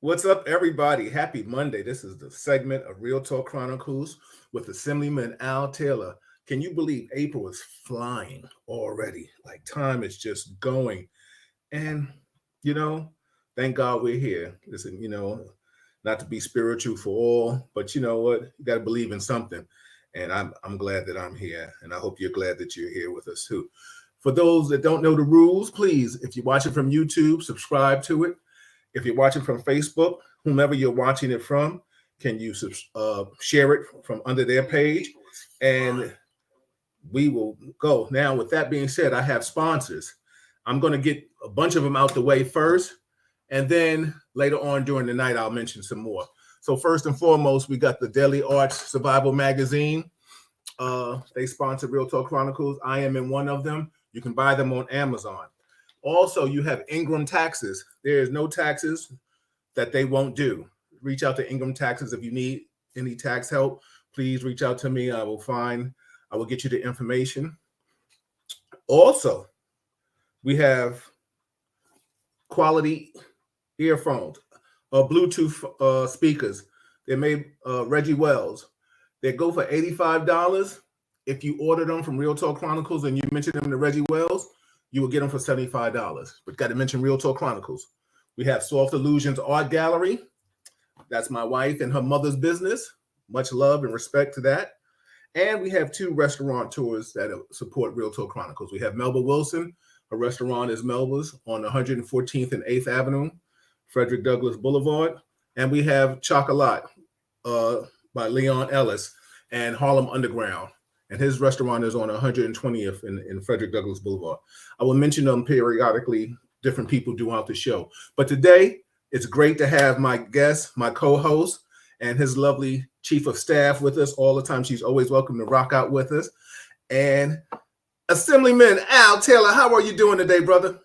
What's up, everybody? Happy Monday. This is the segment of Real Talk Chronicles with Assemblyman Al Taylor. Can you believe April is flying already? Like time is just going. And, you know, thank God we're here. Listen, not to be spiritual for all, but you know what? You got to believe in something. And I'm glad that I'm here. And I hope you're glad that you're here with us too. For those that don't know the rules, please, if you're watching from YouTube, subscribe to it. If you're watching from Facebook, whomever you're watching it from, can you share it from under their page? And we will go. Now, with that being said, I have sponsors. I'm going to get a bunch of them out the way first. And then later on during the night, I'll mention some more. So first and foremost, we got the Daily Arts Survival Magazine. They sponsor Real Talk Chronicles. I am in one of them. You can buy them on Amazon. Also, you have Ingram Taxes. There is no taxes that they won't do. Reach out to Ingram Taxes if you need any tax help. Please reach out to me. I will get you the information. Also, we have quality earphones, Bluetooth speakers. They're made Reggie Wells. They go for $85. If you order them from Real Talk Chronicles and you mention them to Reggie Wells, you will get them for $75. But got to mention Real Talk Chronicles. We have Soft Illusions Art Gallery. That's my wife and her mother's business. Much love and respect to that. And we have two restaurateurs that support Real Talk Chronicles. We have Melba Wilson. Her restaurant is Melba's on 114th and 8th Avenue, Frederick Douglass Boulevard. And we have Chocolat by Leon Ellis and Harlem Underground. And his restaurant is on 120th in Frederick Douglass Boulevard. I will mention them periodically, different people throughout the show. But today, it's great to have my guest, my co-host, and his lovely chief of staff with us all the time. She's always welcome to rock out with us. And Assemblyman Al Taylor, how are you doing today, brother?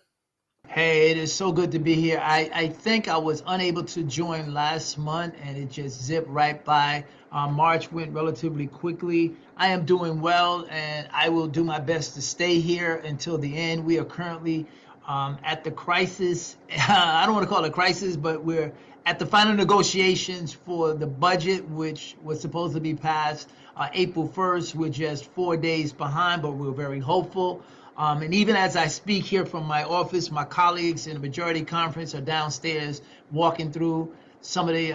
Hey, it is so good to be here. I think I was unable to join last month and it just zipped right by. March went relatively quickly. I am doing well and I will do my best to stay here until the end. We are currently at the crisis. I don't want to call it a crisis, but we're at the final negotiations for the budget, which was supposed to be passed April 1st. We're just 4 days behind, but we're very hopeful. And even as I speak here from my office, my colleagues in the majority conference are downstairs walking through some of the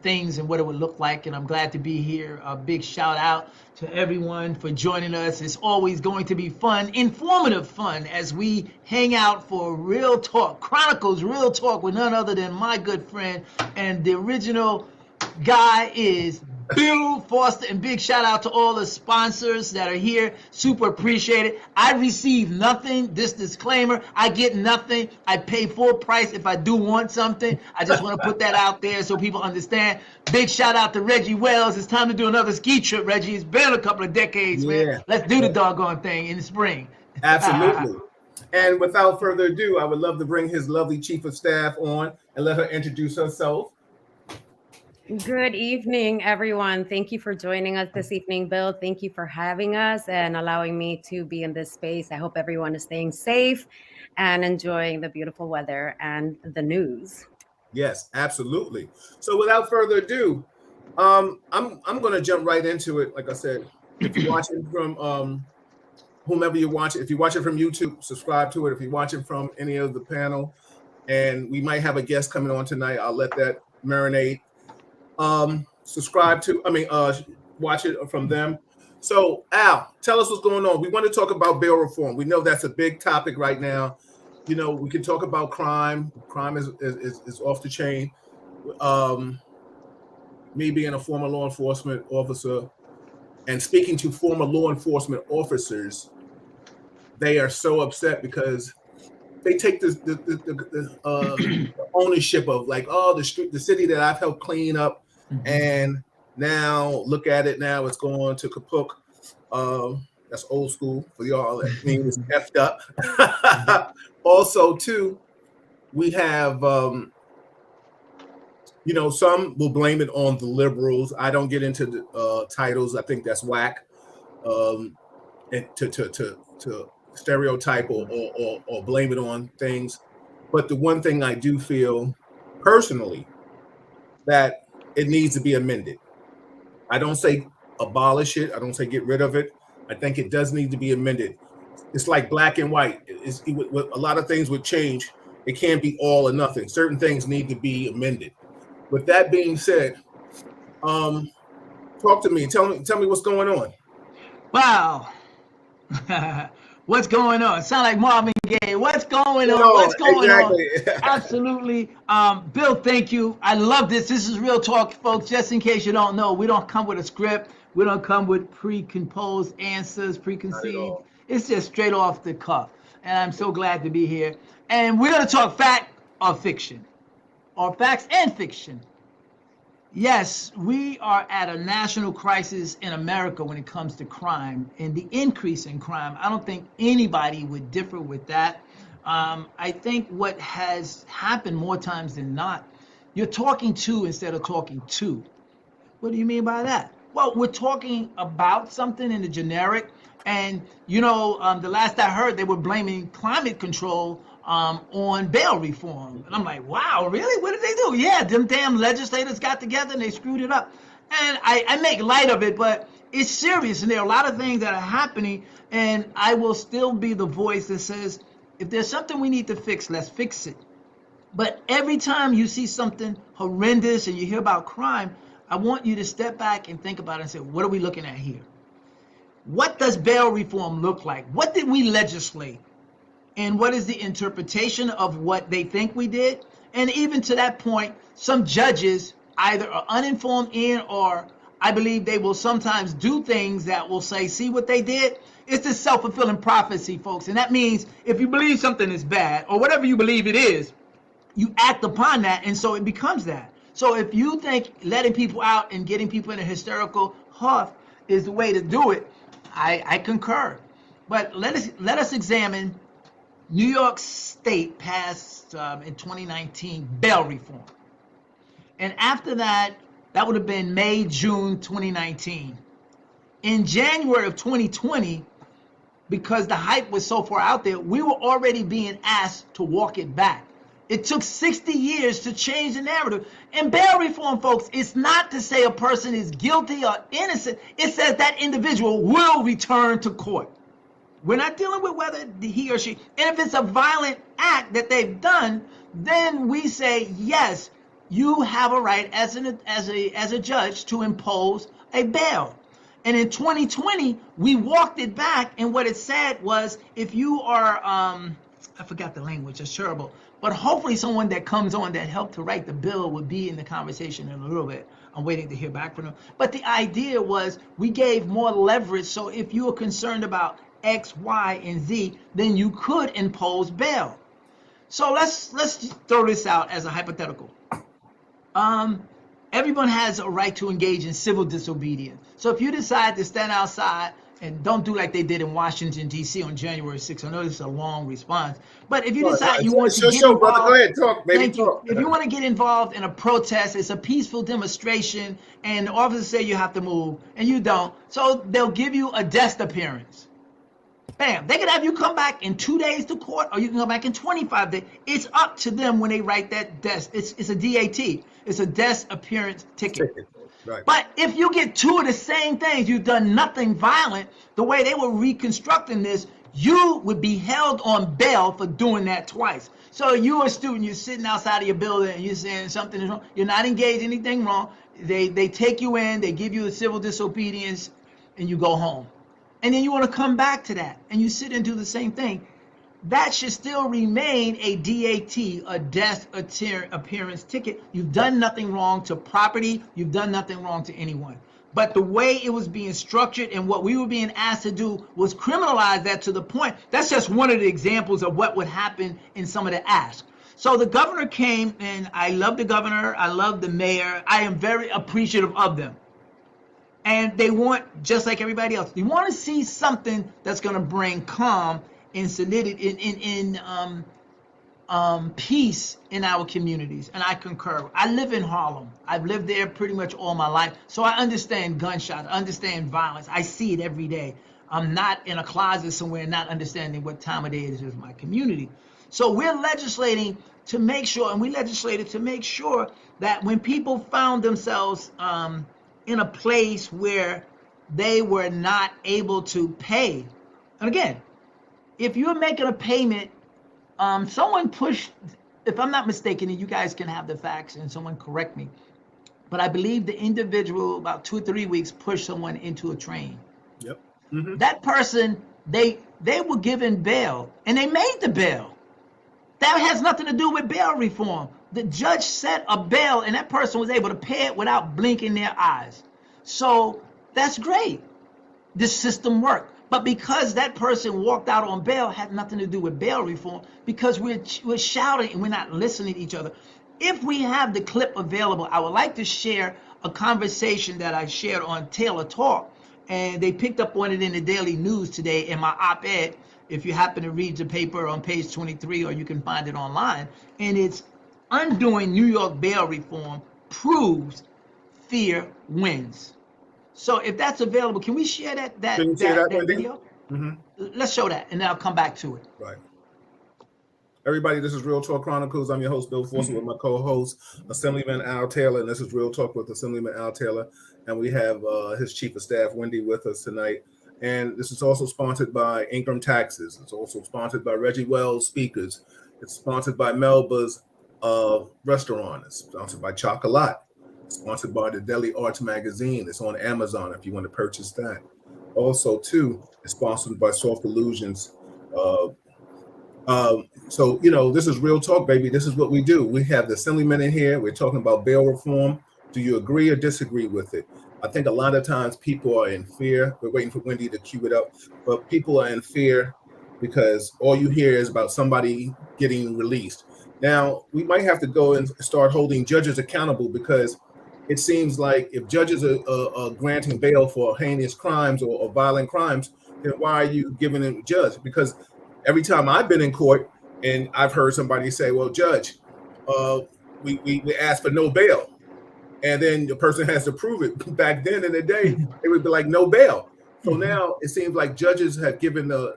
things and what it would look like. And I'm glad to be here. A big shout out to everyone for joining us. It's always going to be fun, informative fun, as we hang out for Real Talk Chronicles, Real Talk with none other than my good friend and the original guy is Bill Foster. And big shout out to all the sponsors that are here. Super appreciate it. I receive nothing. This disclaimer, I get nothing. I pay full price if I do want something. I just want to put that out there so people understand. Big shout out to Reggie Wells. It's time to do another ski trip, Reggie. It's been a couple of decades, man. Let's do the doggone thing in the spring. Absolutely. And without further ado, I would love to bring his lovely chief of staff on and let her introduce herself. Good evening, everyone. Thank you for joining us this evening, Bill. Thank you for having us and allowing me to be in this space. I hope everyone is staying safe and enjoying the beautiful weather and the news. Yes, absolutely. So without further ado, I'm going to jump right into it. Like I said, if you're watching from whomever you're watching, if you're watching from YouTube, subscribe to it. If you're watching from any of the panel, and we might have a guest coming on tonight, I'll let that marinate. Watch it from them. So Al, tell us what's going on. We want to talk about bail reform. We know that's a big topic right now. You know, we can talk about crime. Crime is off the chain. Me being a former law enforcement officer and speaking to former law enforcement officers, they are so upset because they take the ownership of like, the city that I've helped clean up. And now look at it. Now it's going to Kapuk. That's old school for y'all. That means it's effed up. Also, too, we have, some will blame it on the liberals. I don't get into the titles. I think that's whack. And to stereotype or blame it on things. But the one thing I do feel personally that it needs to be amended. I don't say abolish it. I don't say get rid of it. I think it does need to be amended. It's like black and white. A lot of things would change. It can't be all or nothing. Certain things need to be amended. With that being said, talk to me. Tell me what's going on. Wow. What's going on? Sound like Marvin Gaye. What's going on? What's going on? Absolutely. Bill, thank you. I love this. This is Real Talk, folks. Just in case you don't know, we don't come with a script. We don't come with pre-composed answers, preconceived. It's just straight off the cuff. And I'm so glad to be here. And we're going to talk fact or fiction, or facts and fiction. Yes, we are at a national crisis in America when it comes to crime and the increase in crime. I don't think anybody would differ with that. I think what has happened more times than not, you're talking to instead of talking to. What do you mean by that? Well, we're talking about something in the generic. And, you know, the last I heard, they were blaming climate control on bail reform. And I'm like, wow, really? What did they do? Yeah, them damn legislators got together and they screwed it up. And I make light of it, but it's serious. And there are a lot of things that are happening. And I will still be the voice that says, if there's something we need to fix, let's fix it. But every time you see something horrendous and you hear about crime, I want you to step back and think about it and say, what are we looking at here? What does bail reform look like? What did we legislate? And what is the interpretation of what they think we did? And even to that point, some judges either are uninformed in, or I believe they will sometimes do things that will say, see what they did? It's this self-fulfilling prophecy, folks. And that means if you believe something is bad, or whatever you believe it is, you act upon that, and so it becomes that. So if you think letting people out and getting people in a hysterical huff is the way to do it, I concur. But let us examine New York State passed in 2019 bail reform. And after that, that would have been May, June 2019. In January of 2020, because the hype was so far out there, we were already being asked to walk it back. It took 60 years to change the narrative. And bail reform, folks, it's not to say a person is guilty or innocent. It says that individual will return to court. We're not dealing with whether he or she, and if it's a violent act that they've done, then we say, yes, you have a right as a judge to impose a bail. And in 2020, we walked it back, and what it said was, if you are, I forgot the language, it's terrible, but hopefully someone that comes on that helped to write the bill would be in the conversation in a little bit. I'm waiting to hear back from them. But the idea was we gave more leverage, so if you are concerned about X, Y, and Z, then you could impose bail. So let's throw this out as a hypothetical. Everyone has a right to engage in civil disobedience. So if you decide to stand outside and don't do like they did in Washington, D.C. on January 6th, I know this is a long response, but if you decide you want to get involved, brother, go ahead, talk, baby, thank you. If you want to get involved in a protest, it's a peaceful demonstration, and the officers say you have to move, and you don't, so they'll give you a desk appearance. Bam, they can have you come back in 2 days to court, or you can come back in 25 days. It's up to them when they write that desk. It's a DAT. It's a desk appearance ticket. Right. But if you get two of the same things, you've done nothing violent, the way they were reconstructing this, you would be held on bail for doing that twice. So you're a student, you're sitting outside of your building, and you're saying something is wrong. You're not engaged in anything wrong. They take you in, they give you a civil disobedience, and you go home. And then you want to come back to that, and you sit and do the same thing. That should still remain a DAT, a desk appearance ticket. You've done nothing wrong to property. You've done nothing wrong to anyone. But the way it was being structured and what we were being asked to do was criminalize that to the point. That's just one of the examples of what would happen in some of the asks. So the governor came, and I love the governor. I love the mayor. I am very appreciative of them. And they want, just like everybody else, they want to see something that's going to bring calm and solidity in peace in our communities. And I concur. I live in Harlem. I've lived there pretty much all my life. So I understand gunshots. I understand violence. I see it every day. I'm not in a closet somewhere not understanding what time of day it is in my community. So we're legislating to make sure, and we legislated to make sure that when people found themselves in a place where they were not able to pay, and again, if you're making a payment, someone pushed, if I'm not mistaken, and you guys can have the facts and someone correct me, but I believe the individual about 2 or 3 weeks pushed someone into a train. Yep. Mm-hmm. That person, they were given bail, and they made the bail. That has nothing to do with bail reform. The judge set a bail, and that person was able to pay it without blinking their eyes. So that's great. This system worked. But because that person walked out on bail, had nothing to do with bail reform, because we're shouting and we're not listening to each other. If we have the clip available, I would like to share a conversation that I shared on Taylor Talk, and they picked up on it in the Daily News today in my op-ed. If you happen to read the paper on page 23, or you can find it online, and it's undoing New York bail reform proves fear wins. So if that's available, can we share that video? Mm-hmm. Let's show that, and then I'll come back to it. Right. Everybody, this is Real Talk Chronicles. I'm your host, Bill Forster, with my co-host, Assemblyman Al Taylor, and this is Real Talk with Assemblyman Al Taylor, and we have his Chief of Staff, Wendy, with us tonight. And this is also sponsored by Ingram Taxes. It's also sponsored by Reggie Wells Speakers. It's sponsored by Melba's Restaurant. It's sponsored by Chocolat. It's sponsored by the Deli Arts Magazine. It's on Amazon if you want to purchase that. Also, too, it's sponsored by Soft Illusions. So, you know, this is Real Talk, baby. This is what we do. We have the Assemblyman in here. We're talking about bail reform. Do you agree or disagree with it? I think a lot of times people are in fear. We're waiting for Wendy to cue it up, but people are in fear because all you hear is about somebody getting released. Now, we might have to go and start holding judges accountable, because it seems like if judges are granting bail for heinous crimes or violent crimes, then why are you giving them a judge? Because every time I've been in court and I've heard somebody say, well, Judge, we asked for no bail. And then the person has to prove it. Back then in the day, it would be like no bail. So now it seems like judges have given the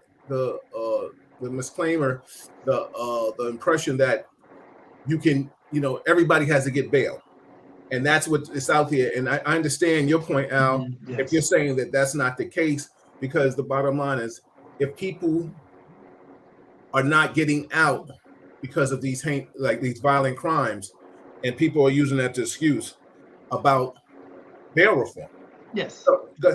misclaimer, the impression that you can, you know, everybody has to get bail. And that's what is out there. And I understand your point, Al, Yes. if you're saying that that's not the case, because the bottom line is, if people are not getting out because of these violent crimes, and people are using that as an excuse about bail reform. Yes.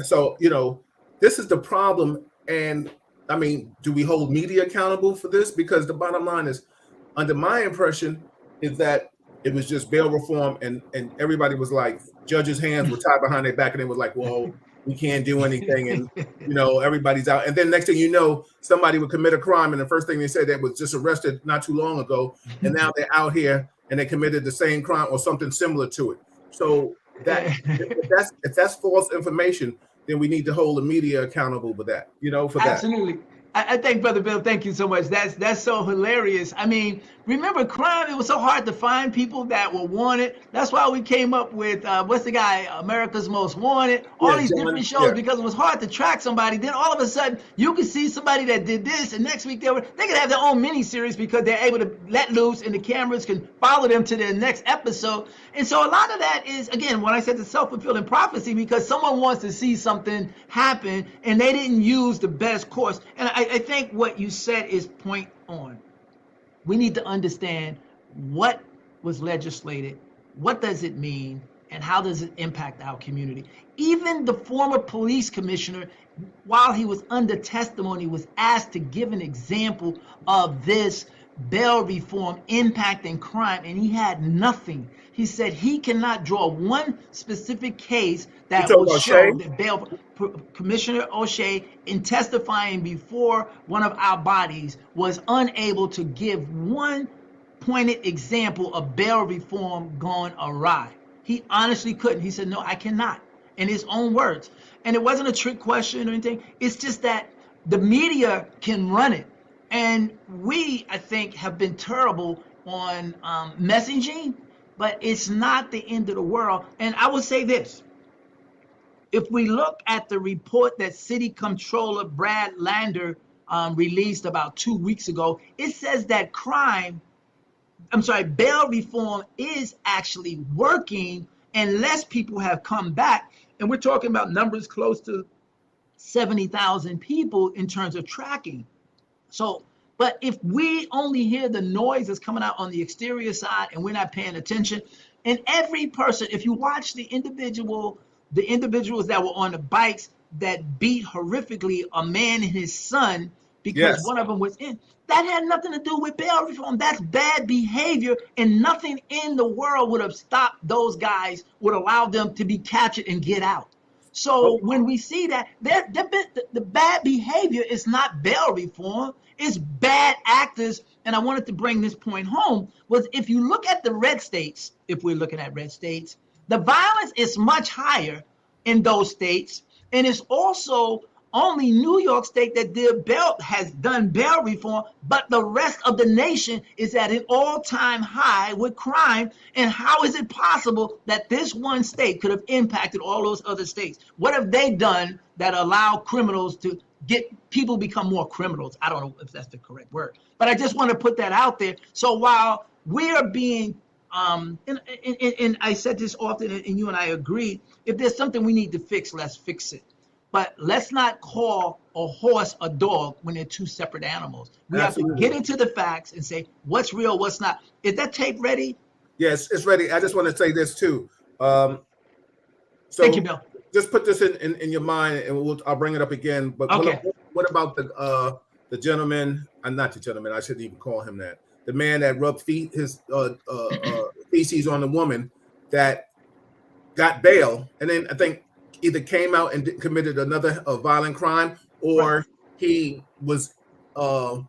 So, you know, this is the problem. And I mean, do we hold media accountable for this? Because the bottom line is, under my impression, is that it was just bail reform, and everybody was like, judges' hands were tied behind their back, and they was like, well, we can't do anything, and you know, everybody's out. And then next thing you know, somebody would commit a crime, and the first thing they said, that was just arrested not too long ago, and now they're out here and they committed the same crime or something similar to it. So that if that's false information, then we need to hold the media accountable for that, you know, for that. Absolutely. I think, Brother Bill, thank you so much. That's so hilarious. I mean, remember crime, it was so hard to find people that were wanted. That's why we came up with, what's the guy, America's Most Wanted, all these different shows, because it was hard to track somebody. Then all of a sudden, you could see somebody that did this, and next week they could have their own mini-series because they're able to let loose, and the cameras can follow them to their next episode. And so a lot of that is, again, when I said the self-fulfilling prophecy, because someone wants to see something happen, and they didn't use the best course. And I think what you said is point on. We need to understand what was legislated, what does it mean, and how does it impact our community. Even the former police commissioner, while he was under testimony, was asked to give an example of this bail reform impacting crime, and he had nothing. He said he cannot draw one specific case that will show that bail. Commissioner O'Shea, in testifying before one of our bodies, was unable to give one pointed example of bail reform gone awry. He honestly couldn't. He said, no, I cannot, in his own words. And it wasn't a trick question or anything. It's just that the media can run it. And we, I think, have been terrible on messaging, but it's not the end of the world. And I will say this. If we look at the report that City Comptroller Brad Lander released about 2 weeks ago, it says that crime bail reform is actually working, and less people have come back. And we're talking about numbers close to 70,000 people in terms of tracking. So, but if we only hear the noise that's coming out on the exterior side and we're not paying attention, and every person, if you watch the individuals that were on the bikes that beat horrifically a man and his son because Yes. one of them was in, that had nothing to do with bail reform. That's bad behavior, and nothing in the world would have stopped those guys, would allow them to be captured and get out. So when we see that, the bad behavior is not bail reform, it's bad actors. And I wanted to bring this point home, was if you look at the red states, if we're looking at red states, the violence is much higher in those states. And it's also only New York State that has done bail reform, but the rest of the nation is at an all-time high with crime. And how is it possible that this one state could have impacted all those other states? What have they done that allow criminals to get people become more criminals? I don't know if that's the correct word, but I just want to put that out there. So while we are being and I said this often, and you and I agree, if there's something we need to fix, let's fix it. But let's not call a horse a dog when they're two separate animals. We Absolutely. have to get into the facts and say what's real, what's not. Is that tape ready? Yes, it's ready. I just want to say this too. Thank you, Bill. Just put this in your mind, and I'll bring it up again. But okay. What about the gentleman? I'm not the gentleman. I shouldn't even call him that. The man that rubbed his feces on the woman that got bail, and then I think either came out and committed another violent crime, or he was out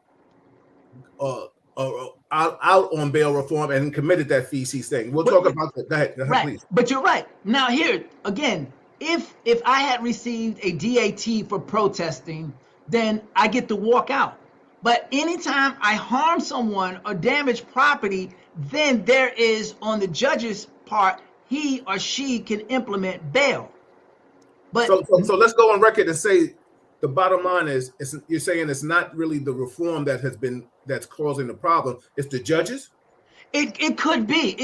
on bail reform and committed that feces thing. We'll talk about that. Go ahead, please. But you're right. Now here again, if I had received a DAT for protesting, then I get to walk out. But anytime I harm someone or damage property, then there is, on the judge's part, he or she can implement bail. But so let's go on record and say the bottom line is you're saying it's not really the reform that's causing the problem. It's the judges. It could be.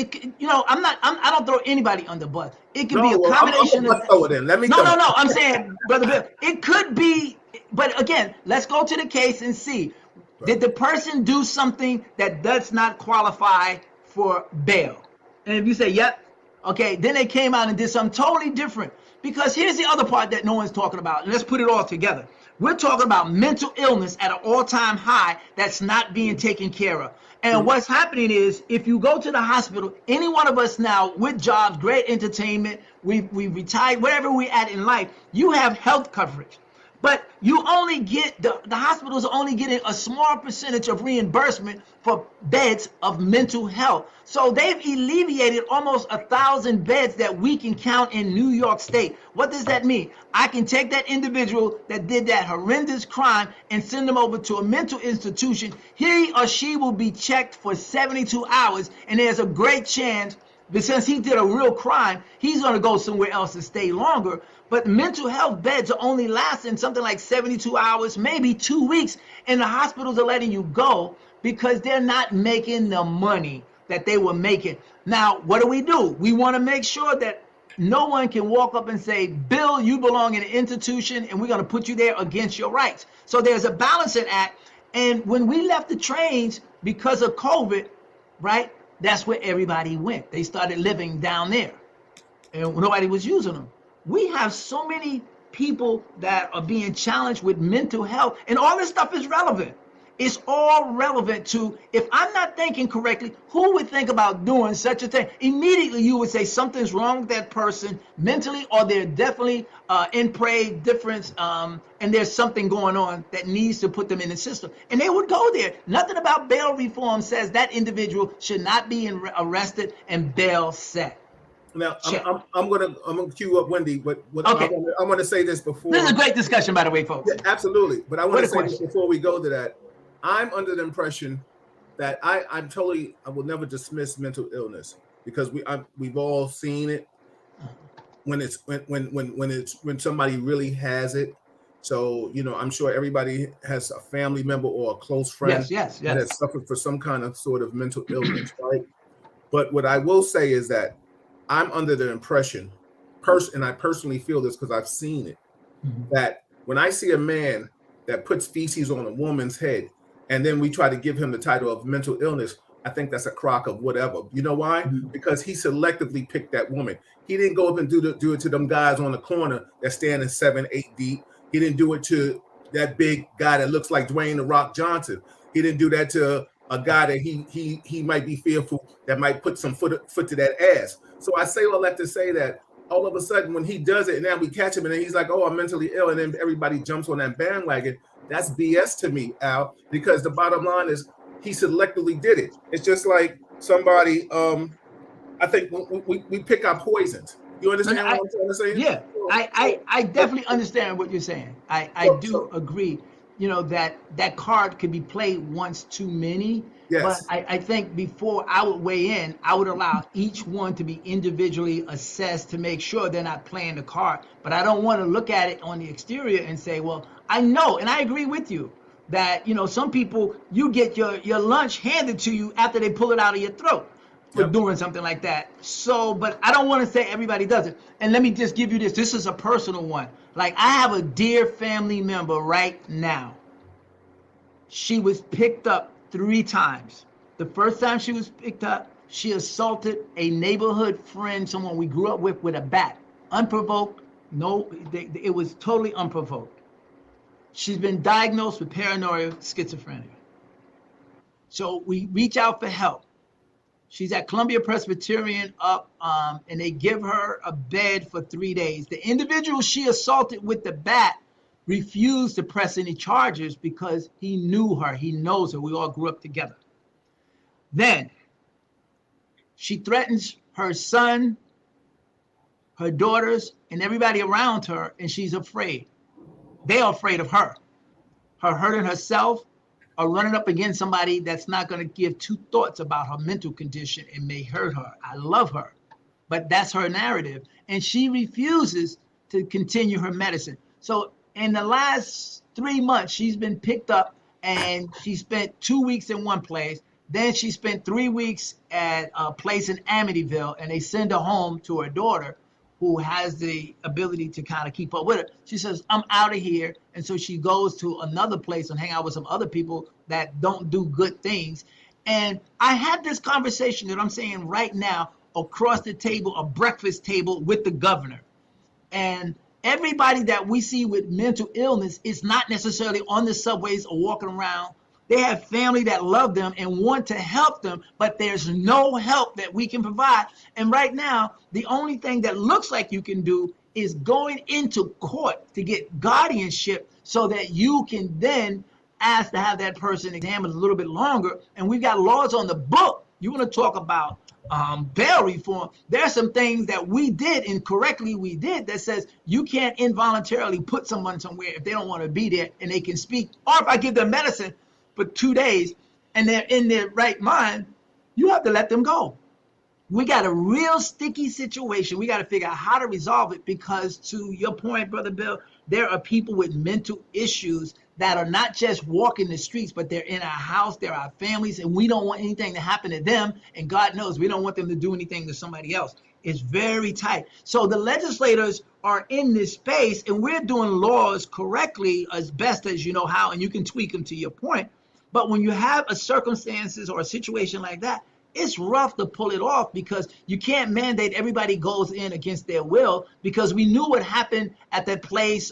I don't throw anybody under the bus. It could be a combination. Let's throw it in. Let me. No. I'm saying, Brother Bill, it could be. But again, let's go to the case and see. Right. Did the person do something that does not qualify for bail? And if you say, yep, okay, then they came out and did something totally different. Because here's the other part that no one's talking about. And let's put it all together. We're talking about mental illness at an all-time high that's not being taken care of. And what's happening is, if you go to the hospital, any one of us now with jobs, great entertainment, we retired, wherever we're at in life, you have health coverage. But you only get, the hospitals are only getting a small percentage of reimbursement for beds of mental health. So they've alleviated almost 1,000 beds that we can count in New York State. What does that mean? I can take that individual that did that horrendous crime and send them over to a mental institution. He or she will be checked for 72 hours, and there's a great chance, but since he did a real crime, he's going to go somewhere else to stay longer. But mental health beds are only lasting something like 72 hours, maybe 2 weeks. And the hospitals are letting you go because they're not making the money that they were making. Now, what do? We want to make sure that no one can walk up and say, Bill, you belong in an institution, and we're going to put you there against your rights. So there's a balancing act. And when we left the trains because of COVID, right, that's where everybody went. They started living down there, and nobody was using them. We have so many people that are being challenged with mental health, and all this stuff is relevant. It's all relevant to, if I'm not thinking correctly, who would think about doing such a thing? Immediately you would say something's wrong with that person mentally, or they're definitely in prey difference, and there's something going on that needs to put them in the system. And they would go there. Nothing about bail reform says that individual should not be arrested and bail set. Now, I'm gonna cue up Wendy, but okay. I want to say this before. This is a great discussion, by the way, folks. Yeah, absolutely. But I want to say this before we go to that. I'm under the impression that I will never dismiss mental illness, because we've all seen it when somebody really has it. So, I'm sure everybody has a family member or a close friend Yes. that has suffered for some kind of sort of mental illness, right? But what I will say is that I'm under the impression, and I personally feel this because I've seen it, that when I see a man that puts feces on a woman's head, and then we try to give him the title of mental illness, I think that's a crock of whatever. You know why? Because he selectively picked that woman. He didn't go up and do it to them guys on the corner that standing 7, 8 deep. He didn't do it to that big guy that looks like Dwayne "The Rock" Johnson. He didn't do that to a guy that he might be fearful that might put some foot to that ass. So I say all that to say that all of a sudden when he does it, and now we catch him, and then he's like, "Oh, I'm mentally ill," and then everybody jumps on that bandwagon. That's BS to me, Al, because the bottom line is he selectively did it. It's just like somebody. I think we pick our poisons. You understand what I'm trying to say? Yeah, I definitely understand what you're saying. I do agree. That card could be played once too many. Yes. But I think before I would weigh in, I would allow each one to be individually assessed to make sure they're not playing the card. But I don't want to look at it on the exterior and say, well, I know, and I agree with you, that some people, you get your lunch handed to you after they pull it out of your throat for doing something like that. So, but I don't want to say everybody does it. And let me just give you this. This is a personal one. Like, I have a dear family member right now. She was picked up 3 times. The first time she was picked up, she assaulted a neighborhood friend, someone we grew up with a bat. Unprovoked. No, it was totally unprovoked. She's been diagnosed with paranoid schizophrenia. So we reach out for help. She's at Columbia Presbyterian up, and they give her a bed for 3 days. The individual she assaulted with the bat refused to press any charges because he knew her. He knows her. We all grew up together. Then she threatens her son, her daughters, and everybody around her, and she's afraid. They are afraid of her. Her hurting herself or running up against somebody that's not going to give 2 thoughts about her mental condition and may hurt her. I love her, but that's her narrative. And she refuses to continue her medicine. So in the last 3 months, she's been picked up and she spent 2 weeks in one place. Then she spent 3 weeks at a place in Amityville, and they send her home to her daughter, who has the ability to kind of keep up with her. She says, I'm out of here. And so she goes to another place and hang out with some other people that don't do good things. And I had this conversation that I'm saying right now across the table, a breakfast table with the governor. And everybody that we see with mental illness is not necessarily on the subways or walking around. They have family that love them and want to help them, but there's no help that we can provide. And right now, the only thing that looks like you can do is going into court to get guardianship so that you can then ask to have that person examined a little bit longer. And we've got laws on the book. You want to talk about bail reform? There are some things that we did incorrectly that says you can't involuntarily put someone somewhere if they don't want to be there and they can speak. Or if I give them medicine for 2 days and they're in their right mind, you have to let them go. We got a real sticky situation. We got to figure out how to resolve it, because to your point, Brother Bill, there are people with mental issues that are not just walking the streets, but they're in our house, they're our families, and we don't want anything to happen to them. And God knows we don't want them to do anything to somebody else. It's very tight. So the legislators are in this space, and we're doing laws correctly as best as you know how, and you can tweak them to your point. But when you have a circumstances or a situation like that, it's rough to pull it off, because you can't mandate everybody goes in against their will, because we knew what happened at that place.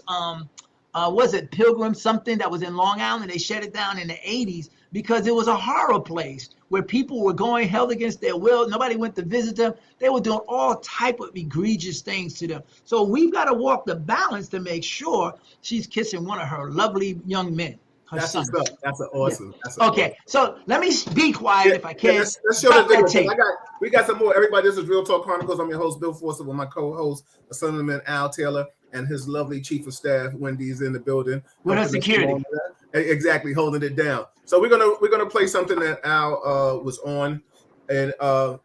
Was it Pilgrim something that was in Long Island? They shut it down in the 80s because it was a horror place where people were going held against their will. Nobody went to visit them. They were doing all type of egregious things to them. So we've got to walk the balance to make sure she's kissing one of her lovely young men. That's what's up. That's awesome. Yeah. Okay, so let me be quiet if I can. Let's show the video. We got some more. Everybody, this is Real Talk Chronicles. I'm your host, Bill Forster, with my co-host, Assemblyman Al Taylor, and his lovely chief of staff, Wendy's in the building. With her security. Exactly, holding it down. So we're gonna play something that Al was on, and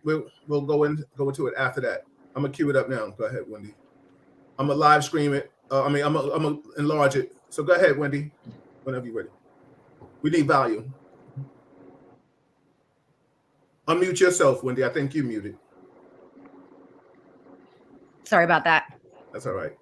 we'll go into it after that. I'm gonna cue it up now. Go ahead, Wendy. I'm gonna live stream it. I'm gonna enlarge it So go ahead, Wendy, whenever you're ready. We need volume. Unmute yourself, Wendy. I think you muted. Sorry about that. That's all right.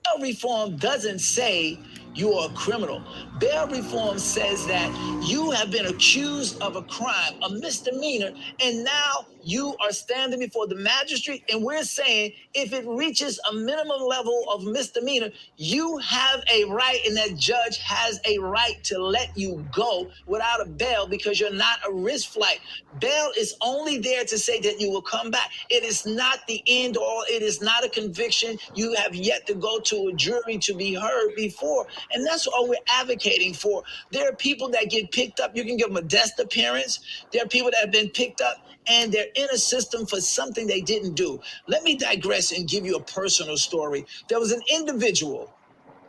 Bail reform doesn't say you are a criminal. Bail reform says that you have been accused of a crime, a misdemeanor, and now you are standing before the magistrate, and we're saying if it reaches a minimum level of misdemeanor, you have a right, and that judge has a right to let you go without a bail because you're not a risk flight. Bail is only there to say that you will come back. It is not the end all. It is not a conviction. You have yet to go to a jury to be heard before. And that's all we're advocating for. There are people that get picked up. You can give them a desk appearance. There are people that have been picked up and they're in a system for something they didn't do. Let me digress and give you a personal story. There was an individual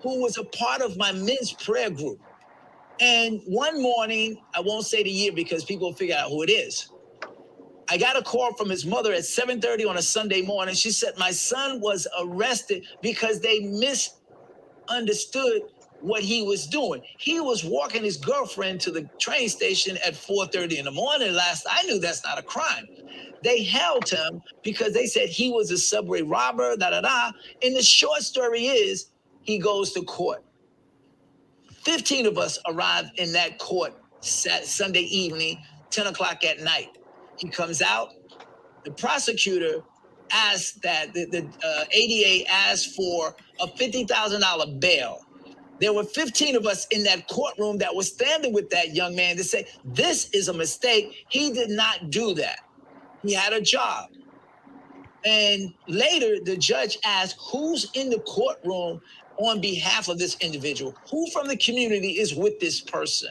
who was a part of my men's prayer group. And one morning, I won't say the year because people will figure out who it is. I got a call from his mother at 7:30 on a Sunday morning. She said my son was arrested because they misunderstood what he was doing. He was walking his girlfriend to the train station at 4:30 in the morning. Last I knew, that's not a crime. They held him because they said he was a subway robber, And the short story is, he goes to court. 15 of us arrived in that court Sunday evening, 10 o'clock at night. He comes out. The prosecutor asked that the ADA asked for a $50,000 bail. There were 15 of us in that courtroom that were standing with that young man to say, this is a mistake. He did not do that. He had a job. And later, the judge asked, who's in the courtroom on behalf of this individual? Who from the community is with this person?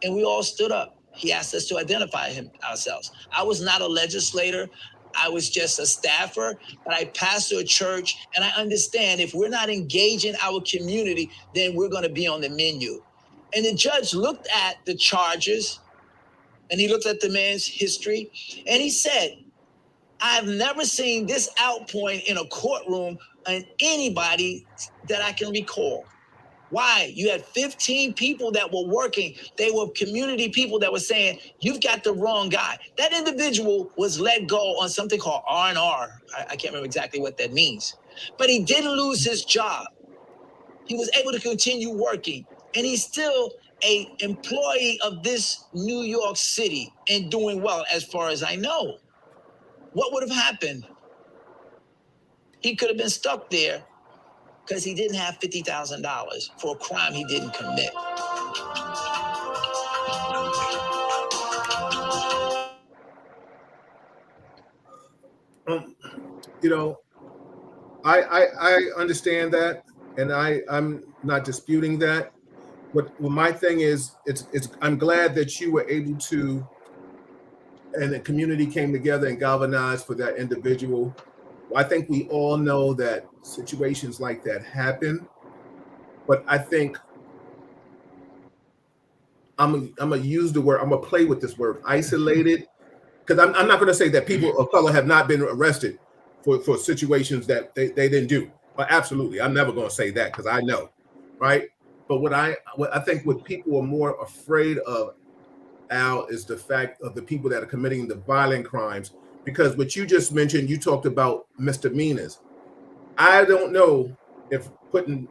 And we all stood up. He asked us to identify ourselves. I was not a legislator. I was just a staffer, but I pastor a church, and I understand if we're not engaging our community, then we're going to be on the menu. And the judge looked at the charges, and he looked at the man's history, and he said, I've never seen this outpouring in a courtroom on anybody that I can recall. Why? You had 15 people that were working. They were community people that were saying, you've got the wrong guy. That individual was let go on something called R&R. I can't remember exactly what that means. But he didn't lose his job. He was able to continue working. And he's still an employee of this New York City and doing well as far as I know. What would have happened? He could have been stuck there because he didn't have $50,000 for a crime he didn't commit. You know, I understand that, and I'm not disputing that. But my thing is, it's I'm glad that you were able to, and the community came together and galvanized for that individual. I think we all know that situations like that happen, but I think I'm gonna use the word, I'm gonna play with this word, isolated, because I'm not gonna say that people of color have not been arrested for situations that they didn't do. But absolutely, I'm never gonna say that because I know, right? But what I think what people are more afraid of, Al, is the fact of the people that are committing the violent crimes. Because what you just mentioned, you talked about misdemeanors. I don't know if pushing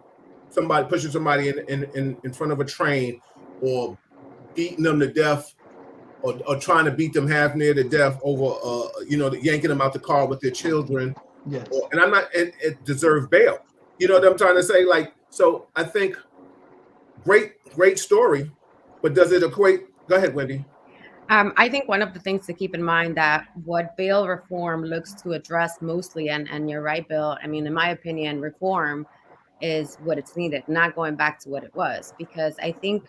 somebody in front of a train, or beating them to death, or trying to beat them half near to death over, yanking them out the car with their children. Yes. And I'm not, it deserve bail. You know what I'm trying to say? Like, so I think great story, but does it equate? Go ahead, Wendy. I think one of the things to keep in mind that what bail reform looks to address mostly, and you're right, Bill. I mean, in my opinion, reform is what it's needed, not going back to what it was, because I think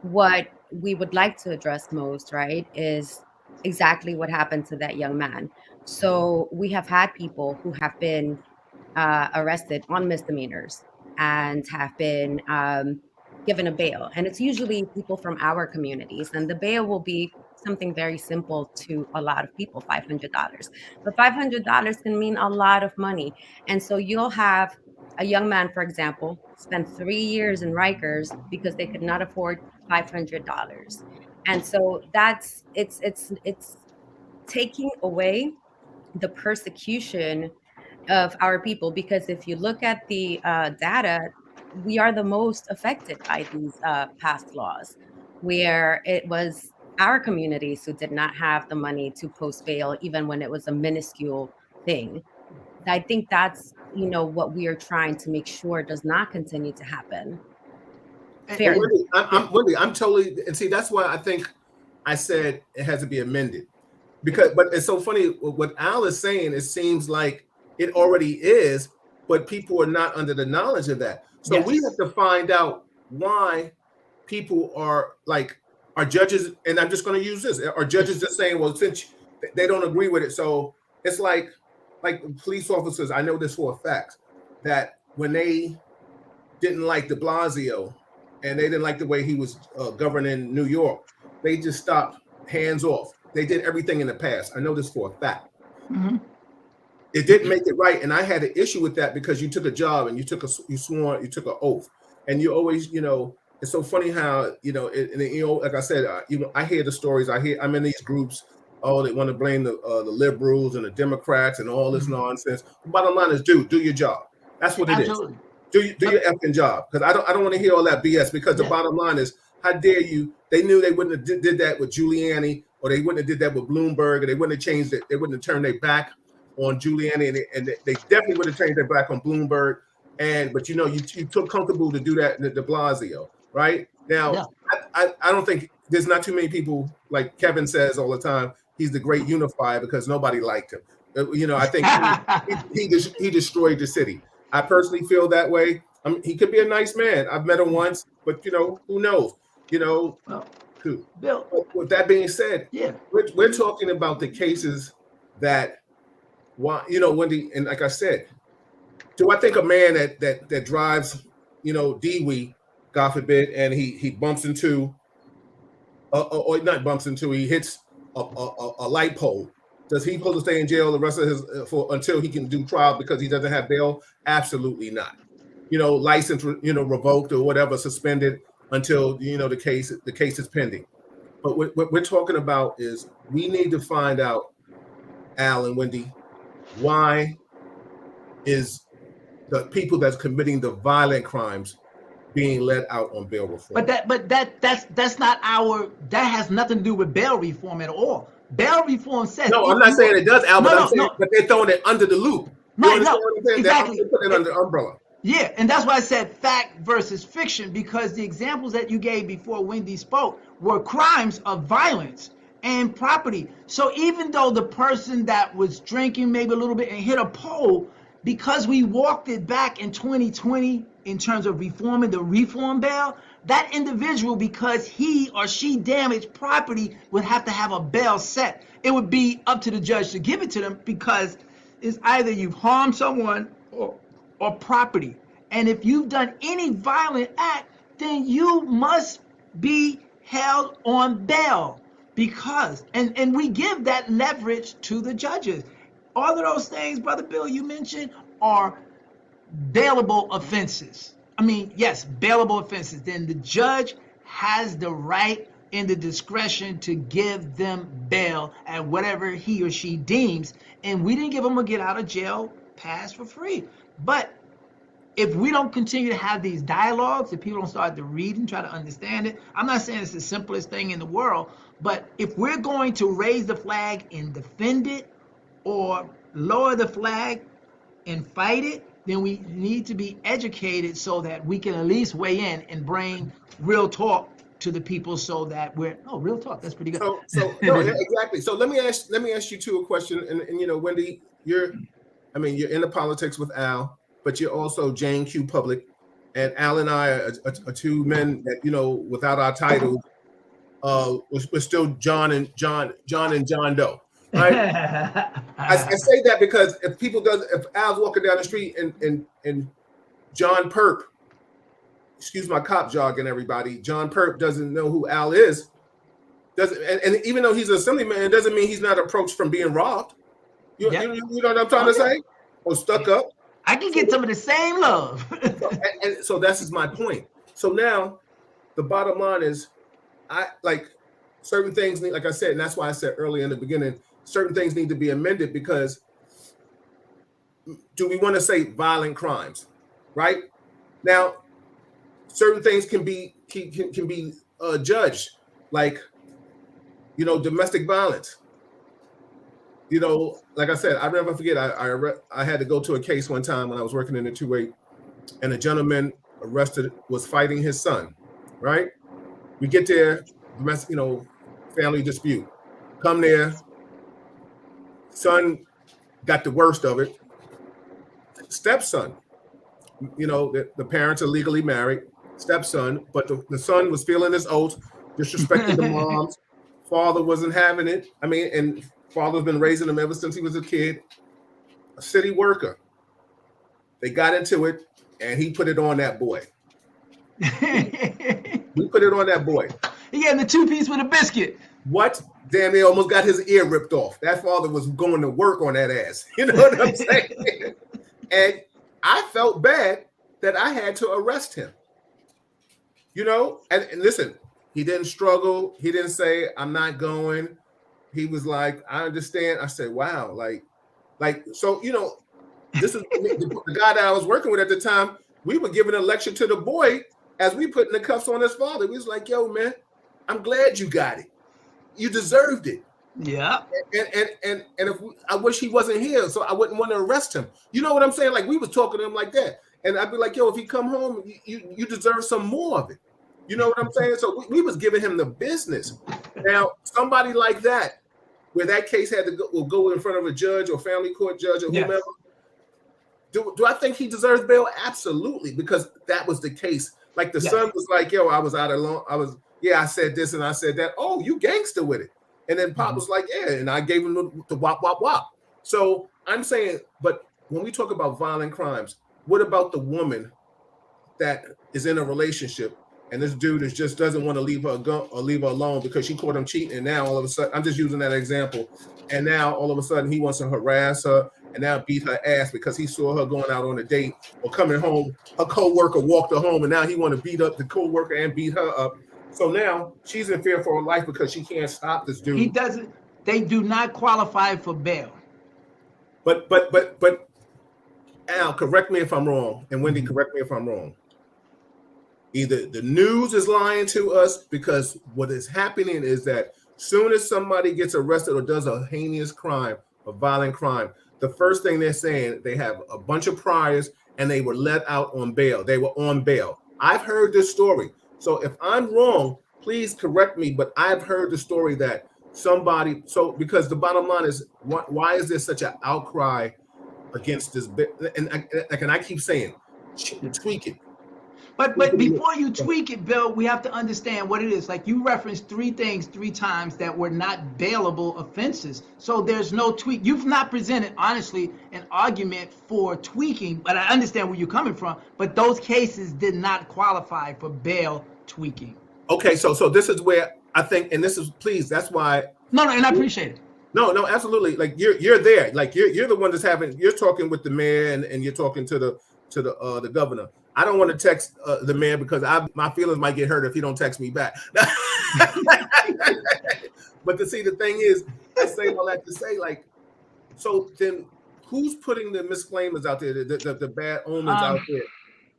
what we would like to address most, right, is exactly what happened to that young man. So we have had people who have been arrested on misdemeanors and have been given a bail. And it's usually people from our communities. And the bail will be something very simple to a lot of people, $500. But $500 can mean a lot of money. And so you'll have a young man, for example, spent 3 years in Rikers because they could not afford $500. And so it's taking away the persecution of our people, because if you look at the data, we are the most affected by these past laws, where it was our communities who did not have the money to post bail, even when it was a minuscule thing. I think that's, what we are trying to make sure does not continue to happen. But Fair. Wendy, I'm totally, and see, that's why I think I said it has to be amended, because, but it's so funny what Al is saying. It seems like it already is, but people are not under the knowledge of that. So we have to find out why people are judges, and I'm just going to use this. Are judges just saying, well, since they don't agree with it, so it's like police officers. I know this for a fact that when they didn't like de Blasio and they didn't like the way he was governing New York, they just stopped, hands off. They did everything in the past. I know this for a fact. Mm-hmm. It didn't make it right, and I had an issue with that because you took a job and you took an oath, and you always, it's so funny how like I said, I hear the stories. I'm in these groups. Oh, they want to blame the liberals and the Democrats and all this nonsense. The bottom line is, do your job. That's what it Absolutely. is. Do your effing job, because I don't want to hear all that BS. Because the bottom line is, how dare you? They knew they wouldn't have did that with Giuliani, or they wouldn't have did that with Bloomberg, or they wouldn't have changed it. They wouldn't have turned their back on Giuliani, and they definitely would have turned their back on Bloomberg. But you took comfortable to do that in de Blasio, right? Now, I don't think there's not too many people, like Kevin says all the time, he's the great unifier, because nobody liked him. I think he destroyed the city. I personally feel that way. He could be a nice man. I've met him once, but who knows? Bill. With that being said, we're talking about the cases that, Wendy, and like I said, do I think a man that drives, Dewey, God forbid, and he bumps into, or not bumps into, he hits a light pole. Does he supposed to stay in jail the rest of his until he can do trial because he doesn't have bail? Absolutely not. License revoked or whatever, suspended until the case is pending. But what we're talking about is, we need to find out, Al and Wendy, why is the people that's committing the violent crimes being let out on bail reform? But that's not that has nothing to do with bail reform at all. Bail reform says, no, I'm not saying it does, Al, but but they're throwing it under the loop. Right, exactly. They're putting it under the umbrella. Yeah, and that's why I said fact versus fiction, because the examples that you gave before Wendy spoke were crimes of violence and property. So even though the person that was drinking maybe a little bit and hit a pole, because we walked it back in 2020 in terms of reforming the reform bail, that individual, because he or she damaged property, would have to have a bail set. It would be up to the judge to give it to them, because it's either you've harmed someone or property. And if you've done any violent act, then you must be held on bail, because, and we give that leverage to the judges. All of those things, Brother Bill, you mentioned, are bailable offenses. I mean, yes, bailable offenses. Then the judge has the right and the discretion to give them bail at whatever he or she deems. And we didn't give them a get out of jail pass for free. But if we don't continue to have these dialogues, if people don't start to read and try to understand it, I'm not saying it's the simplest thing in the world, but if we're going to raise the flag and defend it, or lower the flag and fight it, then we need to be educated so that we can at least weigh in and bring real talk to the people, so that real talk, that's pretty good. So no, exactly. So let me ask you two a question, and Wendy, you're in the politics with Al, but you're also Jane Q Public, and Al and I are two men that, without our titles, we're still John and John Doe. Right? I say that because if Al's walking down the street and John Perp, excuse my cop jargon, everybody, John Perp doesn't know who Al is, and even though he's an assemblyman, it doesn't mean he's not approached from being robbed. You know what I'm trying to say? Or stuck up. I can get some of the same love. And so that's just my point. So now the bottom line is, I like certain things need, like I said, and that's why I said earlier in the beginning, certain things need to be amended, because do we want to say violent crimes, right? Now, certain things can be judged, like, domestic violence. Like I said, I never forget. I had to go to a case one time when I was working in the 2-8, and a gentleman arrested was fighting his son. Right? We get there, family dispute. Come there, son got the worst of it. Stepson, the parents are legally married. Stepson, but the son was feeling his oath, disrespecting the moms. Father wasn't having it. I mean, and father's been raising him ever since he was a kid. A city worker. They got into it, and he put it on that boy. We put it on that boy. He gave him the 2-piece with a biscuit. What? Damn, they almost got his ear ripped off. That father was going to work on that ass. You know what I'm saying? And I felt bad that I had to arrest him. And listen, he didn't struggle. He didn't say, I'm not going. He was like, I understand. I said, wow. So, this is the guy that I was working with at the time. We were giving a lecture to the boy as we putting the cuffs on his father. We was like, yo, man, I'm glad you got it. You deserved it. Yeah. And I wish he wasn't here, so I wouldn't want to arrest him. You know what I'm saying? Like, we was talking to him like that. And I'd be like, yo, if he come home, you deserve some more of it. You know what I'm saying? So we was giving him the business. Now, somebody like that, where that case had to go in front of a judge or family court judge or whomever, do I think he deserves bail? Absolutely, because that was the case. Like the son was like, yo, I was out alone. I said this and I said that. Oh, you gangster with it. And then Pop was like, yeah, and I gave him the wop, wop, wop. So I'm saying, but when we talk about violent crimes, what about the woman that is in a relationship and this dude just doesn't want to leave her alone because she caught him cheating, and now all of a sudden, I'm just using that example, and now all of a sudden he wants to harass her and now beat her ass because he saw her going out on a date or coming home. Her co-worker walked her home, and now he want to beat up the co-worker and beat her up. So now she's in fear for her life because she can't stop this dude. He doesn't. They do not qualify for bail. But Al, correct me if I'm wrong, and Wendy, correct me if I'm wrong. Either the news is lying to us, because what is happening is that soon as somebody gets arrested or does a heinous crime, a violent crime, the first thing they're saying, they have a bunch of priors and they were let out on bail. They were on bail. I've heard this story. So if I'm wrong, please correct me, but I've heard the story that because the bottom line is, why is there such an outcry against this? And I keep saying, tweak it. But before you tweak it, Bill, we have to understand what it is. Like, you referenced 3 things 3 times that were not bailable offenses. So there's no tweak. You've not presented, honestly, an argument for tweaking, but I understand where you're coming from. But those cases did not qualify for bail tweaking. Okay, so this is where I think, and this is, please, that's why. No, and I appreciate it. No, absolutely. Like, you're there. Like, you're the one that's you're talking with the mayor and you're talking to the governor. I don't want to text the man because my feelings might get hurt if he don't text me back. But to see, the thing is, I say all that to say, like, so then who's putting the misclaimers out there, the bad omens out there?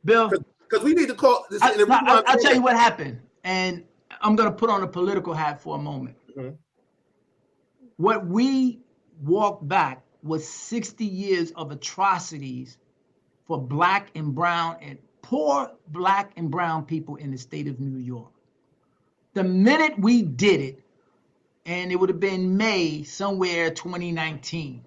Bill, because we need to call this. I'll tell you what happened, and I'm going to put on a political hat for a moment. Mm-hmm. What we walked back was 60 years of atrocities for Black and brown and poor Black and brown people in the state of New York. The minute we did it, and it would have been May somewhere 2019,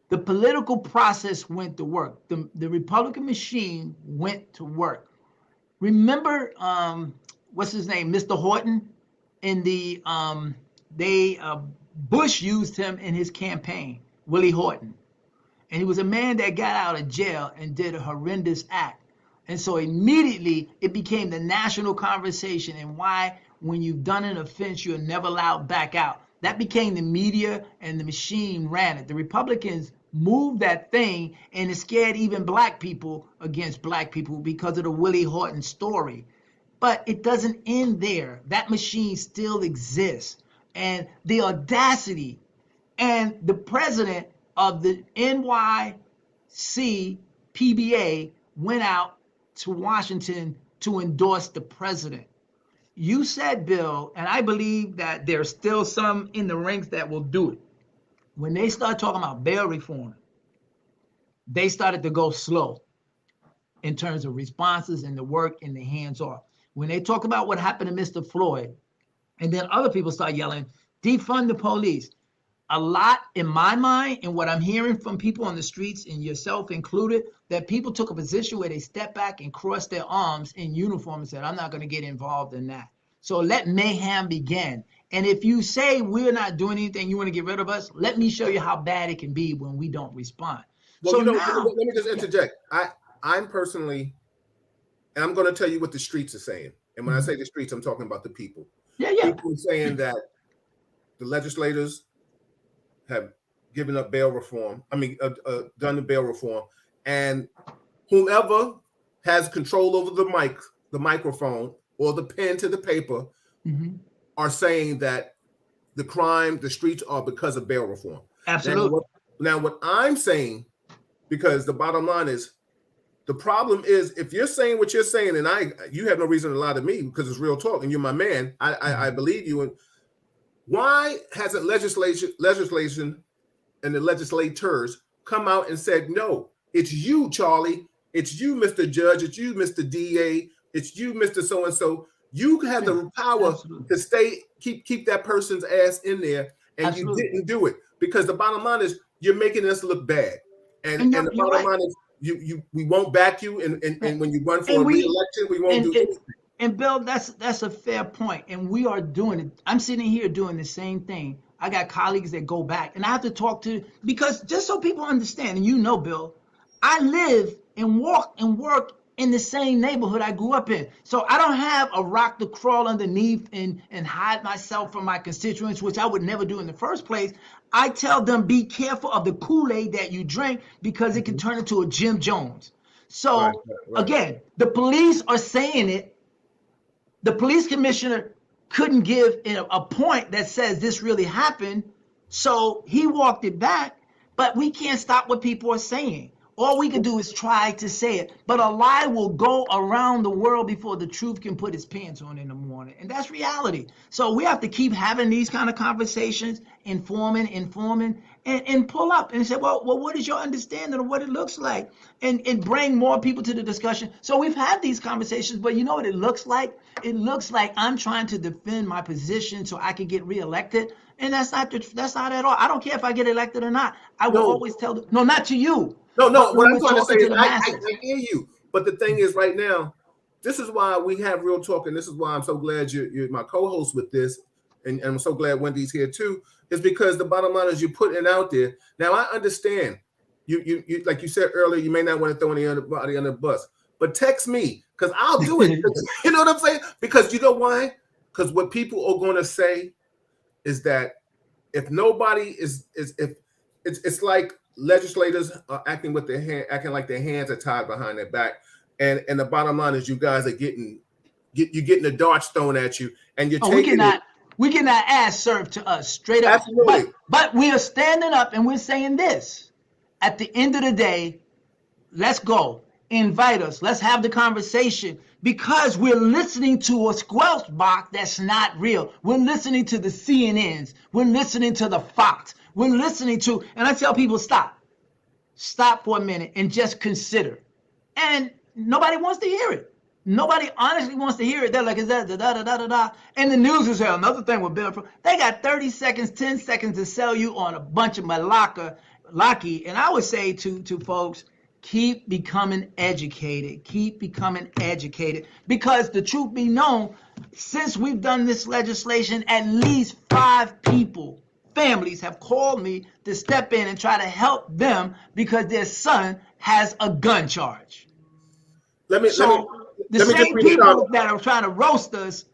the political process went to work. The Republican machine went to work. Remember, what's his name, Mr. Horton? Bush used him in his campaign, Willie Horton. And he was a man that got out of jail and did a horrendous act. And so immediately it became the national conversation, and why, when you've done an offense, you're never allowed back out. That became the media, and the machine ran it. The Republicans moved that thing, and it scared even black people against black people because of the Willie Horton story. But it doesn't end there. That machine still exists. And the audacity, and the president of the NYC PBA went out to Washington to endorse the president. You said, Bill, and I believe that there's still some in the ranks that will do it. When they start talking about bail reform, they started to go slow in terms of responses and the work and the hands off. When they talk about what happened to Mr. Floyd, and then other people start yelling, defund the police. A lot in my mind, and what I'm hearing from people on the streets, and yourself included, that people took a position where they stepped back and crossed their arms in uniform and said, I'm not going to get involved in that. So let mayhem begin. And if you say we're not doing anything, you want to get rid of us, let me show you how bad it can be when we don't respond. Well, so you know, now, let me just interject. I'm personally, and I'm going to tell you what the streets are saying. And when I say the streets, I'm talking about the people. Yeah. People are saying that the legislators have given up bail reform. Done the bail reform, and whomever has control over the microphone, or the pen to the paper, are saying that the streets are because of bail reform. Absolutely. Now, what I'm saying, because the bottom line is, the problem is, if you're saying what you're saying, and you have no reason to lie to me because it's real talk, and you're my man. I believe you. And why hasn't legislation and the legislators come out and said, no, it's you, Charlie. It's you, Mr. Judge. It's you, Mr. DA. It's you, Mr. So-and-so. You have the power to keep that person's ass in there, and you didn't do it, because the bottom line is you're making us look bad. And the bottom line is we won't back you, and when you run for a re-election, we won't do anything. And Bill, that's a fair point, and we are doing it. I'm sitting here doing the same thing. I got colleagues that go back, and I have to talk to, because just so people understand, and you know, Bill, I live and walk and work in the same neighborhood I grew up in. So I don't have a rock to crawl underneath and hide myself from my constituents, which I would never do in the first place. I tell them, be careful of the Kool-Aid that you drink, because it can turn into a Jim Jones. So right. Again, the police are saying it. The police commissioner couldn't give a point that says this really happened. So he walked it back, but we can't stop what people are saying. All we can do is try to say it, but a lie will go around the world before the truth can put its pants on in the morning. And that's reality. So we have to keep having these kind of conversations, informing, and pull up and say, well, what is your understanding of what it looks like? And bring more people to the discussion. So we've had these conversations, but you know what it looks like? It looks like I'm trying to defend my position so I can get reelected. And that's not at all. I don't care if I get elected or not. I will always tell them, no, not to you. No, what I'm trying to say is I hear you. But the thing is, right now, this is why we have Real Talk, and this is why I'm so glad you're my co-host with this, and I'm so glad Wendy's here too, is because the bottom line is you're putting it out there. Now, I understand, you like you said earlier, you may not want to throw anybody under the bus, but text me, because I'll do it. You know what I'm saying? Because you know why? Because what people are going to say is that if nobody if it's like legislators are acting like their hands are tied behind their back, and the bottom line is you guys are getting the darts thrown at you, and you're taking we get our ass served to us straight up. Absolutely. But we are standing up and we're saying this. At the end of the day, let's go. Invite us. Let's have the conversation, because we're listening to a squelch box that's not real. We're listening to the CNNs. We're listening to the Fox. We're listening to, and I tell people, stop for a minute and just consider. And nobody wants to hear it. Nobody honestly wants to hear it. They're like, is that da-da-da-da-da? And the news is here. Another thing with Bill, they got 30 seconds, 10 seconds to sell you on a bunch of malarkey. And I would say to folks, keep becoming educated. Keep becoming educated. Because the truth be known, since we've done this legislation, at least 5 families have called me to step in and try to help them because their son has a gun charge. The same people that are trying to roast us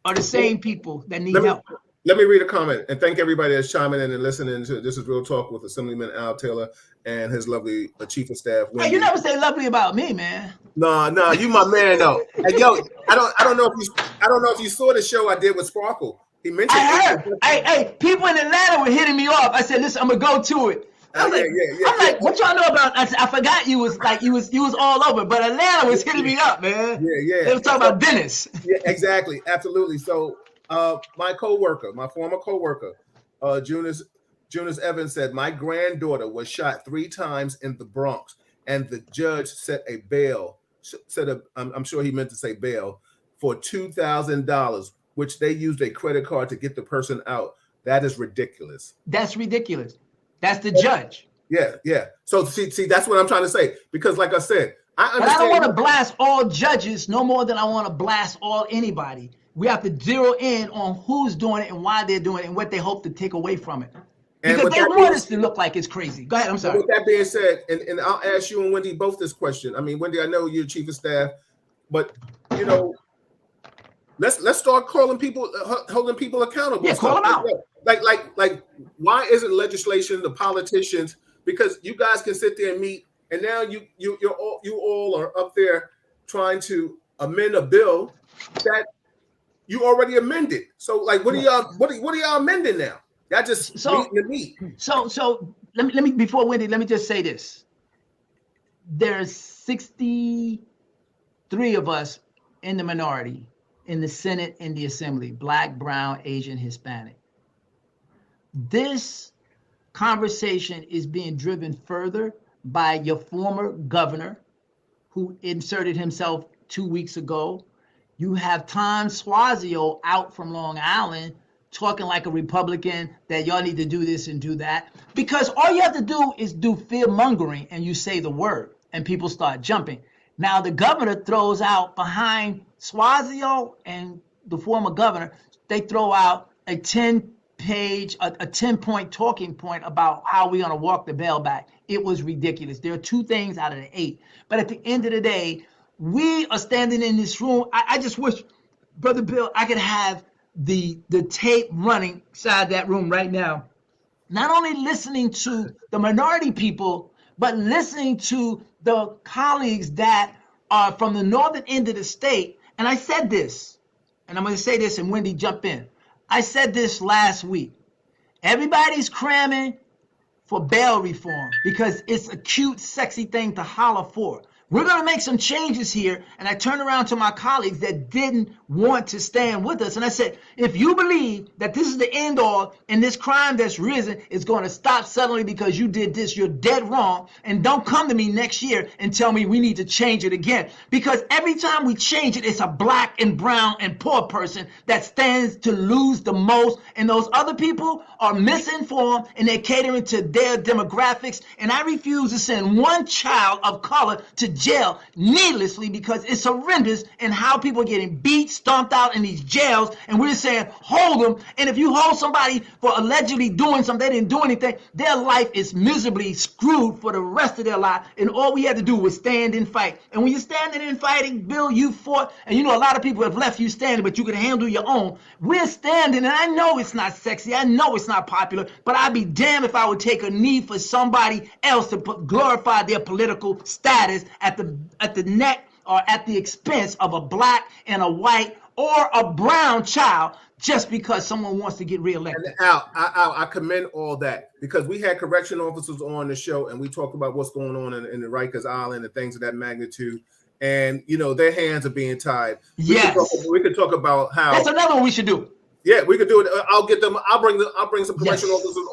are the same people that need help. Let me read a comment and thank everybody that's chiming in and listening to this is Real Talk with Assemblyman Al Taylor and his lovely Chief of Staff, Wendy. Hey, you never say lovely about me, man. No, you my man though. And yo, I don't know if you saw the show I did with Sparkle. He mentioned. I heard. Hey, people in Atlanta were hitting me off. I said, listen, I'm gonna go to it. I'm like, what y'all know about? I forgot you was all over, but Atlanta was hitting me up, man. Yeah. They were talking about Dennis. Yeah, exactly, absolutely. So, my former coworker, Jonas Evans said, my granddaughter was shot 3 times in the Bronx, and the judge set a bail. I'm sure he meant to say bail for $2,000, which they used a credit card to get the person out. That is ridiculous. That's ridiculous. That's the judge. Yeah. So see, that's what I'm trying to say. Because, like I said, I understand. But I don't want to blast all judges no more than I want to blast anybody. We have to zero in on who's doing it and why they're doing it and what they hope to take away from it. Because they want us to look like it's crazy. Go ahead, I'm sorry. With that being said, and I'll ask you and Wendy both this question. I mean, Wendy, I know you're Chief of Staff, but let's start calling people, holding people accountable. Yeah, call them out. Like, why isn't legislation, the politicians? Because you guys can sit there and meet, and now you all are up there trying to amend a bill that you already amended. So, like, what are y'all amending now? Y'all just meeting the meat. So let me before Wendy, let me just say this. There's 63 of us in the minority in the Senate and the Assembly, Black, Brown, Asian, Hispanic. This conversation is being driven further by your former governor, who inserted himself 2 weeks ago. You have Tom Suozio out from Long Island talking like a Republican that y'all need to do this and do that. Because all you have to do is do fear mongering and you say the word and people start jumping. Now the governor throws out behind Suozio and the former governor, they throw out a 10-point talking point about how we're going to walk the bail back. It was ridiculous. There are 2 things out of the 8. But at the end of the day, we are standing in this room. I just wish, Brother Bill, I could have the tape running inside that room right now. Not only listening to the minority people, but listening to the colleagues that are from the northern end of the state. And I said this, and I'm going to say this, and Wendy, jump in. I said this last week. Everybody's cramming for bail reform because it's a cute, sexy thing to holler for. We're going to make some changes here. And I turned around to my colleagues that didn't want to stand with us. And I said, if you believe that this is the end all and this crime that's risen is going to stop suddenly because you did this, you're dead wrong. And don't come to me next year and tell me we need to change it again. Because every time we change it, it's a black and brown and poor person that stands to lose the most. And those other people are misinformed and they're catering to their demographics. And I refuse to send one child of color to jail needlessly because it's horrendous in how people are getting beat, stomped out in these jails, and we're saying hold them. And if you hold somebody for allegedly doing something, they didn't do anything, their life is miserably screwed for the rest of their life. And all we had to do was stand and fight. And when you're standing and fighting, Bill, you fought, and a lot of people have left you standing, but you can handle your own. We're standing, and I know it's not sexy, I know it's not popular, but I'd be damned if I would take a knee for somebody else to glorify their political status at the neck or at the expense of a black and a white or a brown child just because someone wants to get reelected. And Al, I commend all that because we had correction officers on the show and we talked about what's going on in the Rikers Island and things of that magnitude. And their hands are being tied. Yes, we could talk about how that's another one we should do. Yeah, we could do it. I'll get them. I'll bring some correction officers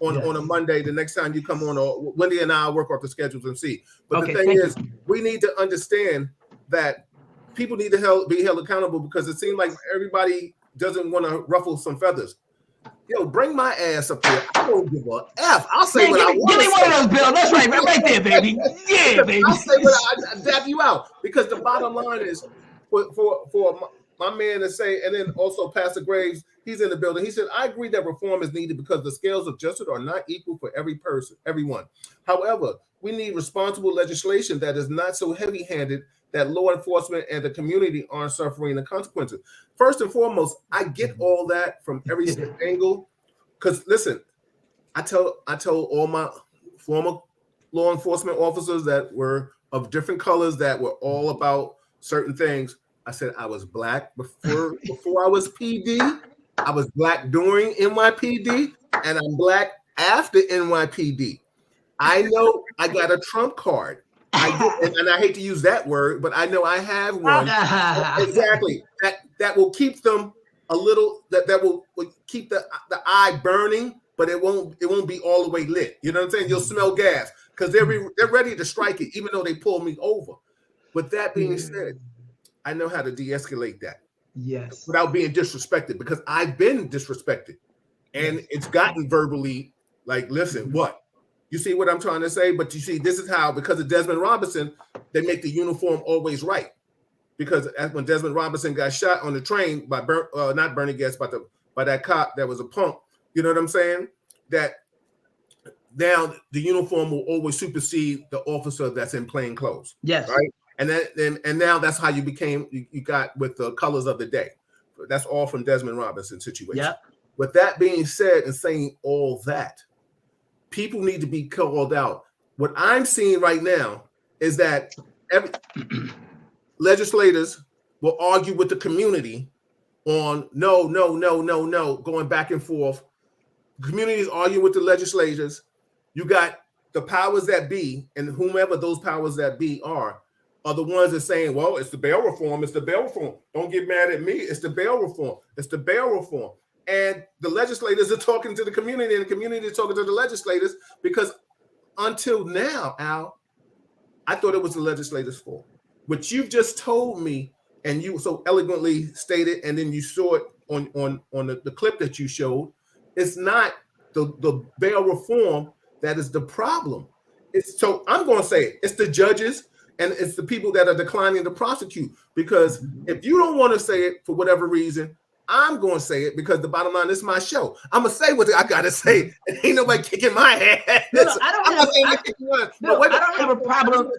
on a Monday. The next time you come on, or Wendy and I will work off the schedules and see. But the thing is, we need to understand that people need to be held accountable because it seems like everybody doesn't want to ruffle some feathers. Bring my ass up there. I don't give a F. I'll say what I want. Give me one of those, Bill. That's right there, baby. Yeah, baby. I'll say what I dap you out because the bottom line is for my man to say, and then also Pastor Graves, he's in the building. He said, I agree that reform is needed because the scales of justice are not equal for everyone. However, we need responsible legislation that is not so heavy-handed that law enforcement and the community aren't suffering the consequences. First and foremost, I get all that from every angle. Because listen, I told all my former law enforcement officers that were of different colors that were all about certain things. I said I was black before I was PD. I was black during NYPD, and I'm black after NYPD. I know I got a Trump card. And I hate to use that word, but I know I have one. Exactly. That will keep them a little. That will keep the eye burning, but it won't be all the way lit. You know what I'm saying? You'll smell gas because they're ready to strike it, even though they pull me over. With that being said, I know how to de-escalate that. Yes. Without being disrespected, because I've been disrespected, and it's gotten verbally like, listen, what? You see what I'm trying to say? But you see, this is how, because of Desmond Robinson, they make the uniform always right. Because when Desmond Robinson got shot on the train by not Bernie Getz, but by that cop that was a punk, you know what I'm saying? That now the uniform will always supersede the officer that's in plain clothes. Yes. Right. And now that's how you got with the colors of the day. That's all from Desmond Robinson situation. Yep. With that being said, and saying all that, people need to be called out. What I'm seeing right now is that legislators will argue with the community on no, going back and forth. The community is arguing with the legislators. You got the powers that be, and whomever those powers that be are the ones that are saying, well, it's the bail reform. It's the bail reform. Don't get mad at me. It's the bail reform. It's the bail reform. And the legislators are talking to the community, and the community is talking to the legislators, because until now, Al, I thought it was the legislators' fault. What you've just told me, and you so eloquently stated, and then you saw it on the clip that you showed, it's not the bail reform that is the problem. So I'm going to say it. It's the judges and it's the people that are declining to prosecute. Because if you don't want to say it for whatever reason, I'm going to say it, because the bottom line, this is my show. I'm going to say what I got to say. And ain't nobody kicking my ass. No, I don't have a problem.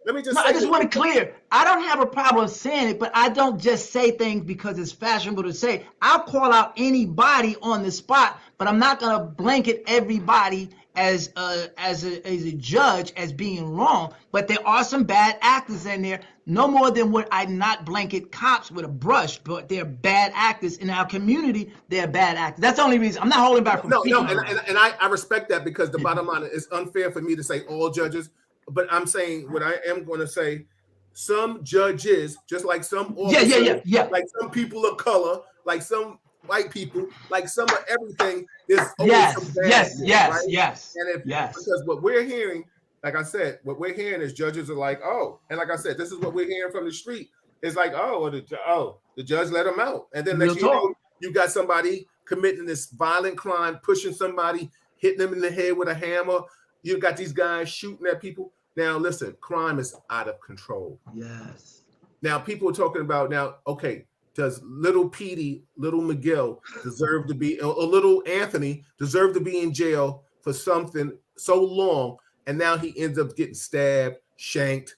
Let me just I just want to clear. I don't have a problem saying it, but I don't just say things because it's fashionable to say. I'll call out anybody on the spot, but I'm not going to blanket everybody as a judge as being wrong. But there are some bad actors in there, no more than what I not blanket cops with a brush, but they're bad actors in our community. They're bad actors. That's the only reason. I'm not holding back from speaking. And I respect that, because the bottom line is unfair for me to say all judges, but I'm saying what I am going to say. Some judges, just like some officers, like some people of color, like some white people, like some of everything. There's always some bad, right? And because what we're hearing, like I said, what we're hearing is judges are like, oh, and like I said, this is what we're hearing from the street. It's like, the judge let him out, and then next you know, you got somebody committing this violent crime, pushing somebody, hitting them in the head with a hammer. You got these guys shooting at people. Now, listen, crime is out of control. Yes. Now, people are talking about now, okay, does little Petey, little Miguel deserve to be, or little Anthony deserve to be in jail for something so long, and now he ends up getting stabbed, shanked,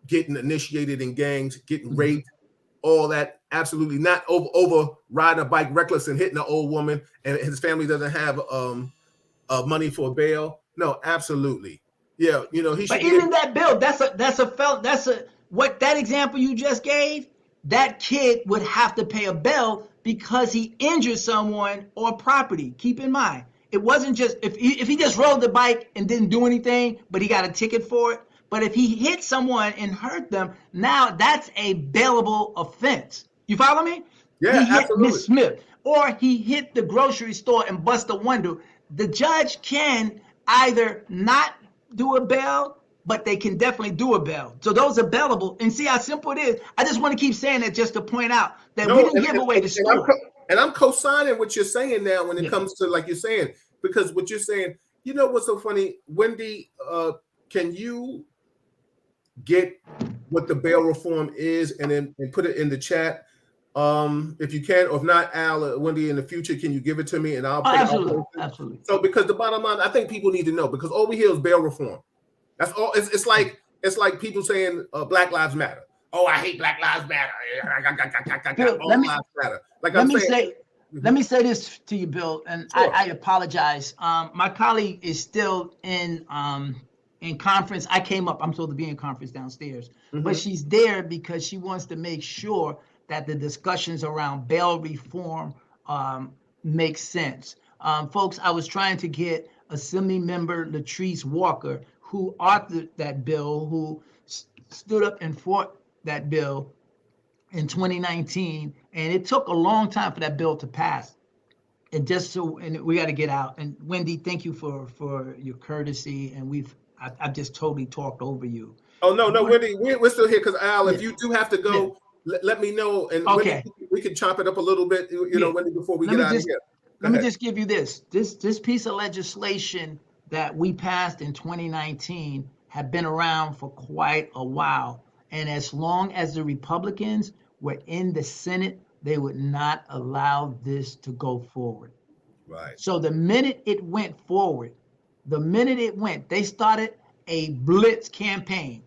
getting initiated in gangs, getting raped, all that? Absolutely not. Over riding a bike reckless and hitting an old woman, and his family doesn't have money for bail. No, absolutely. Yeah, you know, he should. But even that bill, that example you just gave, that kid would have to pay a bill because he injured someone or property. Keep in mind, it wasn't just if he just rode the bike and didn't do anything, but he got a ticket for it. But if he hit someone and hurt them, now that's a bailable offense. You follow me? Yeah, he hit absolutely. Miss Smith, or he hit the grocery store and bust a window. The judge can either not do a bail, but they can definitely do a bail. So those are bailable. And see how simple it is. I just want to keep saying that just to point out that we didn't give away the store. And I'm co-signing what you're saying now when it comes to, like you're saying, because what you're saying, you know what's so funny, Wendy, can you get what the bail reform is and put it in the chat? If you can, or if not, Al, Wendy, in the future, can you give it to me and I'll put it. Absolutely. So because the bottom line, I think people need to know, because all we hear is bail reform. That's all. It's like It's like people saying Black Lives Matter. Oh, I hate Black Lives Matter. Bill, All lives matter. Like let I'm me saying. let me say this to you, Bill, and Sure. I apologize. My colleague is still in conference. I came up. I'm supposed to be in conference downstairs, but she's there because she wants to make sure that the discussions around bail reform make sense. Folks, I was trying to get Assembly Member Latrice Walker, who authored that bill, who stood up and fought that bill in 2019, and it took a long time for that bill to pass. And we got to get out. And Wendy, thank you for your courtesy. And I've just totally talked over you. Oh no, Wendy, we're still here because Al, if you do have to go, let me know. And okay, Wendy, we can chop it up a little bit, Wendy, before we get out of here. Let me just give you this piece of legislation that we passed in 2019 had been around for quite a while. And as long as the Republicans were in the Senate, they would not allow this to go forward. Right. So the minute it went forward, they started a blitz campaign.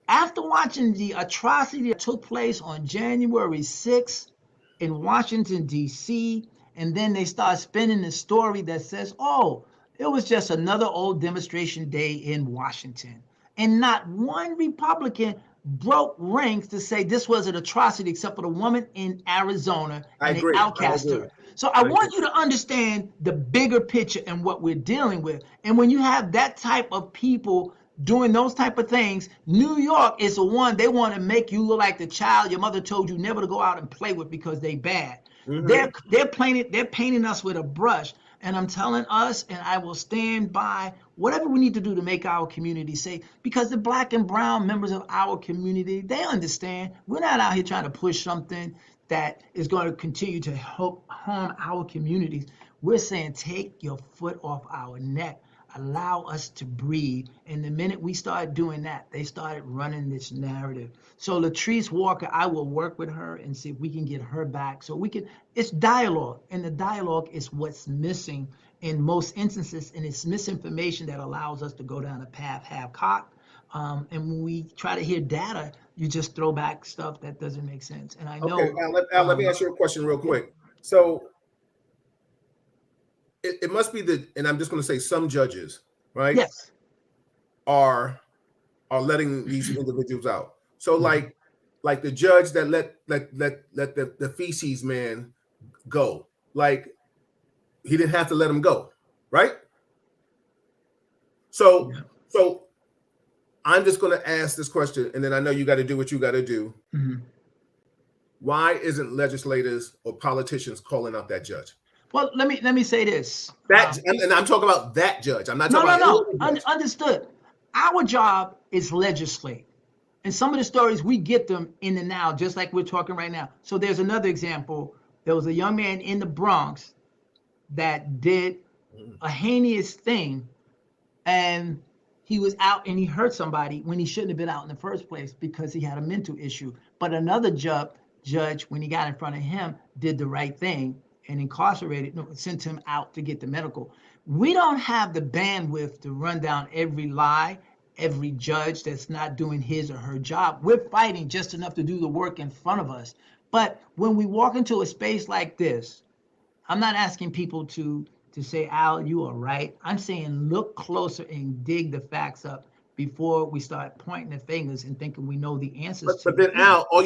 After watching the atrocity that took place on January 6th in Washington, D.C., and then they start spinning the story that says, oh, it was just another old demonstration day in Washington. And not one Republican broke ranks to say this was an atrocity except for the woman in Arizona, and they outcast her. So I want you to understand the bigger picture and what we're dealing with. And when you have that type of people doing those type of things, New York is the one they want to make you look like the child your mother told you never to go out and play with because they bad. They're painting us with a brush. And I'm telling us, and I will stand by whatever we need to do to make our community safe, because the Black and brown members of our community, they understand we're not out here trying to push something that is going to continue to help harm our communities. We're saying take your foot off our neck. Allow us to breathe. And the minute we started doing that, they started running this narrative. So Latrice Walker, I will work with her and see if we can get her back. So it's dialogue. And the dialogue is what's missing in most instances. And it's misinformation that allows us to go down a path half-cocked. And when we try to hear data, you just throw back stuff that doesn't make sense. And I know. Okay, Al, let me ask you a question real quick. So it must be and I'm just going to say some judges, right? Yes. Are letting these individuals out. So like the judge that let the feces man go, like he didn't have to let him go, right? So I'm just going to ask this question, and then I know you got to do what you got to do. Why isn't legislators or politicians calling out that judge? Well, let me say this. And I'm talking about that judge. I'm not talking about Understood. Our job is legislate. And some of the stories, we get them in the now, just like we're talking right now. So there's another example. There was a young man in the Bronx that did a heinous thing, and he was out and he hurt somebody when he shouldn't have been out in the first place because he had a mental issue. But another judge, when he got in front of him, did the right thing and sent him out to get the medical. We don't have the bandwidth to run down every lie, every judge that's not doing his or her job. We're fighting just enough to do the work in front of us. But when we walk into a space like this, I'm not asking people to say, Al, you are right. I'm saying look closer and dig the facts up before we start pointing the fingers and thinking we know the answers. But then Al, all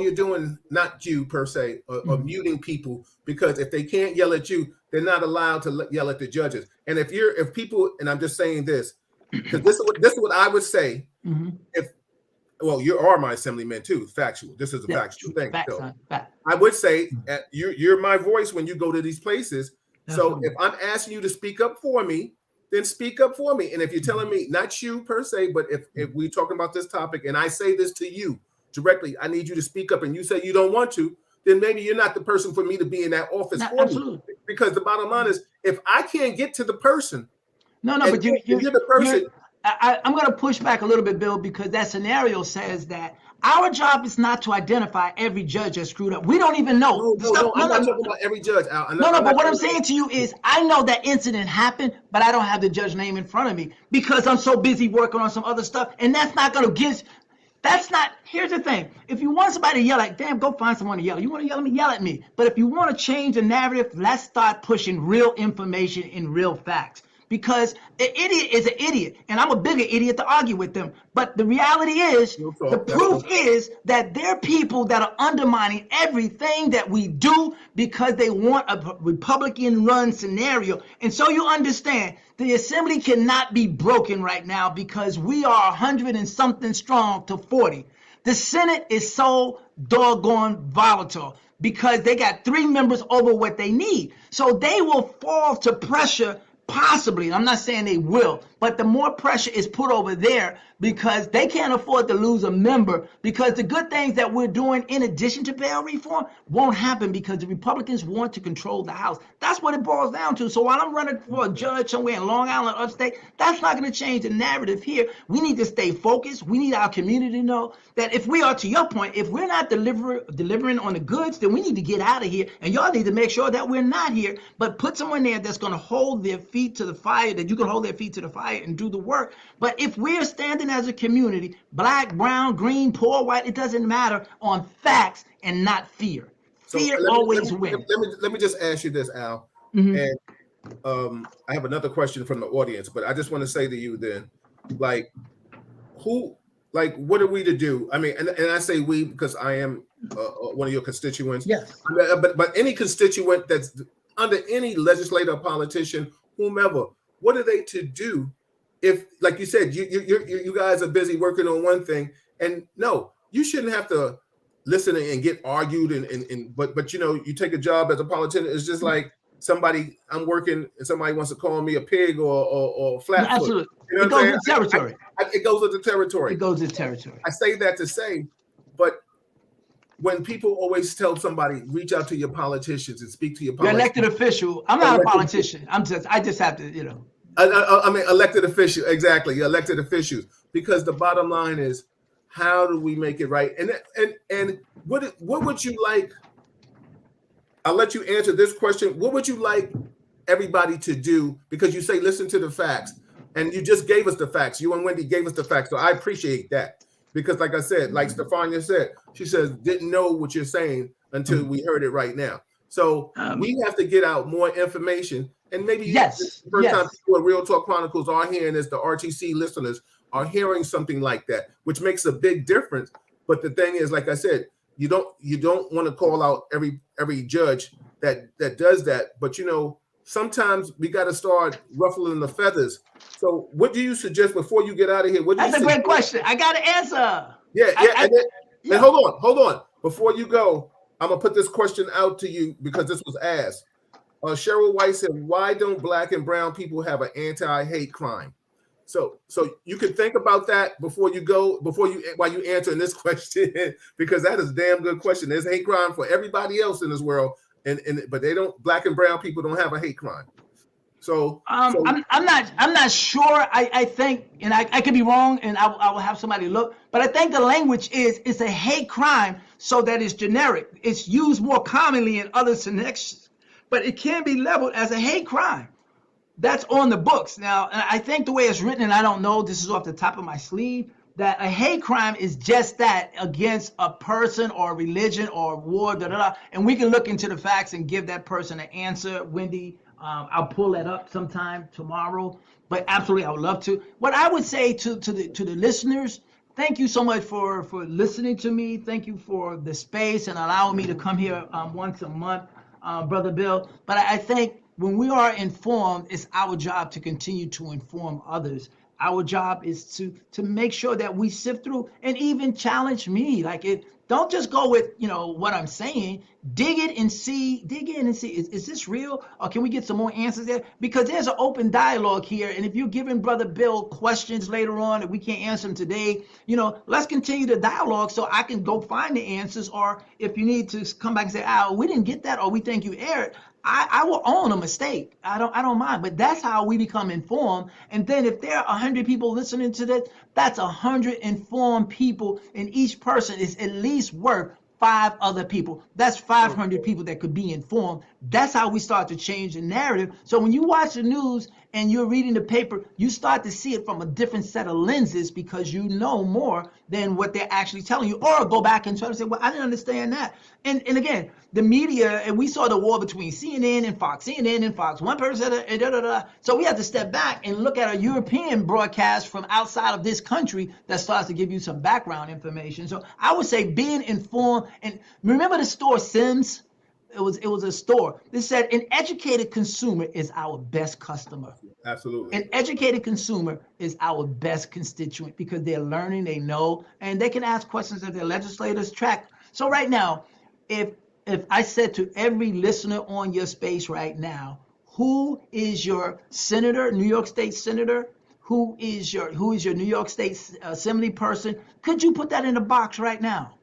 you're doing, not you per se, or muting people, because if they can't yell at you, they're not allowed to yell at the judges. And if people, and I'm just saying this, because this is what I would say. You are my assemblyman too. Factual. This is a factual thing. I would say you're my voice when you go to these places. So if I'm asking you to speak up for me, then speak up for me. And if you're telling me, not you per se, but if we're talking about this topic and I say this to you directly, I need you to speak up, and you say you don't want to, then maybe you're not the person for me to be in that office for me. Because the bottom line is, if I can't get to the person, but you're the person. I'm going to push back a little bit, Bill, because that scenario says that our job is not to identify every judge that screwed up. We don't even know. No. I'm not talking about every judge, Al. But what I'm saying to you is I know that incident happened, but I don't have the judge name in front of me because I'm so busy working on some other stuff. And that's not going to get, that's not, here's the thing. If you want somebody to yell at, damn, go find someone to yell. You want to yell at me, yell at me. But if you want to change the narrative, let's start pushing real information and real facts. Because an idiot is an idiot, and I'm a bigger idiot to argue with them. But the reality is, the proof is that there are people that are undermining everything that we do because they want a Republican-run scenario. And so you understand, the assembly cannot be broken right now because we are 100 and something strong to 40. The Senate is so doggone volatile because they got 3 members over what they need. So they will fall to pressure. Possibly, I'm not saying they will, but the more pressure is put over there because they can't afford to lose a member, because the good things that we're doing in addition to bail reform won't happen because the Republicans want to control the House. That's what it boils down to. So while I'm running for a judge somewhere in Long Island, upstate, that's not going to change the narrative here. We need to stay focused. We need our community to know that if we are, to your point, if we're not delivering on the goods, then we need to get out of here. And y'all need to make sure that we're not here, but put someone there that's going to hold their feet to the fire, that you can hold their feet to the fire and do the work. But if we're standing as a community, black, brown, green, poor, white, it doesn't matter, on facts and not fear. Fear always wins. Let me just ask you this, Al. And I have another question from the audience, but I just want to say to you then, like, what are we to do? I mean, and I say we because I am one of your constituents. Yes. But any constituent that's under any legislator, politician, whomever, what are they to do if, like you said, you guys are busy working on one thing, and no, you shouldn't have to listen and get argued but you know, you take a job as a politician, it's just like I'm working and somebody wants to call me a pig or flatfoot. Absolutely. You know it goes with territory. It goes with the territory. It goes with territory. I say that to say, but when people always tell somebody, reach out to your politicians and speak to your politicians. You're elected official. I'm not a politician. I just have to, you know. I mean, elected official. Exactly. You're elected officials. Because the bottom line is, how do we make it right? And what would you like? I'll let you answer this question. What would you like everybody to do? Because you say, listen to the facts. And you just gave us the facts. You and Wendy gave us the facts. So I appreciate that. Because like I said, like Stefania said, she says, didn't know what you're saying until we heard it right now. So we have to get out more information. And maybe the first time people at Real Talk Chronicles are hearing this, the RTC listeners are hearing something like that, which makes a big difference. But the thing is, like I said, you don't want to call out every judge that does that. But you know, sometimes we got to start ruffling the feathers. So what do you suggest before you get out of here? That's a great question. I got to answer. And hold on. Before you go, I'm going to put this question out to you because this was asked. Cheryl White said, why don't black and brown people have an anti-hate crime? So you can think about that before you go, while you answering this question, because that is a damn good question. There's hate crime for everybody else in this world, but black and brown people don't have a hate crime. So I'm not sure. I think, and I could be wrong, and I will have somebody look, but I think the language it's a hate crime, so that it's generic. It's used more commonly in other connections, but it can be leveled as a hate crime. That's on the books now. And I think the way it's written, and I don't know, this is off the top of my sleeve, that a hate crime is just that, against a person or a religion or war, and we can look into the facts and give that person an answer. Wendy, I'll pull that up sometime tomorrow, but absolutely, I would love to. What I would say to the listeners, thank you so much for listening to me. Thank you for the space and allowing me to come here once a month, Brother Bill. But I think when we are informed, it's our job to continue to inform others. Our job is to make sure that we sift through and even challenge me. Don't just go with, what I'm saying. Dig in and see, is this real? Or can we get some more answers there? Because there's an open dialogue here. And if you're giving Brother Bill questions later on and we can't answer them today, let's continue the dialogue so I can go find the answers. Or if you need to come back and say, we didn't get that, or we think you erred, I will own a mistake. I don't mind. But that's how we become informed. And then if there are 100 people listening to this, that's 100 informed people, and each person is at least worth 5 other people. That's 500 people that could be informed. That's how we start to change the narrative. So when you watch the news and you're reading the paper, you start to see it from a different set of lenses because you know more than what they're actually telling you. Or go back and try to say, well, I didn't understand that. And again, the media, and we saw the war between CNN and Fox. One person said, da, da, da. So we have to step back and look at a European broadcast from outside of this country that starts to give you some background information. So I would say being informed. And remember the store Sims? It was a store. They said an educated consumer is our best customer. Absolutely. An educated consumer is our best constituent because they're learning, they know, and they can ask questions that their legislators track. So right now, if I said to every listener on your space right now, who is your senator, New York State senator? Who is your New York State assembly person? Could you put that in the box right now?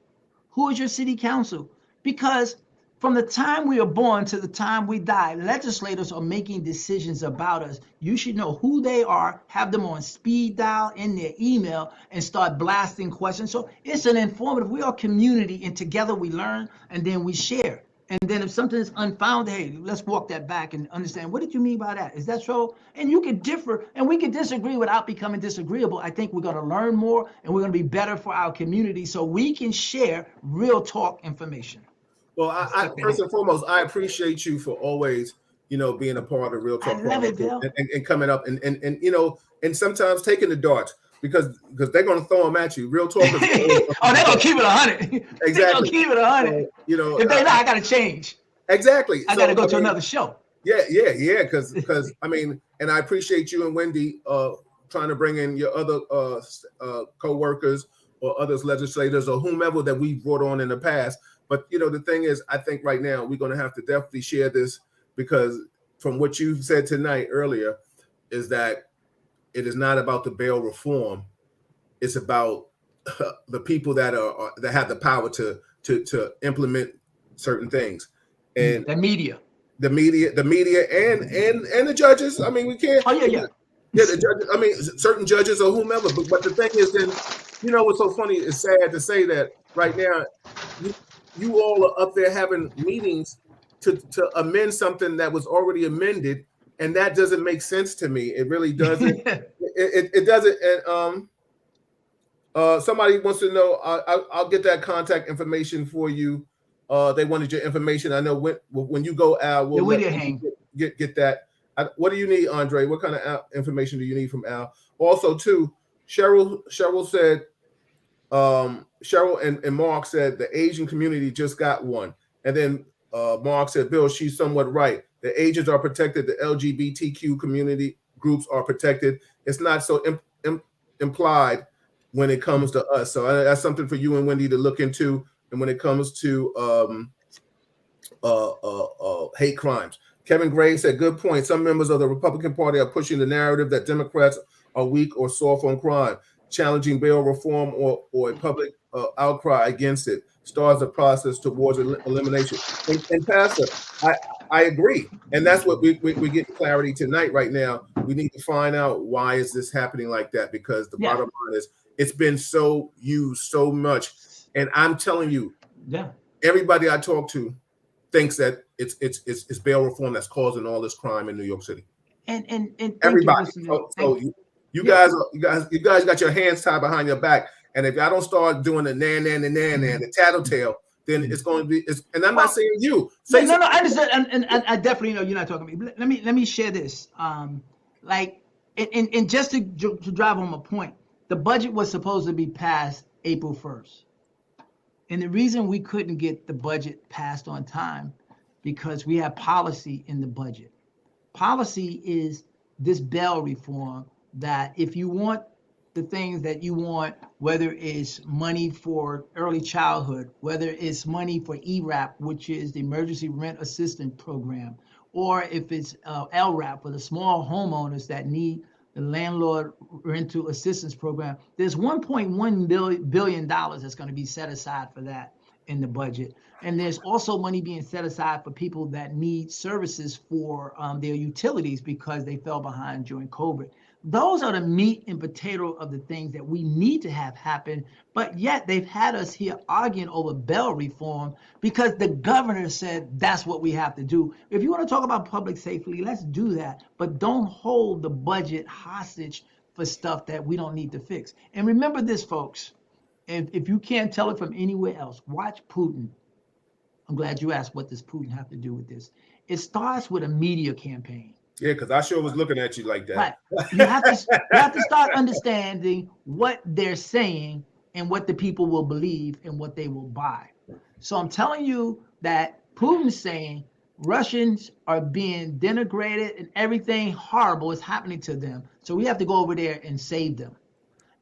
Who is your city council? Because from the time we are born to the time we die, legislators are making decisions about us. You should know who they are, have them on speed dial in their email, and start blasting questions. So it's an informative. We are community, and together we learn, and then we share. And then if something is unfounded, hey, let's walk that back and understand, what did you mean by that? Is that so? And you can differ, and we can disagree without becoming disagreeable. I think we're going to learn more, and we're going to be better for our community so we can share real talk information. Well, I first and foremost, I appreciate you for always, being a part of Real Talk Chronicles and coming up and and sometimes taking the darts because they're going to throw them at you. Real Talk is oh, they're going to keep it 100. Exactly. They're going to keep it 100. So, if they're not, I got to change. Exactly. I got to go to another show. Yeah. Because I mean, and I appreciate you and Wendy trying to bring in your other co-workers or others legislators or whomever that we brought on in the past. But, the thing is, I think right now we're going to have to definitely share this because from what you said tonight earlier is that it is not about the bail reform. It's about the people that have the power to implement certain things. And the media and the judges. I mean, we can't. Oh, yeah. Yeah, the judges. I mean, certain judges or whomever. But the thing is, then, what's so funny? It's sad to say that right now, you all are up there having meetings to amend something that was already amended, and that doesn't make sense to me. It really doesn't. it doesn't. And somebody wants to know. I'll get that contact information for you. They wanted your information. I know when you go, Al, we'll get that. What do you need, Andre? What kind of information do you need from Al? Also, too, Cheryl said. Cheryl and Mark said the Asian community just got one. And then Mark said, Bill, she's somewhat right. The Asians are protected. The LGBTQ community groups are protected. It's not so implied when it comes to us. So that's something for you and Wendy to look into. And when it comes to hate crimes. Kevin Gray said, good point. Some members of the Republican Party are pushing the narrative that Democrats are weak or soft on crime, challenging bail reform or a public outcry against it starts a process towards elimination. And Pastor, I agree. And that's what we get clarity tonight right now. We need to find out why is this happening like that, because the bottom line is it's been so used so much. And I'm telling you, everybody I talk to thinks that it's bail reform that's causing all this crime in New York City. And everybody. You guys got your hands tied behind your back, and if y'all don't start doing the the tattletale, then it's going to be. And I'm not saying you. No, I understand, and I definitely know you're not talking to me. Let me share this. And just to drive home a point, the budget was supposed to be passed April 1st, and the reason we couldn't get the budget passed on time because we have policy in the budget. Policy is this bail reform. That if you want the things that you want, whether it's money for early childhood, whether it's money for ERAP, which is the Emergency Rent Assistance Program, or if it's LRAP for the small homeowners that need the Landlord Rental Assistance Program, there's $1.1 billion that's going to be set aside for that. in the budget. And there's also money being set aside for people that need services for their utilities because they fell behind during COVID. Those are the meat and potato of the things that we need to have happen. But yet they've had us here arguing over bail reform because the governor said that's what we have to do. If you want to talk about public safety, let's do that. But don't hold the budget hostage for stuff that we don't need to fix. And remember this, folks. If you can't tell it from anywhere else, watch Putin. I'm glad you asked, what does Putin have to do with this? It starts with a media campaign. Yeah, because I sure was looking at you like that. Right. You have to start understanding what they're saying and what the people will believe and what they will buy. So I'm telling you that Putin's saying Russians are being denigrated and everything horrible is happening to them. So we have to go over there and save them.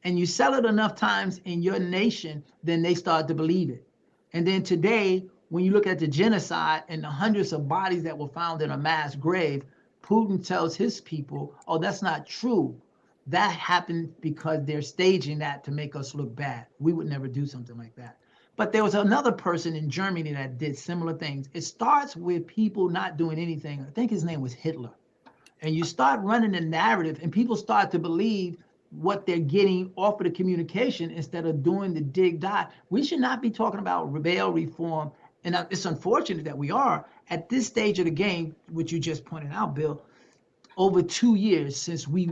And you sell it enough times in your nation, then they start to believe it. And then today, when you look at the genocide and the hundreds of bodies that were found in a mass grave, Putin tells his people, oh, that's not true. That happened because they're staging that to make us look bad. We would never do something like that. But there was another person in Germany that did similar things. It starts with people not doing anything. I think his name was Hitler. And you start running the narrative and people start to believe what they're getting off of the communication instead of doing the dig dive. We should not be talking about bail reform. And it's unfortunate that we are at this stage of the game, which you just pointed out, Bill, over 2 years since we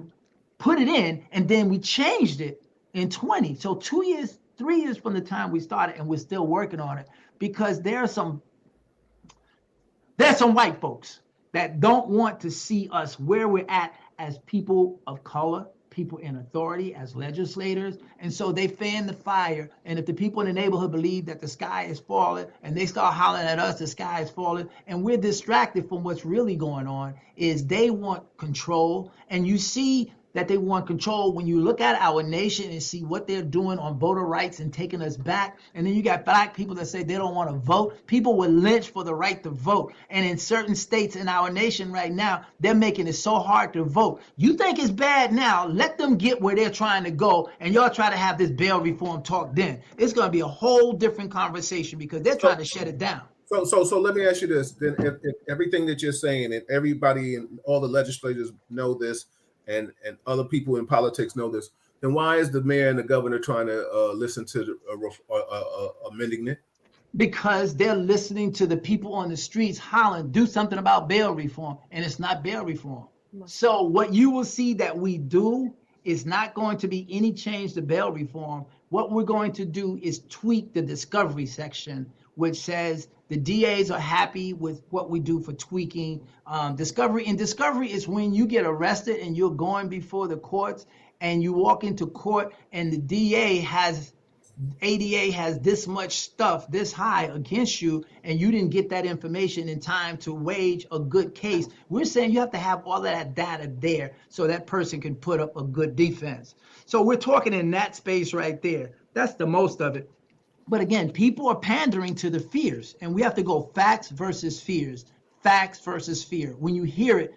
put it in and then we changed it in 20. So 2 years, 3 years from the time we started, and we're still working on it because there's some white folks that don't want to see us where we're at as people of color, people in authority, as legislators. And so they fan the fire. And if the people in the neighborhood believe that the sky is falling and they start hollering at us, the sky is falling, and we're distracted from what's really going on, is they want control. And you see that they want control when you look at our nation and see what they're doing on voter rights and taking us back. And then you got black people that say they don't want to vote. People were lynched for the right to vote. And in certain states in our nation right now, they're making it so hard to vote. You think it's bad now, let them get where they're trying to go, and y'all try to have this bail reform talk then. It's going to be a whole different conversation because they're trying to shut it down. So let me ask you this. Then if everything that you're saying, and everybody and all the legislators know this, and other people in politics know this, then why is the mayor and the governor trying to listen to amending it? Because they're listening to the people on the streets hollering, do something about bail reform, and it's not bail reform. So what you will see that we do is not going to be any change to bail reform. What we're going to do is tweak the discovery section, which says the DAs are happy with what we do for tweaking discovery. And discovery is when you get arrested and you're going before the courts and you walk into court and the ADA has this much stuff this high against you and you didn't get that information in time to wage a good case. We're saying you have to have all of that data there so that person can put up a good defense. So we're talking in that space right there. That's the most of it. But again, people are pandering to the fears, and we have to go facts versus fears, facts versus fear. When you hear it,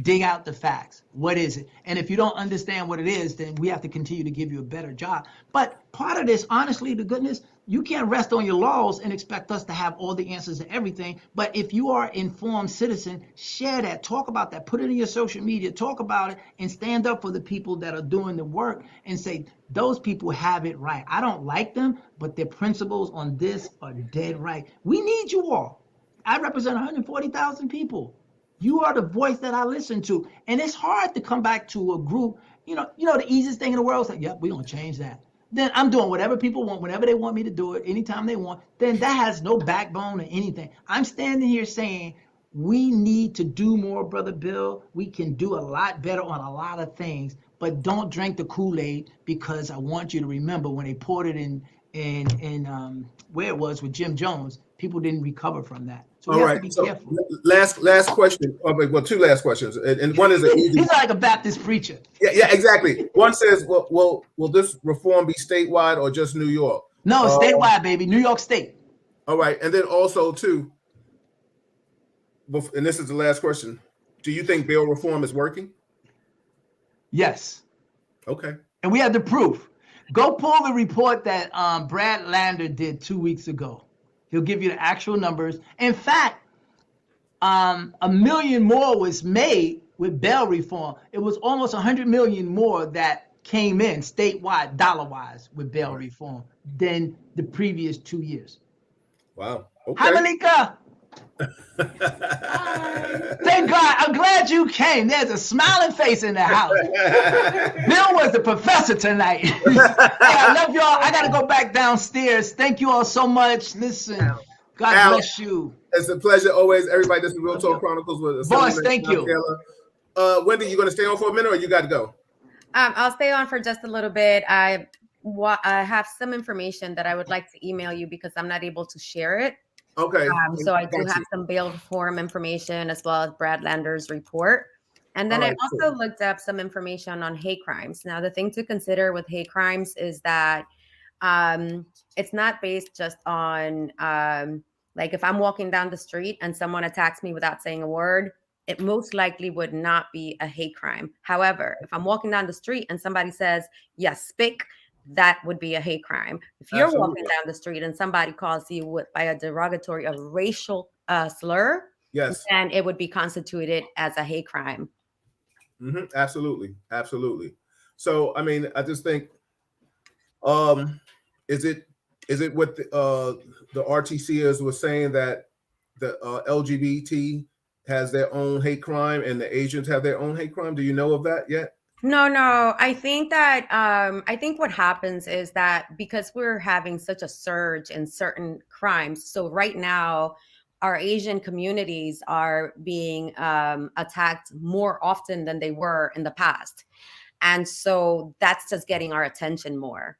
dig out the facts. What is it? And if you don't understand what it is, then we have to continue to give you a better job. But part of this, honestly, to goodness, you can't rest on your laurels and expect us to have all the answers to everything. But if you are an informed citizen, share that, talk about that, put it in your social media, talk about it, and stand up for the people that are doing the work and say, those people have it right. I don't like them, but their principles on this are dead right. We need you all. I represent 140,000 people. You are the voice that I listen to. And it's hard to come back to a group, the easiest thing in the world is like, yep, we're going to change that. Then I'm doing whatever people want, whenever they want me to do it, anytime they want. Then that has no backbone or anything. I'm standing here saying we need to do more, Brother Bill. We can do a lot better on a lot of things, but don't drink the Kool-Aid, because I want you to remember when they poured it in where it was with Jim Jones, people didn't recover from that. So we have to be careful. Last question. Well, two last questions, and one is an easy. He's like a Baptist preacher. Yeah, exactly. One says, will this reform be statewide or just New York? No, statewide, baby. New York State. All right, and then also too, and this is the last question. Do you think bail reform is working? Yes. Okay. And we have the proof. Go pull the report that Brad Lander did 2 weeks ago. He'll give you the actual numbers. In fact, 1 million more was made with bail reform. It was almost 100 million more that came in statewide, dollar-wise, with bail reform than the previous 2 years. Wow. Okay. Hi, Malika. Thank God. I'm glad you came. There's a smiling face in the house. Bill was the professor tonight. Hey, I love y'all. I got to go back downstairs. Thank you all so much. Listen, God bless you. It's a pleasure always. Everybody, this is Real Talk Chronicles with Boss, thank you. Wendy, you going to stay on for a minute or you got to go? I'll stay on for just a little bit. I have some information that I would like to email you because I'm not able to share it. Okay. So I do have some bail reform information as well as Brad Lander's report. And then I also looked up some information on hate crimes. Now, the thing to consider with hate crimes is that it's not based just on like if I'm walking down the street and someone attacks me without saying a word, it most likely would not be a hate crime. However, if I'm walking down the street and somebody says, yes, spick, that would be a hate crime. If you're walking down the street and somebody calls you by a derogatory, a racial slur, yes, then it would be constituted as a hate crime. Absolutely. Absolutely. So, I mean, I just think, is it what the RTCers was saying that the LGBT has their own hate crime and the Asians have their own hate crime? Do you know of that yet? No. I think that I think what happens is that because we're having such a surge in certain crimes, so right now our Asian communities are being attacked more often than they were in the past, and so that's just getting our attention more.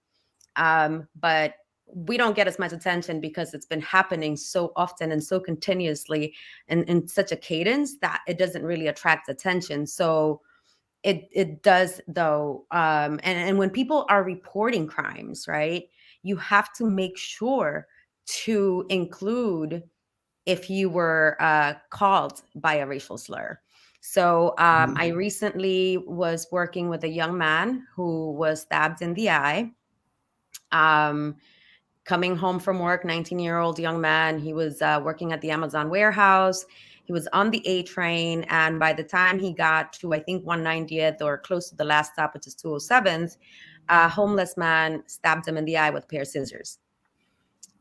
But we don't get as much attention because it's been happening so often and so continuously and in such a cadence that it doesn't really attract attention. So it does though. And when people are reporting crimes, right, you have to make sure to include if you were called by a racial slur. So I recently was working with a young man who was stabbed in the eye. Coming home from work, 19-year-old young man. He was working at the Amazon warehouse. He was on the A train. And by the time he got to, I think, 190th or close to the last stop, which is 207th, a homeless man stabbed him in the eye with a pair of scissors.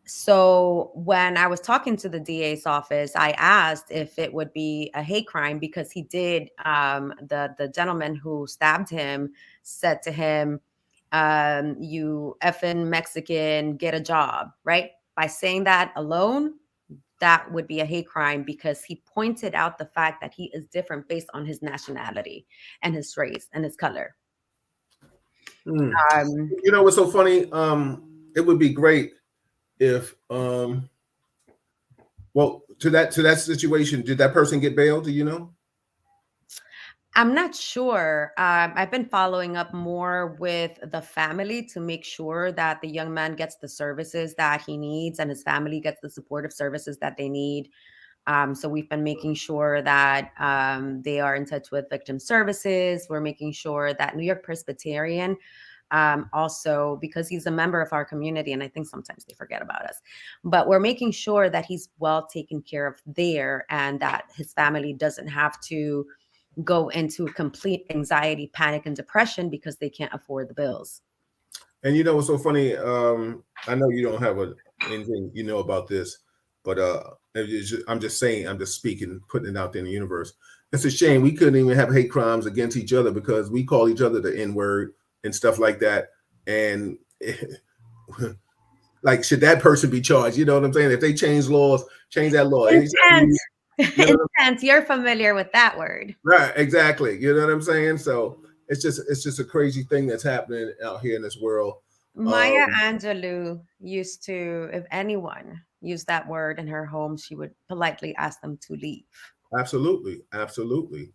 So when I was talking to the DA's office, I asked if it would be a hate crime because he did, the gentleman who stabbed him said to him, you effing Mexican, get a job, right? By saying that alone, that would be a hate crime because he pointed out the fact that he is different based on his nationality and his race and his color. You know what's so funny? It would be great if, well, to that situation, did that person get bail? Do you know? I'm not sure. I've been following up more with the family to make sure that the young man gets the services that he needs and his family gets the supportive services that they need. So we've been making sure that they are in touch with victim services. We're making sure that New York Presbyterian, also because he's a member of our community, and I think sometimes they forget about us, but we're making sure that he's well taken care of there and that his family doesn't have to go into complete anxiety, panic, and depression because they can't afford the bills. And you know what's so funny? I know you don't have anything you know about this, but I'm just saying, I'm just speaking, putting it out there in the universe. It's a shame we couldn't even have hate crimes against each other because we call each other the N-word and stuff like that. And like, should that person be charged? You know what I'm saying? If they change laws, change that law. Intense. Intense. You're familiar with that word. Right, exactly. You know what I'm saying? So it's just a crazy thing that's happening out here in this world. Maya Angelou used to, if anyone used that word in her home, she would politely ask them to leave. Absolutely.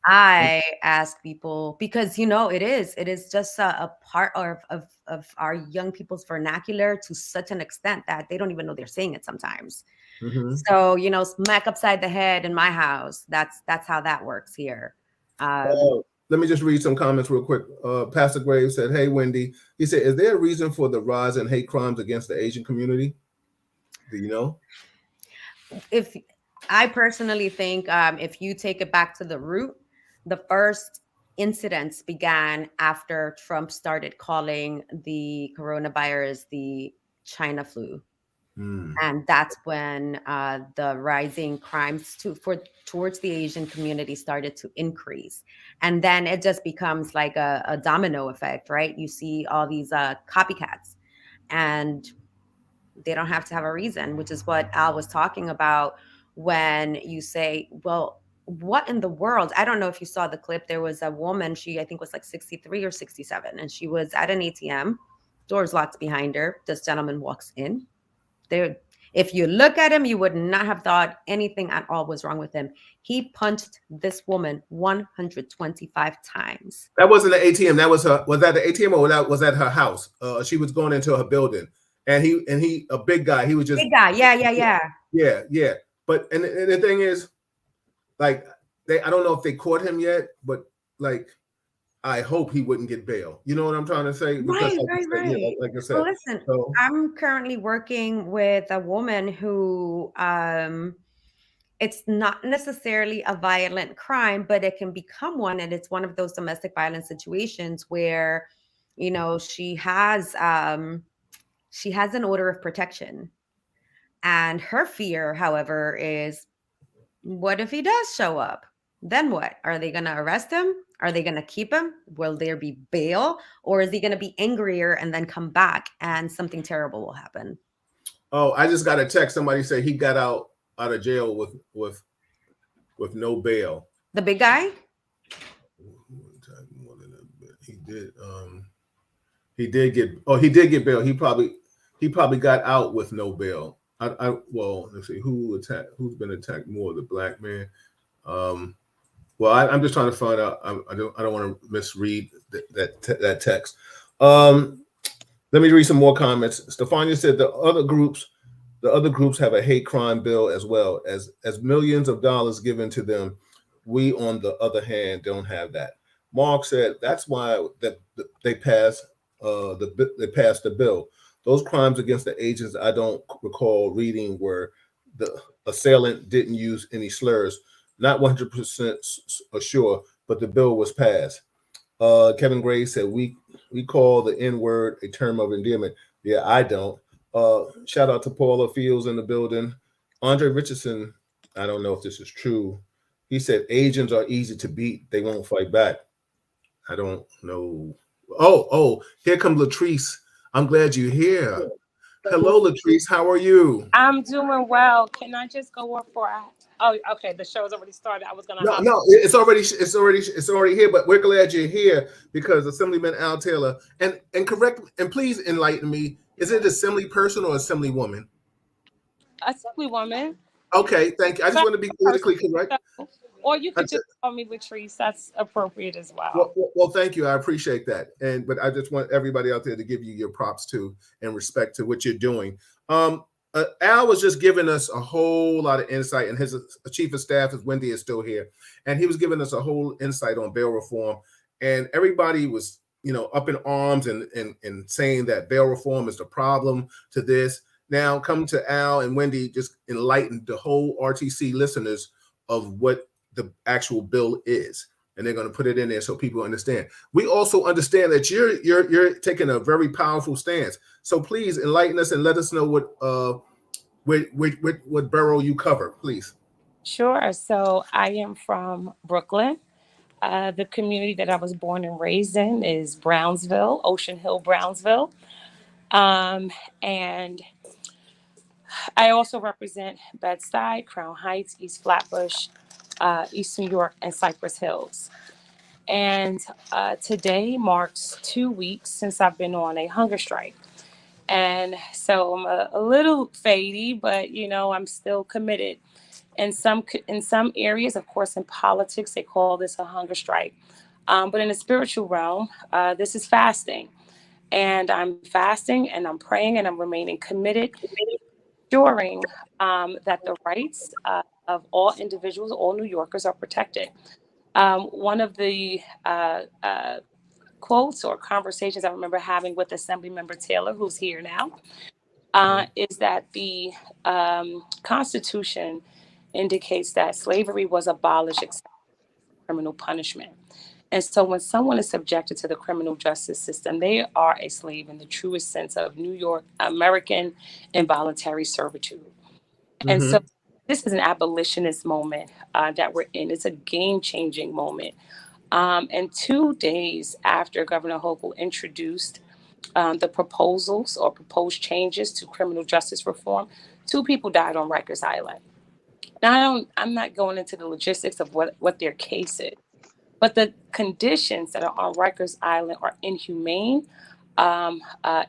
I ask people because, you know, it is just a part of our young people's vernacular to such an extent that they don't even know they're saying it sometimes. So, you know, smack upside the head in my house. That's how that works here. Let me just read some comments real quick. Pastor Graves said, "Hey, Wendy," he said, "Is there a reason for the rise in hate crimes against the Asian community? Do you know?" if I personally think, if you take it back to the root, the first incidents began after Trump started calling the coronavirus the China flu. And that's when the rising crimes towards the Asian community started to increase, and then it just becomes like a domino effect, right? You see all these copycats, and they don't have to have a reason, which is what Al was talking about when you say, well, what in the world? I don't know if you saw the clip. There was a woman, she I think was like 63 or 67, and she was at an ATM, doors locked behind her. This gentleman walks in there. If you look at him, you would not have thought anything at all was wrong with him. He punched this woman 125 times. That wasn't the ATM. That was her. Was that the ATM or was that her house? She was going into her building, and he a big guy. He was just Big guy. Yeah. yeah. But and the thing is, like I don't know if they caught him yet, but like I hope he wouldn't get bail. You know what I'm trying to say? Because Right. yeah, like I said. Well, listen, So, I'm currently working with a woman who it's not necessarily a violent crime, but it can become one. And it's one of those domestic violence situations where, you know, she has an order of protection. And her fear, however, is what if he does show up? Then what? Are they going to arrest him? Are they going to keep him? Will there be bail? Or is he going to be angrier and then come back and something terrible will happen? oh, I just got a text. Somebody said he got out of jail with no bail. The big guy? He did. He did get bail. He probably got out with no bail. Well, let's see who's been attacked more, the black man. Well, I'm just trying to find out. I don't want to misread that text. Let me read some more comments. Stefania said the other groups have a hate crime bill as well as millions of dollars given to them. We, on the other hand, don't have that. Mark said that's why they passed the bill. Those crimes against the agents, I don't recall reading where the assailant didn't use any slurs. Not 100% sure, but the bill was passed. Kevin Gray said we call the N-word a term of endearment. Yeah, I don't. Shout out to Paula Fields in the building. Andre Richardson, I don't know if this is true. He said agents are easy to beat. They won't fight back. I don't know. Oh, here comes Latrice. I'm glad you're here. Hello, Latrice. How are you? I'm doing well. Can I just go up for? Oh, okay. The show's already started. I was gonna. No, it's already here. But we're glad you're here because Assemblyman Al Taylor and correct and please enlighten me. Is it assembly person or assembly woman? Assemblywoman. Okay, thank you. I just want to be politically correct. Or you could just call me Latrice. That's appropriate as well. Well, thank you. I appreciate that. But I just want everybody out there to give you your props too and respect to what you're doing. Al was just giving us a whole lot of insight, and his chief of staff is Wendy is still here, and he was giving us a whole insight on bail reform, and everybody was up in arms and saying that bail reform is the problem to this. Now come to Al and Wendy, just enlighten the whole RTC listeners of what the actual bill is, and they're going to put it in there so people understand. We also understand that you're taking a very powerful stance. So please enlighten us and let us know what borough you cover, please. Sure. So I am from Brooklyn. The community that I was born and raised in is Brownsville, Ocean Hill, Brownsville, and I also represent Bed-Stuy, Crown Heights, East Flatbush, East New York, and Cypress Hills. And today marks 2 weeks since I've been on a hunger strike. And so I'm a little fadey, but, I'm still committed. In some areas, of course, in politics, they call this a hunger strike. But in the spiritual realm, this is fasting. And I'm fasting and I'm praying and I'm remaining committed, ensuring that the rights of all individuals, all New Yorkers are protected. One of the quotes or conversations I remember having with Assemblymember Taylor, who's here now, is that the Constitution indicates that slavery was abolished except criminal punishment. And so when someone is subjected to the criminal justice system, they are a slave in the truest sense of New York American involuntary servitude. And so Mm-hmm. this is an abolitionist moment that we're in. It's a game changing moment. And 2 days after Governor Hochul introduced the proposals or proposed changes to criminal justice reform, two people died on Rikers Island. Now, I'm not going into the logistics of what their case is, but the conditions that are on Rikers Island are inhumane,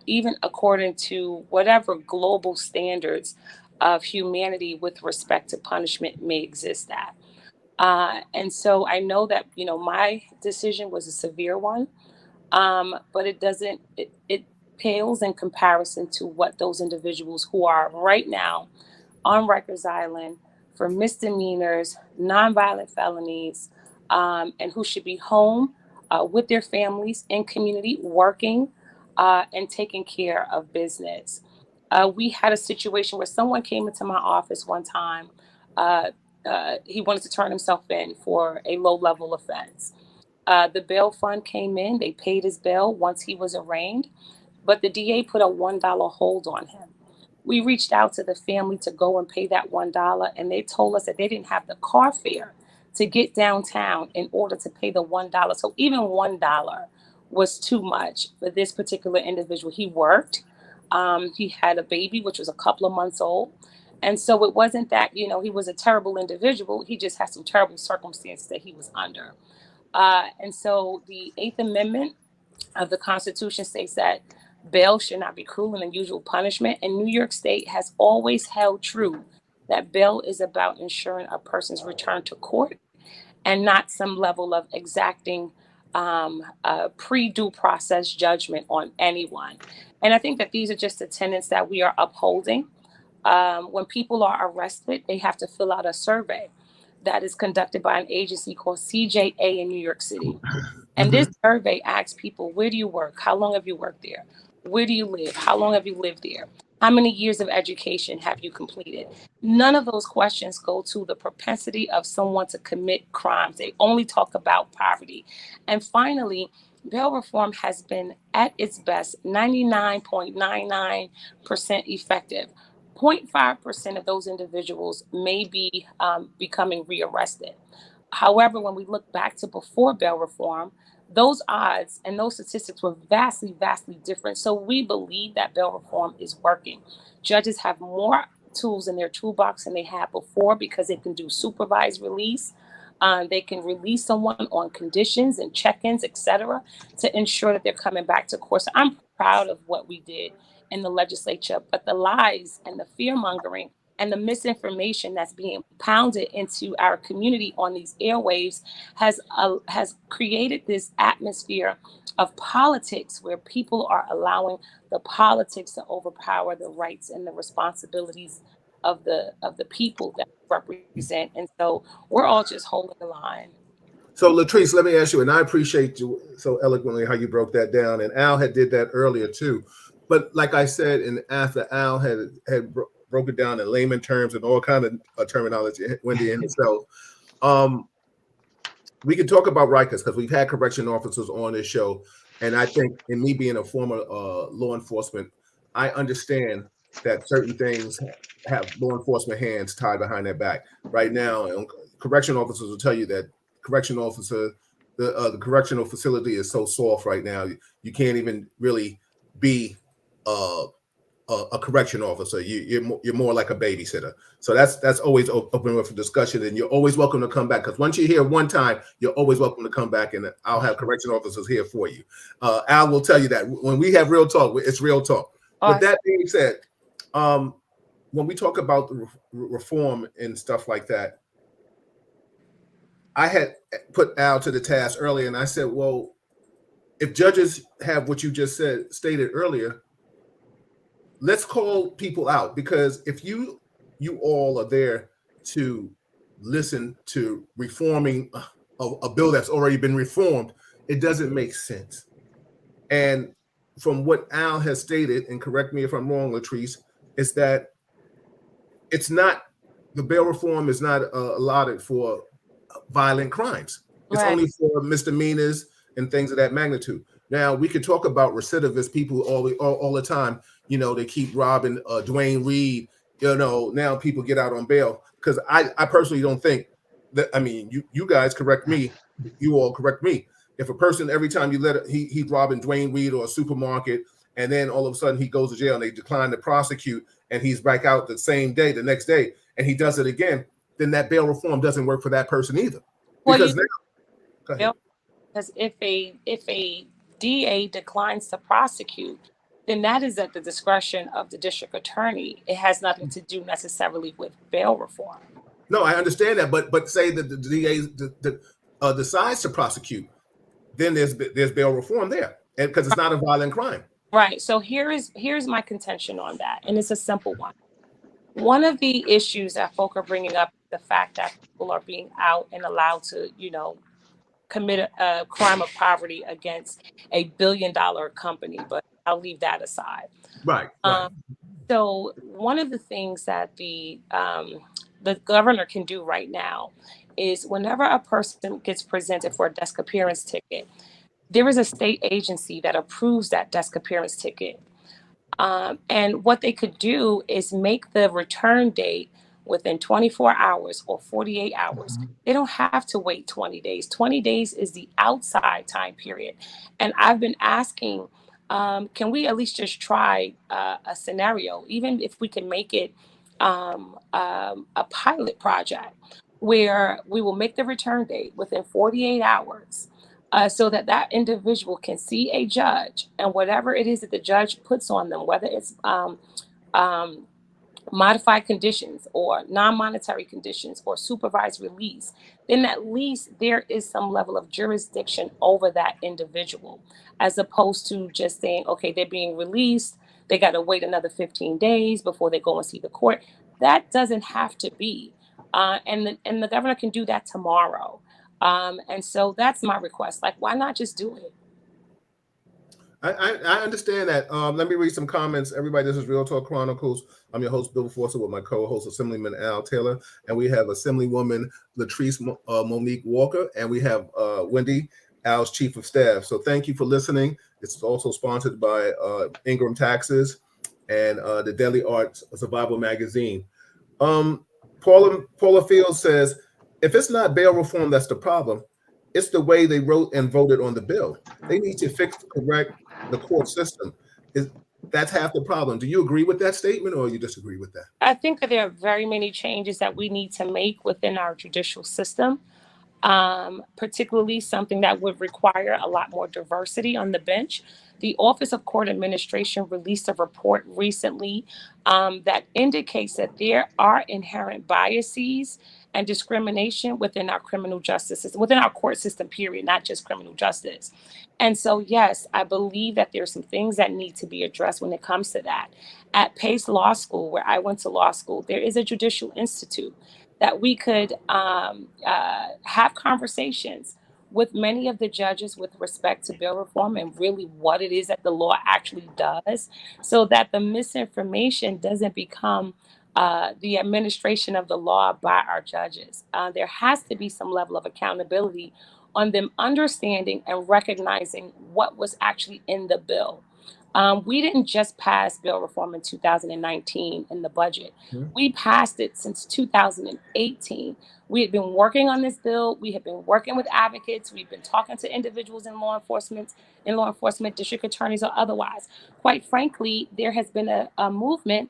even according to whatever global standards of humanity with respect to punishment may exist at. And so I know that, my decision was a severe one, but it pales in comparison to what those individuals who are right now on Rikers Island for misdemeanors, nonviolent felonies, and who should be home with their families in community, working and taking care of business. We had a situation where someone came into my office one time. Uh, he wanted to turn himself in for a low level offense. The bail fund came in, they paid his bail once he was arraigned, but the DA put a $1 hold on him. We reached out to the family to go and pay that $1, and they told us that they didn't have the car fare to get downtown in order to pay the $1. So even $1 was too much for this particular individual. He worked, he had a baby, which was a couple of months old. And so it wasn't that, he was a terrible individual. He just had some terrible circumstances that he was under. And so the Eighth Amendment of the Constitution states that bail should not be cruel and unusual punishment. And New York State has always held true that bail is about ensuring a person's return to court and not some level of exacting pre-due process judgment on anyone. And I think that these are just the tenets that we are upholding. When people are arrested, they have to fill out a survey that is conducted by an agency called CJA in New York City. And this Mm-hmm. survey asks people, where do you work? How long have you worked there? Where do you live? How long have you lived there? How many years of education have you completed? None of those questions go to the propensity of someone to commit crimes. They only talk about poverty. And finally, bail reform has been at its best 99.99% effective. 0.5% of those individuals may be becoming rearrested. However, when we look back to before bail reform, those odds and those statistics were vastly, vastly different. So we believe that bail reform is working. Judges have more tools in their toolbox than they had before because they can do supervised release. They can release someone on conditions and check-ins, et cetera, to ensure that they're coming back to court. So I'm proud of what we did in the legislature, but the lies and the fear mongering and the misinformation that's being pounded into our community on these airwaves has created this atmosphere of politics where people are allowing the politics to overpower the rights and the responsibilities of the people that we represent. And so we're all just holding the line. So Latrice, let me ask you, and I appreciate you so eloquently how you broke that down, and Al had did that earlier too. But like I said, and after Al broke it down in layman terms and all kind of terminology, Wendy and herself, we can talk about Rikers because we've had correction officers on this show, and I think in me being a former law enforcement, I understand that certain things have law enforcement hands tied behind their back. Right now, and correction officers will tell you that the correctional facility is so soft right now. You can't even really be a correction officer. You're more like a babysitter. So that's always open up for discussion, and you're always welcome to come back because once you're here one time, you're always welcome to come back, and I'll have correction officers here for you. Al will tell you that when we have real talk, it's real talk. Awesome. With that being said, when we talk about the reform and stuff like that, I had put Al to the task earlier, and I said, well, if judges have what you just stated earlier, let's call people out, because if you all are there to listen to reforming a bill that's already been reformed, it doesn't make sense. And from what Al has stated, and correct me if I'm wrong, Latrice, is that it's not, the bail reform is not allotted for violent crimes. It's Right. only for misdemeanors and things of that magnitude. Now we could talk about recidivist people all the time. You know, they keep robbing Dwayne Reed. You know, now people get out on bail because I personally don't think that. I mean, you guys correct me. You all correct me. If a person every time you let it, he's robbing Dwayne Reed or a supermarket, and then all of a sudden he goes to jail and they decline to prosecute, and he's back out the same day, the next day, and he does it again, then that bail reform doesn't work for that person either. Well, Because now, go ahead. because if a DA declines to prosecute, then that is at the discretion of the district attorney. It has nothing to do necessarily with bail reform. No, I understand that, but say that the DA decides to prosecute, then there's bail reform there, and because it's not a violent crime. Right. So here's my contention on that, and it's a simple one. One of the issues that folk are bringing up is the fact that people are being out and allowed to, commit a crime of poverty against $1 billion company, but I'll leave that aside. Right. So one of the things that the governor can do right now is whenever a person gets presented for a desk appearance ticket, there is a state agency that approves that desk appearance ticket. And what they could do is make the return date within 24 hours or 48 hours. They don't have to wait 20 days. 20 days is the outside time period. And I've been asking, can we at least just try a scenario, even if we can make it a pilot project where we will make the return date within 48 hours. So that that individual can see a judge, and whatever it is that the judge puts on them, whether it's modified conditions or non-monetary conditions or supervised release, then at least there is some level of jurisdiction over that individual, as opposed to just saying, okay, they're being released, they got to wait another 15 days before they go and see the court. That doesn't have to be. And the governor can do that tomorrow. And so that's my request. Like, why not just do it? I understand that. Let me read some comments. Everybody, this is Real Talk Chronicles. I'm your host, Bill Forster, with my co-host, Assemblyman Al Taylor. And we have Assemblywoman Latrice Monique Walker. And we have Wendy, Al's Chief of Staff. So thank you for listening. It's also sponsored by Ingram Taxes and the Deadly Arts Survival Magazine. Paula Fields says, if it's not bail reform that's the problem, it's the way they wrote and voted on the bill. They need to correct the court system. That's half the problem. Do you agree with that statement, or you disagree with that? I think that there are very many changes that we need to make within our judicial system, particularly something that would require a lot more diversity on the bench. The Office of Court Administration released a report recently that indicates that there are inherent biases and discrimination within our criminal justice system, within our court system, period, not just criminal justice. And so, yes, I believe that there are some things that need to be addressed when it comes to that. At Pace Law School, where I went to law school, there is a judicial institute that we could have conversations with many of the judges with respect to bail reform and really what it is that the law actually does, so that the misinformation doesn't become the administration of the law by our judges. There has to be some level of accountability on them understanding and recognizing what was actually in the bill. We didn't just pass bail reform in 2019 in the budget. We passed it since 2018. We had been working on this bill. We have been working with advocates. We've been talking to individuals in law enforcement, district attorneys or otherwise. Quite frankly, there has been a movement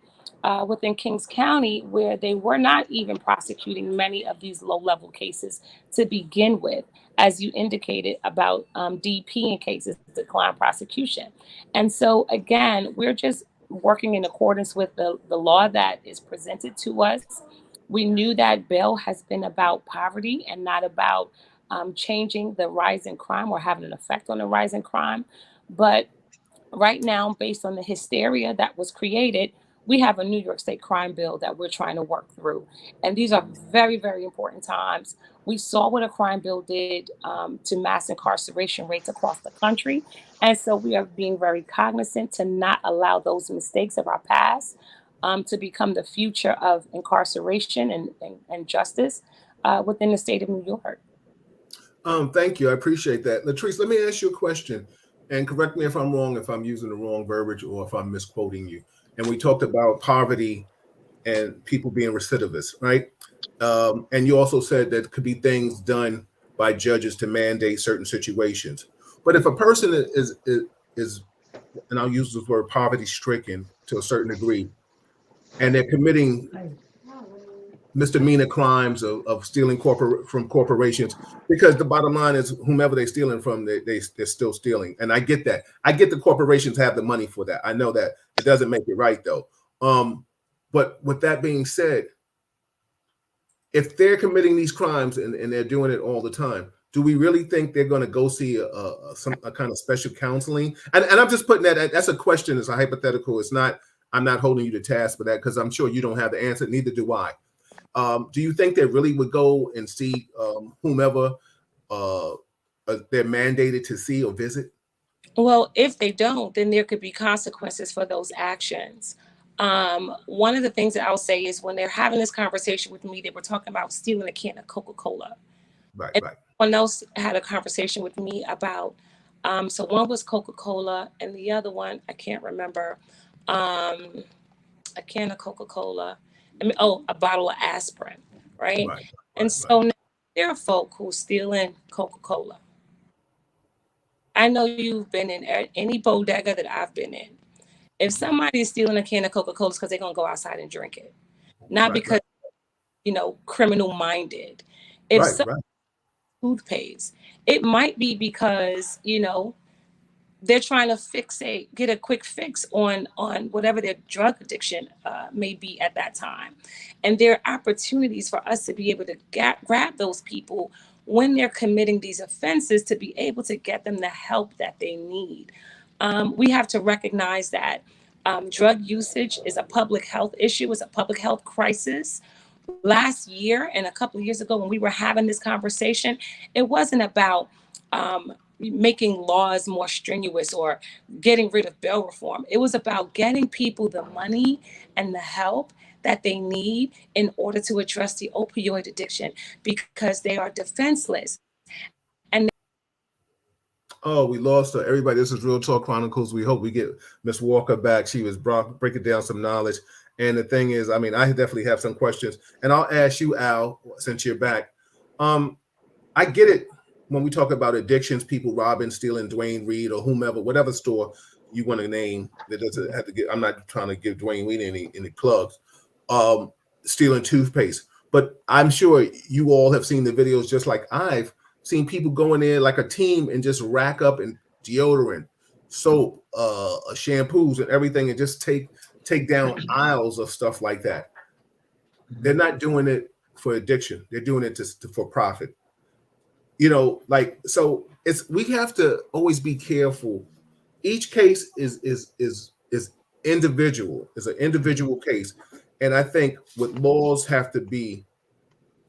within Kings County where they were not even prosecuting many of these low-level cases to begin with, as you indicated about DP in cases decline prosecution. And so, again, we're just working in accordance with the law that is presented to us. We knew that bail has been about poverty and not about changing the rise in crime or having an effect on the rise in crime. But right now, based on the hysteria that was created, we have a New York State crime bill that we're trying to work through. And these are very, very important times. We saw what a crime bill did to mass incarceration rates across the country. And so we are being very cognizant to not allow those mistakes of our past to become the future of incarceration and justice within the state of New York. Thank you. I appreciate that. Latrice, let me ask you a question, and correct me if I'm wrong, if I'm using the wrong verbiage or if I'm misquoting you. And we talked about poverty and people being recidivists, right? And you also said that could be things done by judges to mandate certain situations. But if a person is and I'll use this word, poverty stricken to a certain degree, and they're committing misdemeanor crimes of stealing from corporations, because the bottom line is whomever they're stealing from, they're still stealing. And I get that. I get the corporations have the money for that. I know that. It doesn't make it right though. But with that being said, if they're committing these crimes and they're doing it all the time, do we really think they're going to go see a kind of special counseling? And I'm just putting that's a question. It's a hypothetical. It's not, I'm not holding you to task for that, because I'm sure you don't have the answer. Neither do I. Do you think they really would go and see whomever they're mandated to see or visit? Well, if they don't, then there could be consequences for those actions. One of the things that I'll say is when they're having this conversation with me, they were talking about stealing a can of Coca-Cola. Right, and right. Someone else had a conversation with me about, so one was Coca-Cola and the other one, I can't remember, a can of Coca-Cola, a bottle of aspirin, right? And so now there are folk who stealing Coca-Cola. I know you've been in any bodega that I've been in. If somebody is stealing a can of Coca-Cola, it's because they're going to go outside and drink it. Not because, criminal minded. If someone toothpaste, it might be because, they're trying to get a quick fix on whatever their drug addiction may be at that time. And there are opportunities for us to be able to grab those people when they're committing these offenses, to be able to get them the help that they need. We have to recognize that drug usage is a public health issue, it's a public health crisis. Last year and a couple of years ago, when we were having this conversation, it wasn't about making laws more strenuous or getting rid of bail reform. It was about getting people the money and the help that they need in order to address the opioid addiction, because they are defenseless. Oh, we lost her. Everybody, this is Real Talk Chronicles. We hope we get Miss Walker back. She was breaking down some knowledge. And the thing is, I definitely have some questions. And I'll ask you, Al, since you're back. I get it when we talk about addictions, people robbing, stealing, Dwayne Reed or whomever, whatever store you want to name. That doesn't have to get. I'm not trying to give Dwayne Reed any plugs. Stealing toothpaste. But I'm sure you all have seen the videos, just like I've seen people go in there like a team and just rack up in deodorant, soap, shampoos and everything, and just take down aisles of stuff like that. They're not doing it for addiction. They're doing it for profit. So we have to always be careful. Each case is individual, is an individual case. And I think what laws have to be,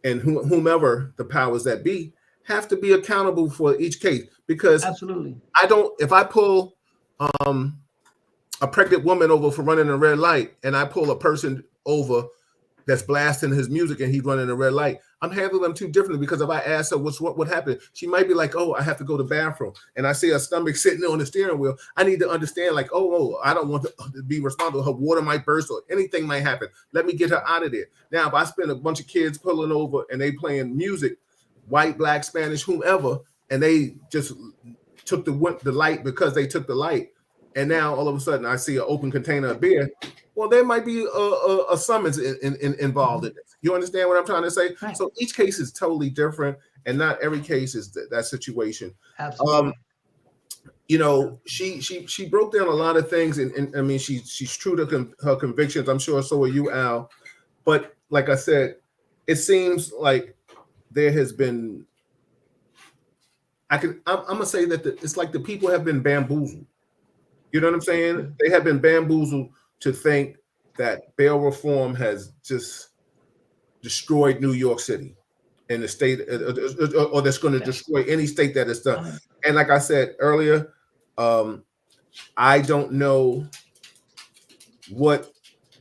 and whomever the powers that be, have to be accountable for each case. Because absolutely, if I pull a pregnant woman over for running a red light, and I pull a person over that's blasting his music and he's running a red light, I'm handling them too differently. Because if I ask her what happened, she might be like, oh, I have to go to the bathroom. And I see her stomach sitting on the steering wheel. I need to understand, like, oh, I don't want to be responsible. Her water might burst or anything might happen. Let me get her out of there. Now, if I spend a bunch of kids pulling over and they playing music, white, black, Spanish, whomever, and they just took the light because they took the light, and now all of a sudden I see an open container of beer, well, there might be a summons involved in this. You understand what I'm trying to say? Right. So each case is totally different, and not every case is that situation. Absolutely. She broke down a lot of things, and she's true to her convictions. I'm sure so are you, Al. But like I said, it seems like there has been. I'm gonna say that it's like the people have been bamboozled. You know what I'm saying? They have been bamboozled to think that bail reform has just destroyed New York City and the state, or that's going to destroy any state that it's done. And like I said earlier, I don't know what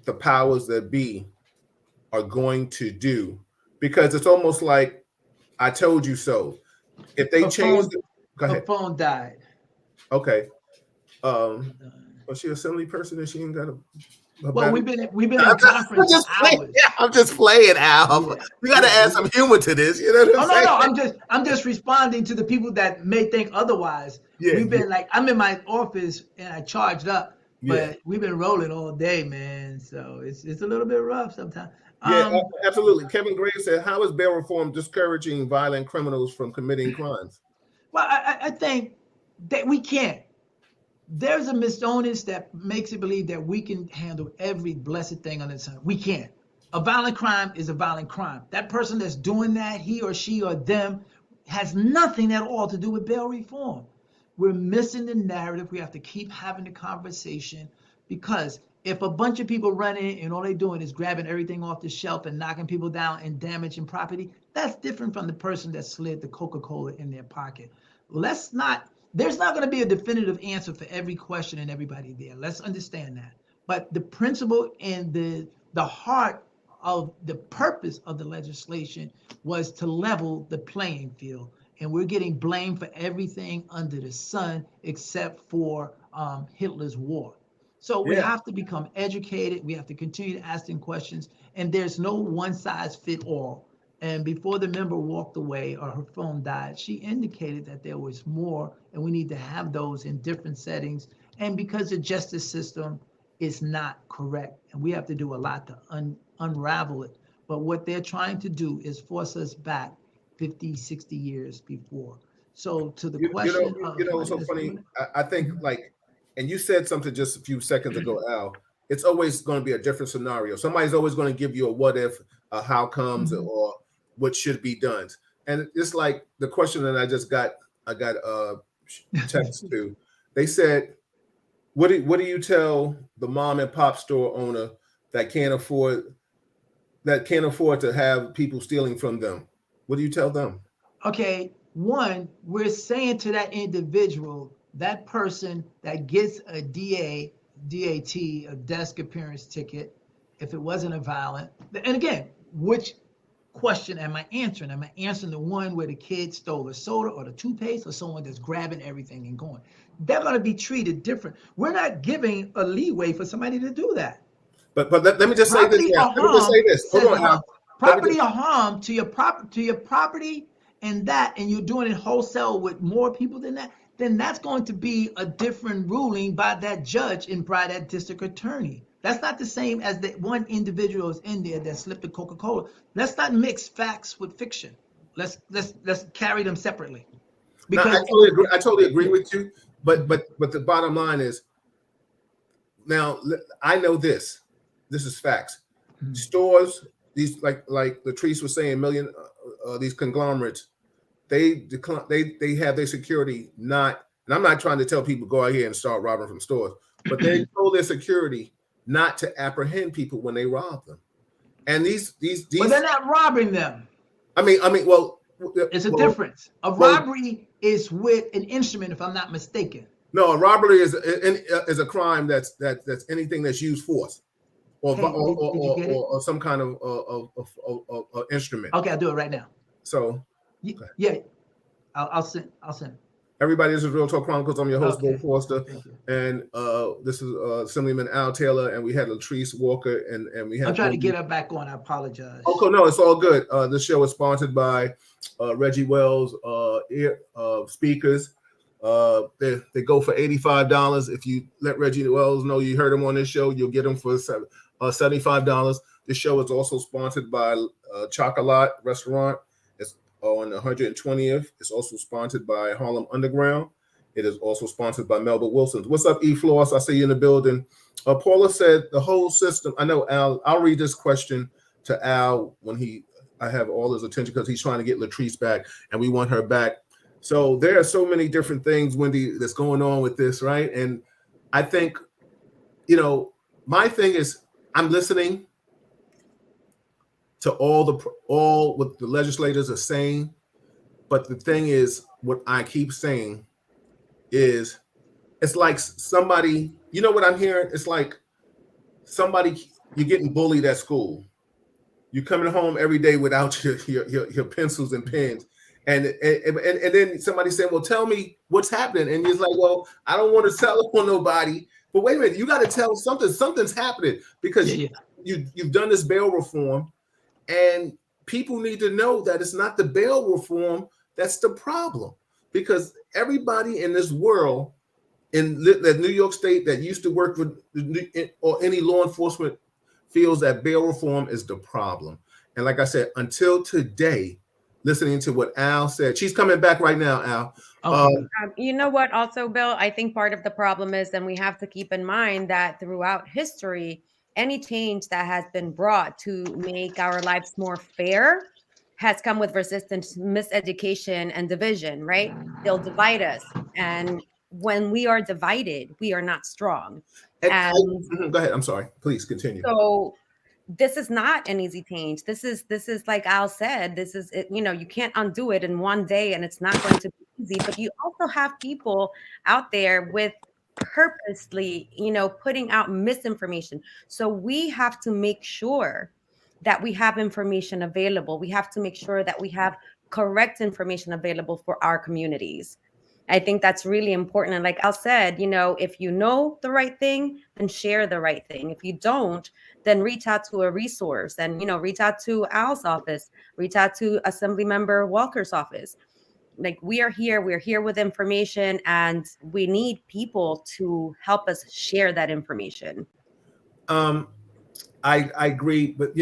the powers that be are going to do, because it's almost like I told you so. If they change it, go Her ahead. phone died. Okay. Was she assembly person and she ain't got a Well, battery? we've been in conference for hours. I'm just playing, Al. Yeah, You got to yeah, add some humor to this. You know what I'm Oh saying? no, I'm just responding to the people that may think otherwise. Yeah, We've been like, I'm in my office and I charged up, yeah, but we've been rolling all day, man. So it's a little bit rough sometimes. yeah. Absolutely. Kevin Graves said, "How is bail reform discouraging violent criminals from committing crimes?" Well, I think that we can't. There's a misonus that makes it believe that we can handle every blessed thing under the sun. We can't. A violent crime is a violent crime. That person that's doing that, he or she or them, has nothing at all to do with bail reform. We're missing the narrative. We have to keep having the conversation, because if a bunch of people run in and all they're doing is grabbing everything off the shelf and knocking people down and damaging property, that's different from the person that slid the Coca-Cola in their pocket. Let's not, there's not going to be a definitive answer for every question and everybody there. Let's understand that. But the principle and the heart of the purpose of the legislation was to level the playing field. And we're getting blamed for everything under the sun except for Hitler's war. So we Yeah, have to become educated. We have to continue to ask them questions. And there's no one size fit all. And before the member walked away or her phone died, she indicated that there was more, and we need to have those in different settings. And because the justice system is not correct, and we have to do a lot to unravel it. But what they're trying to do is force us back 50, 60 years before. So to the question of what's so somebody that's funny? doing it. I think like, and you said something just a few seconds ago, Al. It's always going to be a different scenario. Somebody's always going to give you a what if, a how comes, or what should be done. And it's like the question that I got text to. They said, what do you tell the mom and pop store owner that can't afford to have people stealing from them? What do you tell them? Okay, one, we're saying to that individual, that person that gets a DAT, a desk appearance ticket, if it wasn't a violent, and again, which question am I answering? Am I answering the one where the kid stole a soda or the toothpaste, or someone that's grabbing everything and going? They're going to be treated different. We're not giving a leeway for somebody to do that. But let me just say this Property now. or Let me just say harm this. Hold says on, Al. property or harm to your property, and you're doing it wholesale with more people than that, then that's going to be a different ruling by that judge and by that district attorney. That's not the same as the one individual is in there that slipped the Coca-Cola. Let's not mix facts with fiction. Let's carry them separately. No, Because I totally agree with you. But the bottom line is, now I know this. This is facts. Stores, these like Latrice was saying, these conglomerates, they have their security not. And I'm not trying to tell people go out here and start robbing from stores, but they told their security not to apprehend people when they rob them. And these but they're not robbing them. I mean, well, it's a difference. A robbery is with an instrument, if I'm not mistaken. No, a robbery is a crime that's anything that's used force or some kind of instrument. Okay, I'll do it right now. So, okay. Yeah, I'll send. Everybody, this is Real Talk Chronicles. I'm your host, Bill Forster, and this is Assemblyman Al Taylor, and we had Latrice Walker, and we had. I'm trying to get her back on. I apologize. Okay, no, it's all good. This show is sponsored by Reggie Wells speakers. They go for $85. If you let Reggie Wells know you heard him on this show, you'll get them for $75. This show is also sponsored by Chocolat Restaurant. It's on 120th. It's also sponsored by Harlem Underground. It is also sponsored by Melba Wilson's. What's up, E. Floss? I see you in the building. Paula said the whole system. I know Al. I'll read this question to Al when I have all his attention, because he's trying to get Latrice back, and we want her back. So there are so many different things, Wendy, that's going on with this, right? And I think, my thing is I'm listening to all what the legislators are saying, but the thing is, what I keep saying is, it's like somebody, what I'm hearing? It's like somebody you're getting bullied at school. You're coming home every day without your pencils and pens. And then somebody said, well, tell me what's happening. And you're like, well, I don't want to tell on nobody. But wait a minute, you got to tell something. Something's happening because you've done this bail reform, and people need to know that it's not the bail reform that's the problem. Because everybody in this world, in the New York State that used to work with or any law enforcement, feels that bail reform is the problem. And like I said, until today, listening to what Al said, she's coming back right now, Al. Okay. You know what, also, Bill, I think part of the problem is, and we have to keep in mind that throughout history, any change that has been brought to make our lives more fair has come with resistance, miseducation, and division, right? They'll divide us. And when we are divided, we are not strong. And Go ahead. I'm sorry. Please continue. so this is not an easy change. This is like Al said, this is it, you can't undo it in one day, and it's not going to be easy. But you also have people out there with purposely, putting out misinformation. So we have to make sure that we have information available. We have to make sure that we have correct information available for our communities. I think that's really important. And like Al said, if you know the right thing, then share the right thing. If you don't, then reach out to a resource, and, reach out to Al's office, reach out to Assembly Member Walker's office. Like, we're here with information, and we need people to help us share that information. I agree, but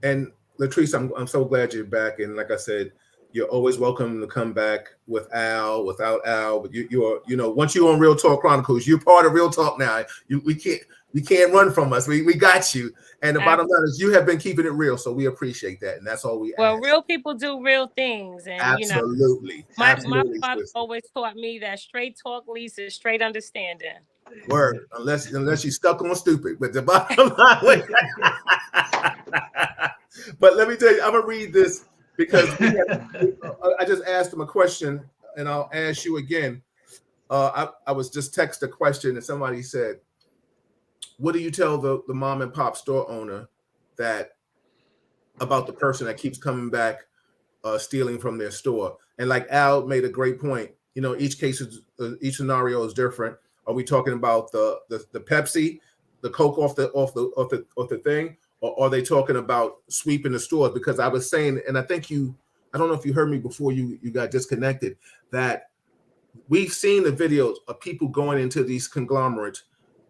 and Latrice, I'm so glad you're back. And like I said, you're always welcome to come back with Al, without Al. But you're once you're on Real Talk Chronicles, you're part of Real Talk now. We can't run from us. We got you. And the bottom line is, you have been keeping it real, so we appreciate that, and that's all we ask. Real people do real things, and absolutely, my absolutely, father always taught me that straight talk leads to straight understanding. Word, unless you're stuck on stupid, but the bottom line. But let me tell you, I'm gonna read this because I just asked him a question, and I'll ask you again. I was just texted a question, and somebody said, what do you tell the mom and pop store owner that about the person that keeps coming back stealing from their store? And like Al made a great point, each case is each scenario is different. Are we talking about the Pepsi, the Coke off the thing, or are they talking about sweeping the stores? Because I was saying, and I don't know if you heard me before you got disconnected, that we've seen the videos of people going into these conglomerates,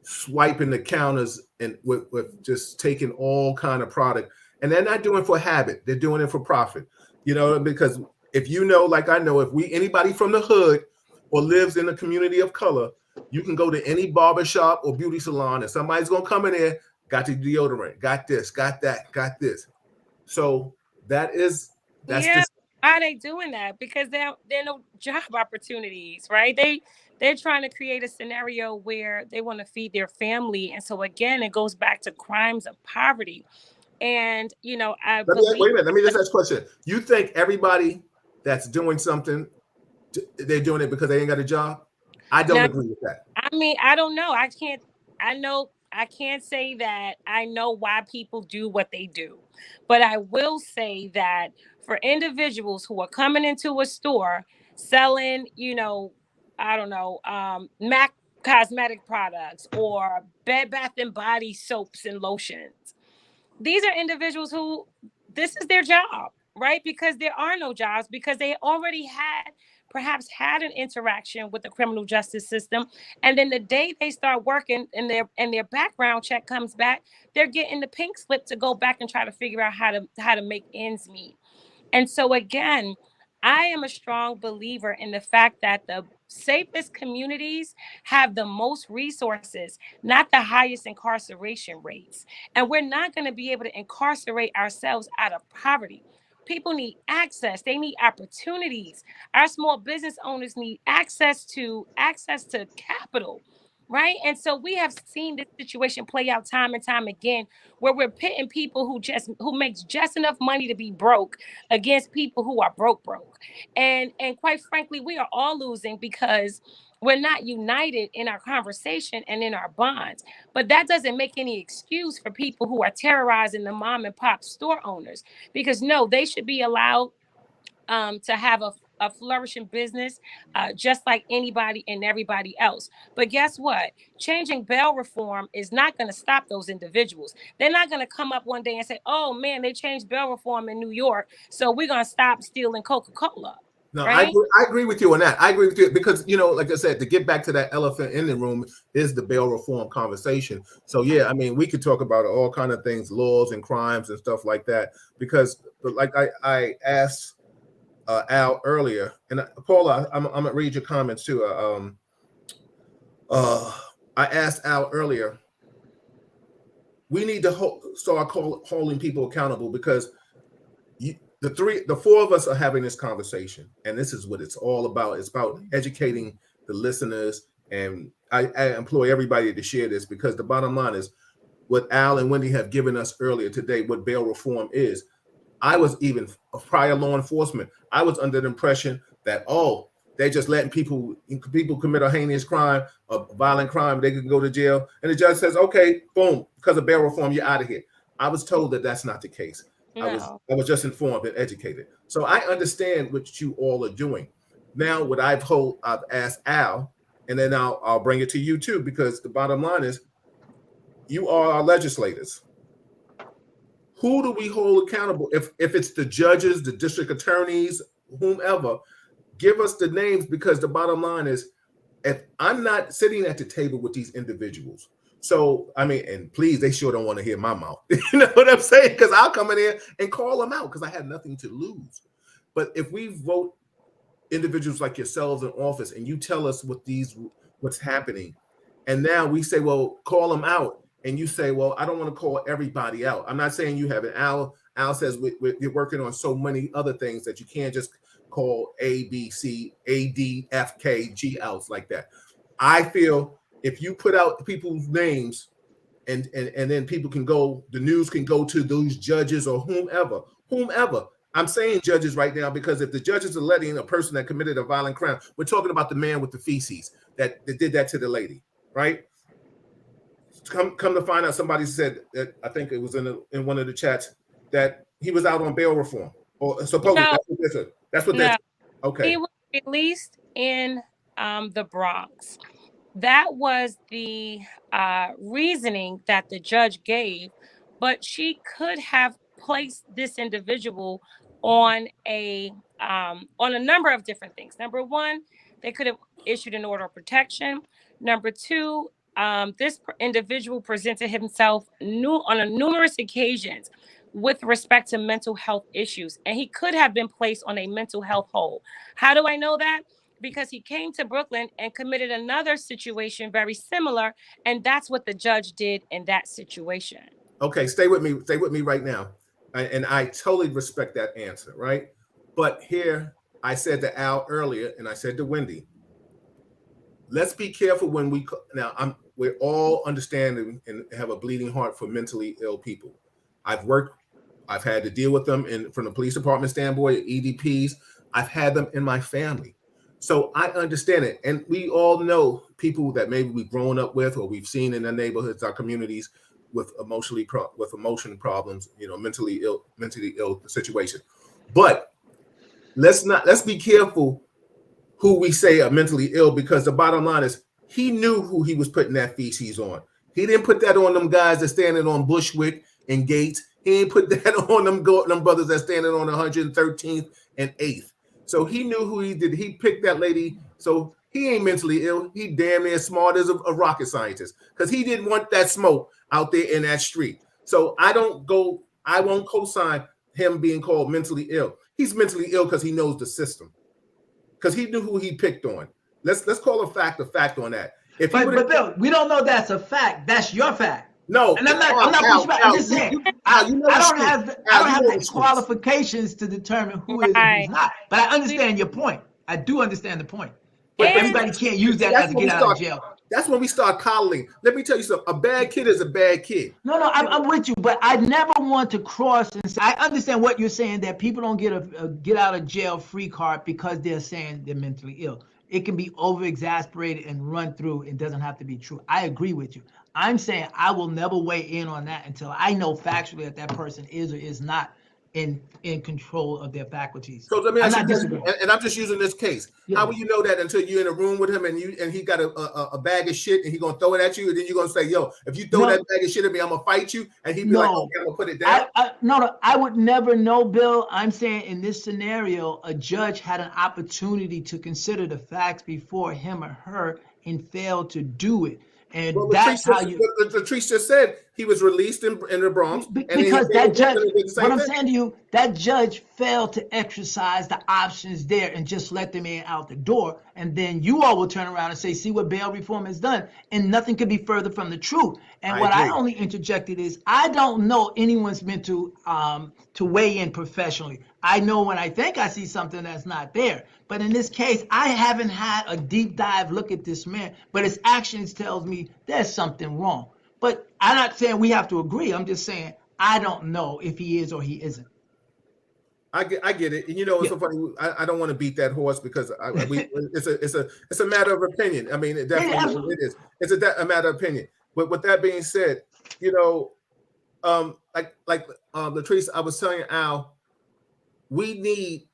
swiping the counters, and with just taking all kind of product. And they're not doing it for habit, they're doing it for profit. Because if like I know, if anybody from the hood or lives in a community of color, you can go to any barbershop or beauty salon, and somebody's gonna come in there, got the deodorant, got this, got that, got this. So that's Why are they doing that? Because there are no job opportunities, right? They're trying to create a scenario where they want to feed their family, and so again, it goes back to crimes of poverty. And wait a minute. Let me just ask a question. You think everybody that's doing something, they're doing it because they ain't got a job? I don't agree with that. I mean, I don't know. I can't say that I know why people do what they do. But I will say that for individuals who are coming into a store selling, I don't know, MAC cosmetic products or Bed Bath and Body soaps and lotions, these are individuals who this is their job, right? Because there are no jobs, because they already perhaps had an interaction with the criminal justice system, and then the day they start working and their background check comes back, they're getting the pink slip to go back and try to figure out how to make ends meet. And so again, I am a strong believer in the fact that the safest communities have the most resources, not the highest incarceration rates. And we're not going to be able to incarcerate ourselves out of poverty. People need access. They need opportunities. Our small business owners need access to capital, right? And so we have seen this situation play out time and time again, where we're pitting people who makes just enough money to be broke against people who are broke. And quite frankly, we are all losing because we're not united in our conversation and in our bonds. But that doesn't make any excuse for people who are terrorizing the mom and pop store owners, because no, they should be allowed to have a flourishing business, just like anybody and everybody else. But guess what? Changing bail reform is not going to stop those individuals. They're not going to come up one day and say, oh man, they changed bail reform in New York, so we're going to stop stealing Coca-Cola. No, right? I agree with you on that. I agree with you because, like I said, to get back to that elephant in the room is the bail reform conversation. So, yeah, I mean, we could talk about all kind of things, laws and crimes and stuff like that, because like I asked Al earlier, and Paula, I'm going to read your comments too. I asked Al earlier, we need to start holding people accountable, because the four of us are having this conversation, and this is what it's all about. It's about educating the listeners, and I implore everybody to share this, because the bottom line is what Al and Wendy have given us earlier today, what bail reform is. I was even a prior law enforcement. I was under the impression that, they're just letting people commit a heinous crime, a violent crime, they can go to jail. And the judge says, okay, boom, because of bail reform, you're out of here. I was told that that's not the case. No. I was just informed and educated. So I understand what you all are doing. Now, what I've asked Al, and then I'll bring it to you too, because the bottom line is you are our legislators. Who do we hold accountable? If it's the judges, the district attorneys, whomever, give us the names, because the bottom line is, if I'm not sitting at the table with these individuals, so, I mean, and please, they sure don't want to hear my mouth. You know what I'm saying? Because I'll come in here and call them out, because I have nothing to lose. But if we vote individuals like yourselves in office, and you tell us what's happening, and now we say, well, call them out, and you say, well, I don't want to call everybody out. I'm not saying you haven't. Al says you're working on so many other things that you can't just call A, B, C, A, D, F, K, G outs like that. I feel if you put out people's names, and then people can go, the news can go to those judges or whomever. I'm saying judges right now, because if the judges are letting a person that committed a violent crime, we're talking about the man with the feces that did that to the lady, right? Come to find out, somebody said that, I think it was in one of the chats, that he was out on bail reform, or supposedly. No, that's what they're okay. He was released in the Bronx. That was the reasoning that the judge gave, but she could have placed this individual on a number of different things. Number one, they could have issued an order of protection. Number two, this individual presented himself on numerous occasions with respect to mental health issues, and he could have been placed on a mental health hold. How do I know that? Because he came to Brooklyn and committed another situation very similar, and that's what the judge did in that situation. Okay, stay with me right now, and I totally respect that answer, right? But here, I said to Al earlier, and I said to Wendy, let's be careful when we're all understanding and have a bleeding heart for mentally ill people. I've had to deal with them from the police department standpoint, EDPs. I've had them in my family. So I understand it. And we all know people that maybe we've grown up with, or we've seen in our neighborhoods, our communities, with emotion problems, mentally ill situation. But let's be careful who we say are mentally ill, because the bottom line is he knew who he was putting that feces on. He didn't put that on them guys that standing on Bushwick and Gates. He ain't put that on them brothers that standing on 113th and 8th. So he knew who he did. He picked that lady. So he ain't mentally ill. He damn near smart as a rocket scientist, because he didn't want that smoke out there in that street. So I won't co-sign him being called mentally ill. He's mentally ill because he knows the system, because he knew who he picked on. Let's call a fact on that. But Bill, we don't know that's a fact. That's your fact. No, and I'm not pushing back. I'm just saying, I don't have the qualifications to determine who is and who's not. But I understand your point. I do understand the point. But everybody can't use that as a get out of jail. That's when we start coddling. Let me tell you something. A bad kid is a bad kid. No, I'm with you, but I never want to cross and say, I understand what you're saying, that people don't get a get out of jail free card because they're saying they're mentally ill. It can be over exasperated and run through. It doesn't have to be true. I agree with you. I'm saying I will never weigh in on that until I know factually that that person is or is not in control of their faculties. So let me I'm ask you not this, disagreeing. and I'm just using this case. Yeah. How will you know that until you're in a room with him and he got a bag of shit and he gonna throw it at you, and then you're gonna say, "Yo, if you throw No. that bag of shit at me, I'm gonna fight you," and he'd be like, No. "Okay, I'm gonna put it down." No, I would never know, Bill. I'm saying in this scenario, a judge had an opportunity to consider the facts before him or her and failed to do it. And Well, that's how you, Latrice just said he was released in the Bronx, and then he because came to that judge, Brooklyn and did the what same I'm thing. saying to you, that judge failed to exercise the options there and just let the man out the door. And then you all will turn around and say, see what bail reform has done. And nothing could be further from the truth. And I what I agree. only interjected is, I don't know anyone's meant to weigh in professionally. I know when I think I see something that's not there. But in this case, I haven't had a deep dive look at this man, but his actions tells me there's something wrong. But I'm not saying we have to agree. I'm just saying I don't know if he is or he isn't. I get it. And you know, it's Yeah. so funny. I don't want to beat that horse because it's a matter of opinion. I mean, it definitely absolutely. it is. It's a matter of opinion. But with that being said, you know, like Latrice, I was telling Al, we need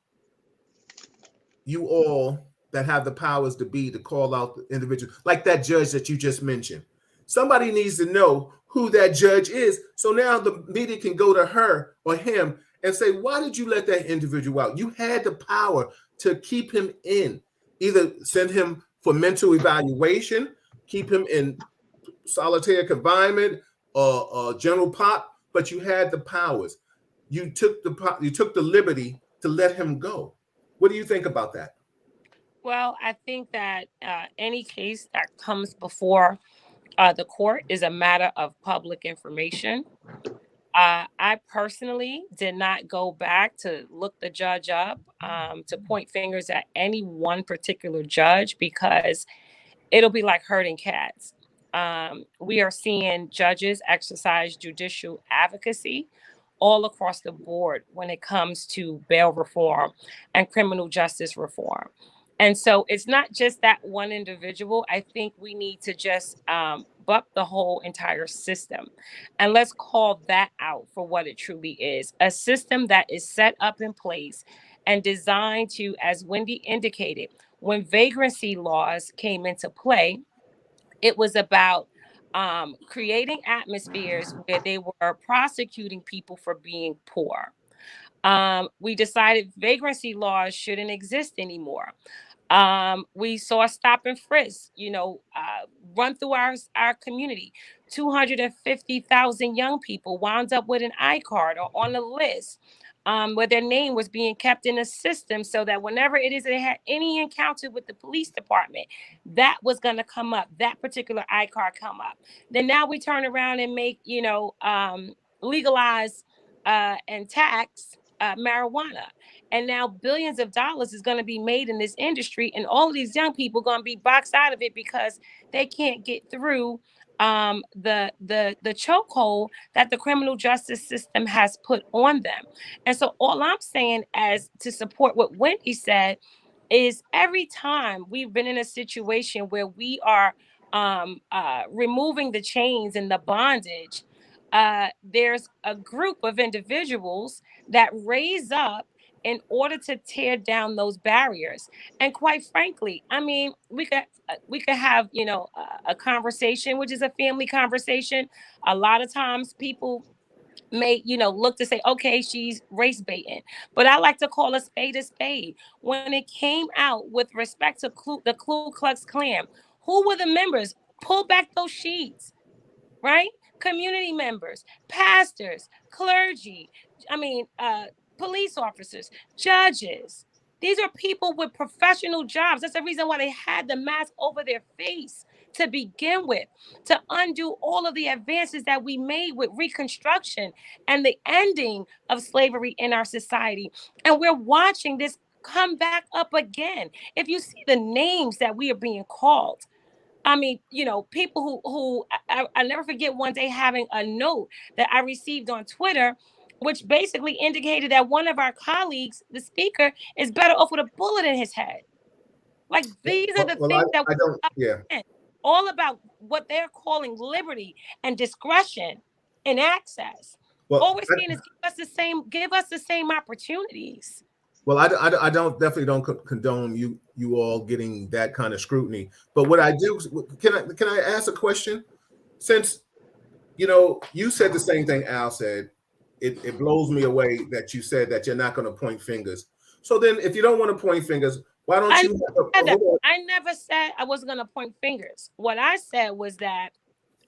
you all that have the powers to be to call out the individual, like that judge that you just mentioned. Somebody needs to know who that judge is, so now the media can go to her or him and say, why did you let that individual out? You had the power to keep him in, either send him for mental evaluation, keep him in solitary confinement, or general pop, but you had the powers. You took the liberty to let him go. What do you think about that? Well, I think that any case that comes before the court is a matter of public information. I personally did not go back to look the judge up, to point fingers at any one particular judge, because it'll be like herding cats. We are seeing judges exercise judicial advocacy all across the board when it comes to bail reform and criminal justice reform. And so it's not just that one individual. I think we need to just buck the whole entire system. And let's call that out for what it truly is, a system that is set up in place and designed to, as Wendy indicated, when vagrancy laws came into play, it was about creating atmospheres where they were prosecuting people for being poor. We decided vagrancy laws shouldn't exist anymore. We saw stop and frisk, run through our community. 250,000 young people wound up with an I-card or on a list, where their name was being kept in a system, so that whenever it is they had any encounter with the police department, that was going to come up, that particular I-card come up. Then now we turn around and make, legalize and tax marijuana. And now billions of dollars is going to be made in this industry, and all of these young people going to be boxed out of it because they can't get through the chokehold that the criminal justice system has put on them. And so all I'm saying, as to support what Wendy said, is every time we've been in a situation where we are removing the chains and the bondage, there's a group of individuals that raise up in order to tear down those barriers. And quite frankly, I mean, we could have, a conversation, which is a family conversation. A lot of times people may, look to say, okay, she's race baiting, but I like to call a spade a spade. When it came out with respect to the Ku Klux Klan, who were the members? Pull back those sheets, right? Community members, pastors, clergy, I mean, police officers, judges. These are people with professional jobs. That's the reason why they had the mask over their face to begin with, to undo all of the advances that we made with Reconstruction and the ending of slavery in our society. And we're watching this come back up again. If you see the names that we are being called, I mean, people who I never forget one day having a note that I received on Twitter, which basically indicated that one of our colleagues, the speaker, is better off with a bullet in his head. Like, these are the Well, things that I don't. Yeah. all about what they're calling liberty and discretion and access. Well, All we're saying is give us the same opportunities. well, I don't definitely don't condone you all getting that kind of scrutiny. But what I do, can I ask a question? Since you said the same thing Al said, it blows me away that you said that you're not going to point fingers. So then, if you don't want to point fingers, why don't you? I never said I wasn't going to point fingers. What I said was that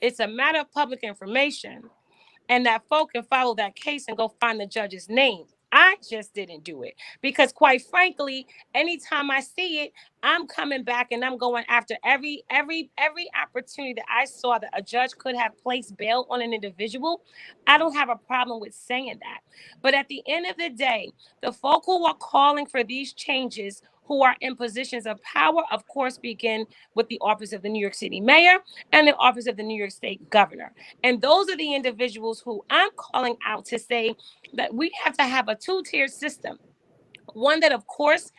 it's a matter of public information, and that folk can follow that case and go find the judge's name. I just didn't do it because, quite frankly, anytime I see it, I'm coming back and I'm going after every opportunity that I saw that a judge could have placed bail on an individual. I don't have a problem with saying that. But at the end of the day, the folk who are calling for these changes, who are in positions of power, of course, begin with the office of the New York City mayor and the office of the New York State governor. And those are the individuals who I'm calling out to say that we have to have a two-tier system. One that, of course,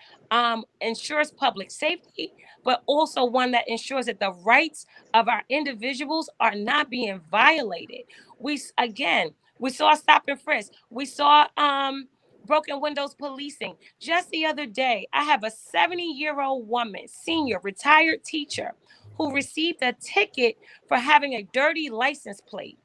ensures public safety, but also one that ensures that the rights of our individuals are not being violated. We saw stop and frisk. We saw broken windows policing. Just the other day, I have a 70-year-old woman, senior, retired teacher, who received a ticket for having a dirty license plate.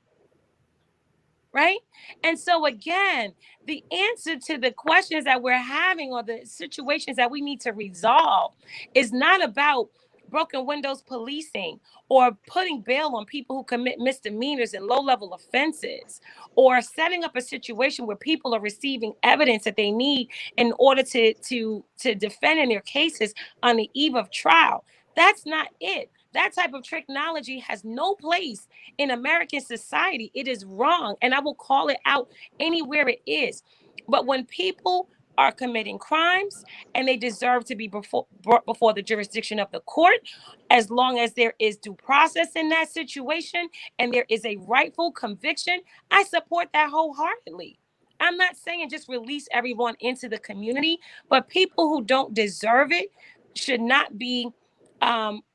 Right? And so again, the answer to the questions that we're having or the situations that we need to resolve is not about broken windows policing or putting bail on people who commit misdemeanors and low-level offenses, or setting up a situation where people are receiving evidence that they need in order to defend in their cases on the eve of trial. That's not it. That type of technology has no place in American society. It is wrong, and I will call it out anywhere it is. But when people are committing crimes and they deserve to be brought before the jurisdiction of the court, as long as there is due process in that situation and there is a rightful conviction, I support that wholeheartedly. I'm not saying just release everyone into the community, but people who don't deserve it should not be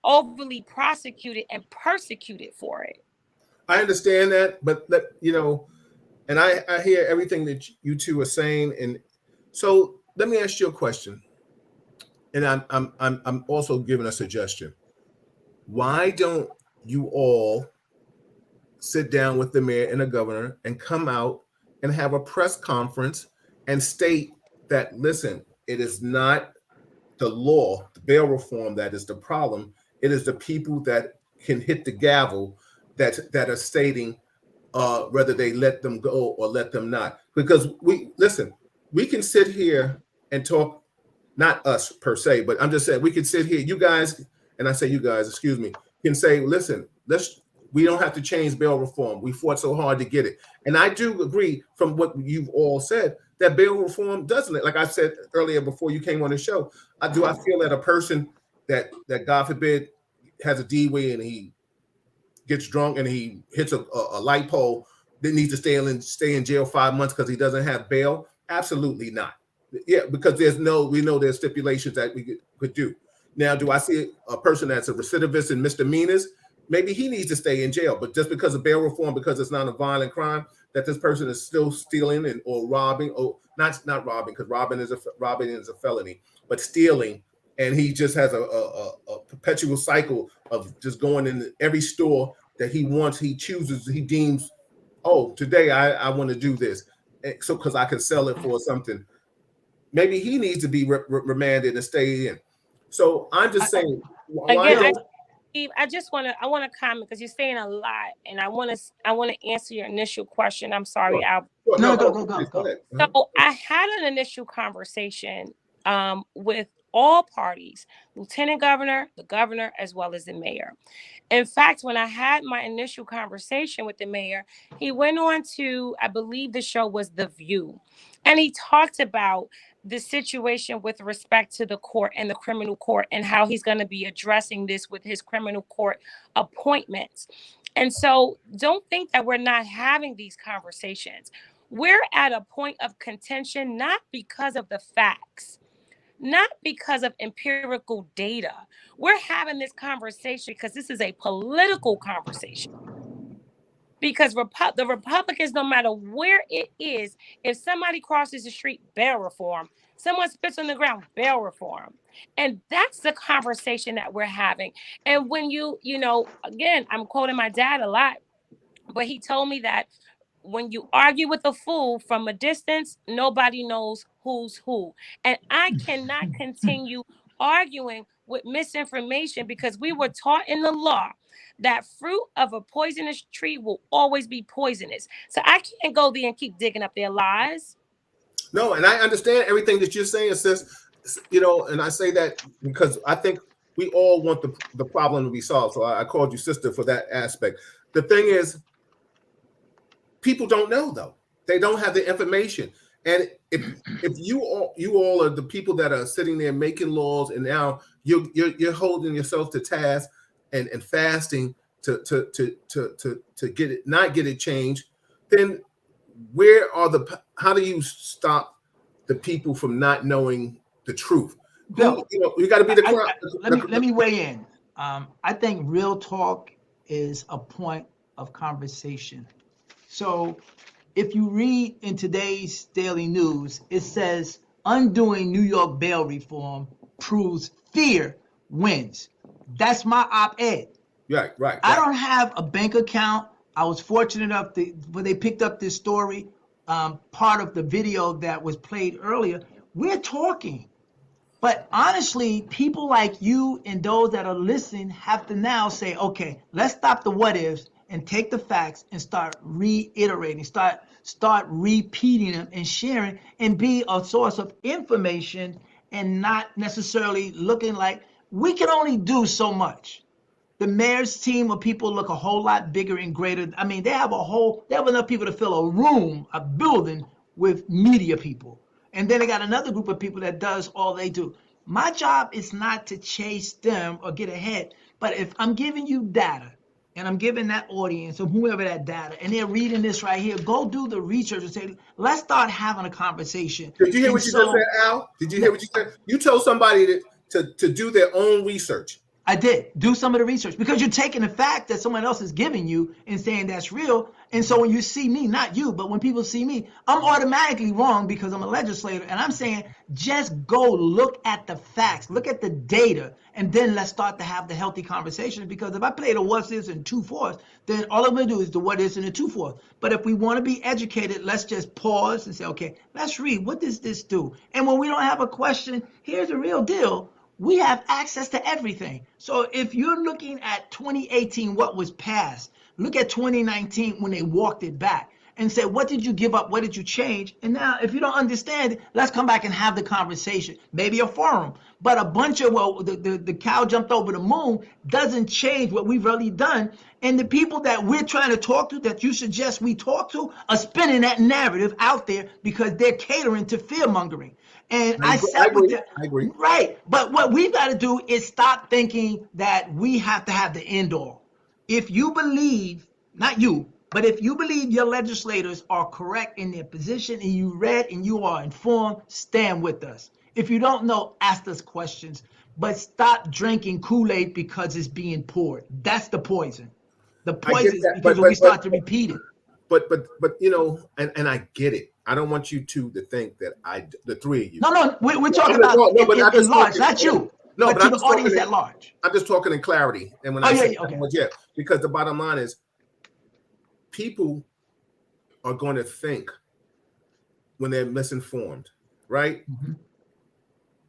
overly prosecuted and persecuted for it. I understand that, but and I hear everything that you two are saying, and so let me ask you a question, and I'm also giving a suggestion. Why don't you all sit down with the mayor and the governor and come out and have a press conference and state that, listen, it is not the law, the bail reform that is the problem. It is the people that can hit the gavel that are stating whether they let them go or let them not. Because we can sit here and talk, not us per se, but I'm just saying we can sit here, you guys, and I say you guys, excuse me, can say, listen, we don't have to change bail reform. We fought so hard to get it. And I do agree from what you've all said that bail reform doesn't, like I said earlier before you came on the show, I feel that a person that God forbid has a DUI and he gets drunk and he hits a light pole, then needs to stay in jail 5 months because he doesn't have bail? Absolutely not. Yeah, because we know there's stipulations that we could do. Now, do I see a person that's a recidivist in misdemeanors? Maybe he needs to stay in jail, but just because of bail reform, because it's not a violent crime, that this person is still stealing or robbing, or not robbing, because robbing is a felony, but stealing, and he just has a perpetual cycle of just going in every store that he wants, he chooses, he deems, oh, today I want to do this, so because I can sell it for something. Maybe he needs to be remanded and stay in. So I'm just saying. Again, I want to comment because you're saying a lot, and I want to answer your initial question. I'm sorry, Al. No, go. So I had an initial conversation with all parties, lieutenant governor, the governor, as well as the mayor. In fact, when I had my initial conversation with the mayor, he went on to, I believe the show was The View, and he talked about the situation with respect to the court and the criminal court and how he's going to be addressing this with his criminal court appointments. And so don't think that we're not having these conversations. We're at a point of contention, not because of the facts, not because of empirical data. We're having this conversation because this is a political conversation. Because the Republicans, no matter where it is, if somebody crosses the street, bail reform. Someone spits on the ground, bail reform. And that's the conversation that we're having. And when again, I'm quoting my dad a lot, but he told me that when you argue with a fool from a distance, nobody knows who's who. And I cannot continue arguing with misinformation because we were taught in the law that fruit of a poisonous tree will always be poisonous. So I can't go there and keep digging up their lies. No, and I understand everything that you're saying, sis. And I say that because I think we all want the problem to be solved. So I called you sister for that aspect. The thing is, people don't know, though. They don't have the information. And if you all are the people that are sitting there making laws, and now you're holding yourself to task and fasting to get it, not get it changed, then how do you stop the people from not knowing the truth? Bill, you got to be the let me weigh in. I think real talk is a point of conversation. So if you read in today's daily news, it says undoing New York bail reform proves fear wins. That's my op-ed. Right. I don't have a bank account. I was fortunate enough when they picked up this story, part of the video that was played earlier, we're talking. But honestly, people like you and those that are listening have to now say, okay, let's stop the what ifs and take the facts and start reiterating, start repeating them and sharing and be a source of information and not necessarily looking like we can only do so much. The mayor's team of people look a whole lot bigger and greater. I mean, they have enough people to fill a room, a building with media people. And then they got another group of people that does all they do. My job is not to chase them or get ahead. But if I'm giving you data and I'm giving that audience or whoever that data, and they're reading this right here, go do the research and say, let's start having a conversation. Did you hear what you just said, Al? Did you hear what you said? You told somebody to do their own research. I did. Do some of the research because you're taking the fact that someone else is giving you and saying that's real. And so when you see me, not you, but when people see me, I'm automatically wrong because I'm a legislator. And I'm saying just go look at the facts, look at the data, and then let's start to have the healthy conversation. Because if I play the what's is and 2/4, then all I'm going to do is the what is and the 2/4. But if we want to be educated, let's just pause and say, okay, let's read. What does this do? And when we don't have a question, here's the real deal. We have access to everything. So if you're looking at 2018, what was passed, look at 2019 when they walked it back and say, what did you give up? What did you change? And now, if you don't understand it, let's come back and have the conversation, maybe a forum. But a bunch of, the cow jumped over the moon doesn't change what we've really done. And the people that we're trying to talk to, that you suggest we talk to, are spinning that narrative out there because they're catering to fear mongering. And I agree. Right. But what we've got to do is stop thinking that we have to have the end all. If you believe, not you, but if you believe your legislators are correct in their position and you read and you are informed, stand with us. If you don't know, ask us questions, but stop drinking Kool-Aid because it's being poured. That's the poison. The poison is because when we start to repeat it. But and I get it. I don't want you two to think that the three of you. No, we're talking about in large, not you. No, but to the audience at large. I'm just talking in clarity. And when because the bottom line is people are going to think when they're misinformed, right? Mm-hmm.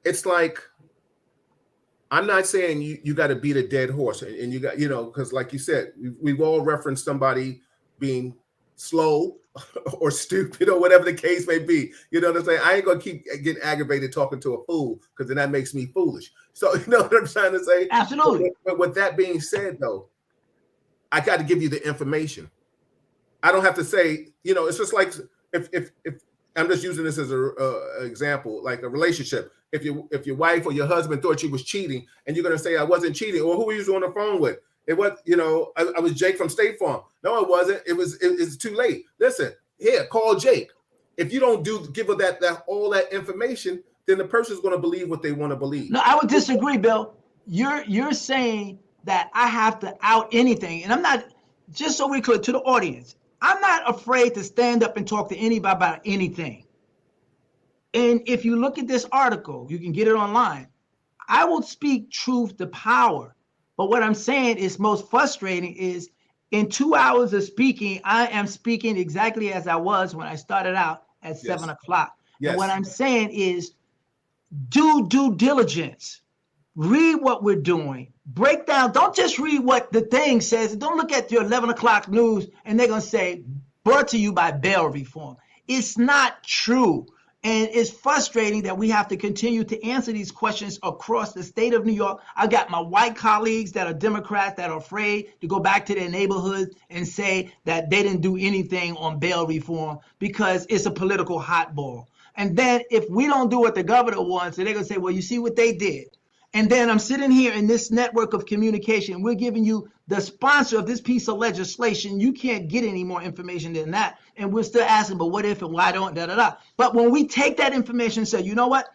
It's like, I'm not saying you got to beat a dead horse and you got, because like you said, we've all referenced somebody being slow or stupid or whatever the case may be. You know what I'm saying? I ain't gonna keep getting aggravated talking to a fool because then that makes me foolish. So you know what I'm trying to say? Absolutely. But with that being said, though, I got to give you the information. I don't have to say, it's just like if I'm just using this as a example, like a relationship. If your wife or your husband thought you was cheating, and you're gonna say I wasn't cheating, or who were you on the phone with? It was, I was Jake from State Farm. No, it wasn't. It's too late. Listen, here, call Jake. If you don't give her that all that information, then the person's gonna believe what they want to believe. No, I would disagree, Bill. You're saying that I have to out anything, and I'm not. Just so we're clear to the audience, I'm not afraid to stand up and talk to anybody about anything. And if you look at this article, you can get it online. I will speak truth to power. But what I'm saying is most frustrating is in 2 hours of speaking, I am speaking exactly as I was when I started out at 7 o'clock. Yes. And what I'm saying is do due diligence. Read what we're doing. Break down. Don't just read what the thing says. Don't look at your 11 o'clock news and they're going to say, brought to you by bail reform. It's not true. And it's frustrating that we have to continue to answer these questions across the state of New York. I got my white colleagues that are Democrats that are afraid to go back to their neighborhoods and say that they didn't do anything on bail reform because it's a political hotball. And then if we don't do what the governor wants, they're going to say, well, you see what they did. And then I'm sitting here in this network of communication. We're giving you the sponsor of this piece of legislation. You can't get any more information than that. And we're still asking, but what if and why don't, da-da-da. But when we take that information and say, you know what?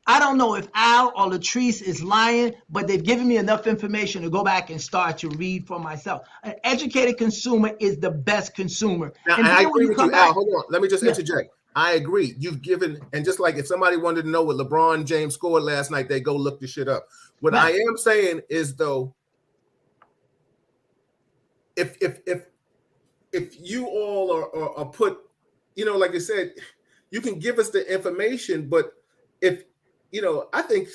I don't know if Al or Latrice is lying, but they've given me enough information to go back and start to read for myself. An educated consumer is the best consumer. Now, and I agree with you, Al. Hold on. Let me just interject. I agree. You've given, and just like if somebody wanted to know what LeBron James scored last night, they go look the shit up. What I am saying is, though, if you all are put, like I said, you can give us the information, but if I think,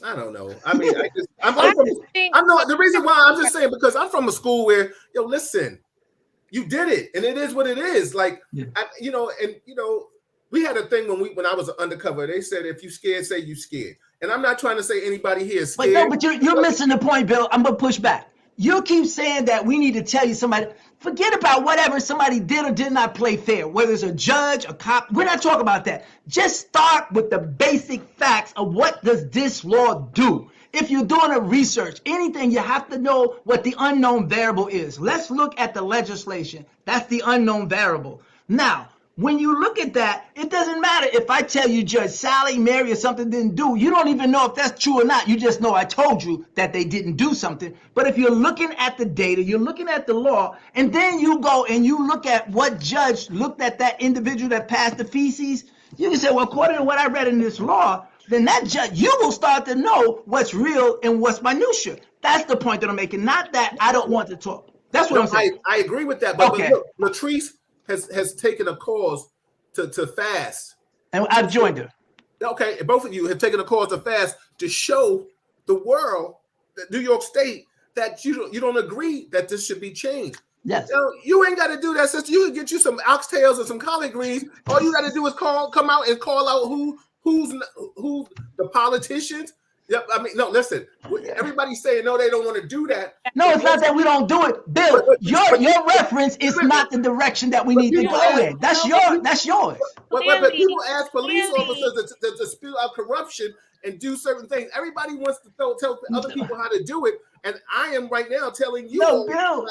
I don't know. I mean, I'm not the reason why I'm just saying because I'm from a school where listen, you did it, and it is what it is. Like, we had a thing when I was undercover. They said if you scared, say you scared. And I'm not trying to say anybody here is scared. But you're missing the point, Bill. I'm gonna push back. You keep saying that we need to tell you somebody. Forget about whatever somebody did or did not play fair, whether it's a judge, a cop. We're not talking about that. Just start with the basic facts of what does this law do. If you're doing a research, anything, you have to know what the unknown variable is. Let's look at the legislation. That's the unknown variable. Now, when you look at that, it doesn't matter if I tell you Judge Sally, Mary, or something didn't do. You don't even know if that's true or not. You just know I told you that they didn't do something. But if you're looking at the data, you're looking at the law, and then you go and you look at what judge looked at that individual that passed the feces, you can say, well, according to what I read in this law, then that judge, you will start to know what's real and what's minutia. That's the point that I'm making, not that I don't want to talk. That's what I'm saying. I agree with that. But look, Latrice has taken a cause to fast. And I've joined her. Okay, both of you have taken a cause to fast to show the world, that New York State, that you don't agree that this should be changed. Yes. You ain't got to do that, sister. You can get you some oxtails and some collard greens. All you got to do is come out and call out who's the politicians. Yep. I mean, no, listen. Everybody's saying no, they don't want to do that. No, it's not that we don't do it. Bill, your reference is not the direction that we need to go in. That's yours. But people ask police officers to spew out corruption and do certain things. Everybody wants to tell other people how to do it. And I am right now telling you. No, Bill,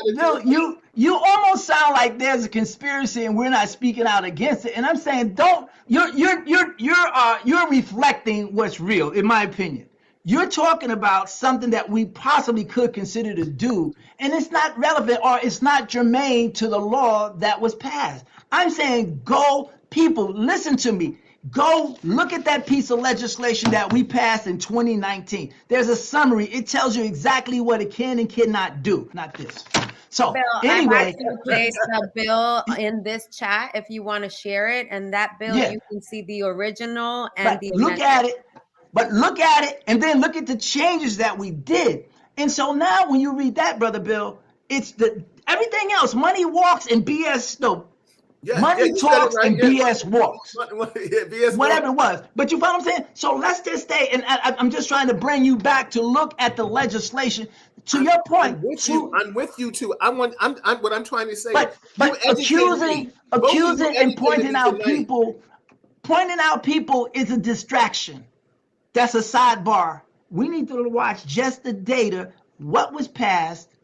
you almost sound like there's a conspiracy and we're not speaking out against it. And I'm saying you're reflecting what's real, in my opinion. You're talking about something that we possibly could consider to do, and it's not relevant or it's not germane to the law that was passed. I'm saying people, listen to me. Go look at that piece of legislation that we passed in 2019. There's a summary. It tells you exactly what it can and cannot do. Not this. So Bill, anyway, I placed a bill in this chat if you want to share it, and that bill you can see the original and the look at it. But look at it and then look at the changes that we did. And so now when you read that, Brother Bill, it's everything else. Money walks and BS. Money talks and BS walks. BS whatever it was. But you follow what I'm saying? So let's just stay. And I'm just trying to bring you back to look at the legislation. To your point. I'm with you too. What I'm trying to say. But accusing and pointing out people Pointing out people is a distraction. That's a sidebar. We need to watch just the data, what was passed,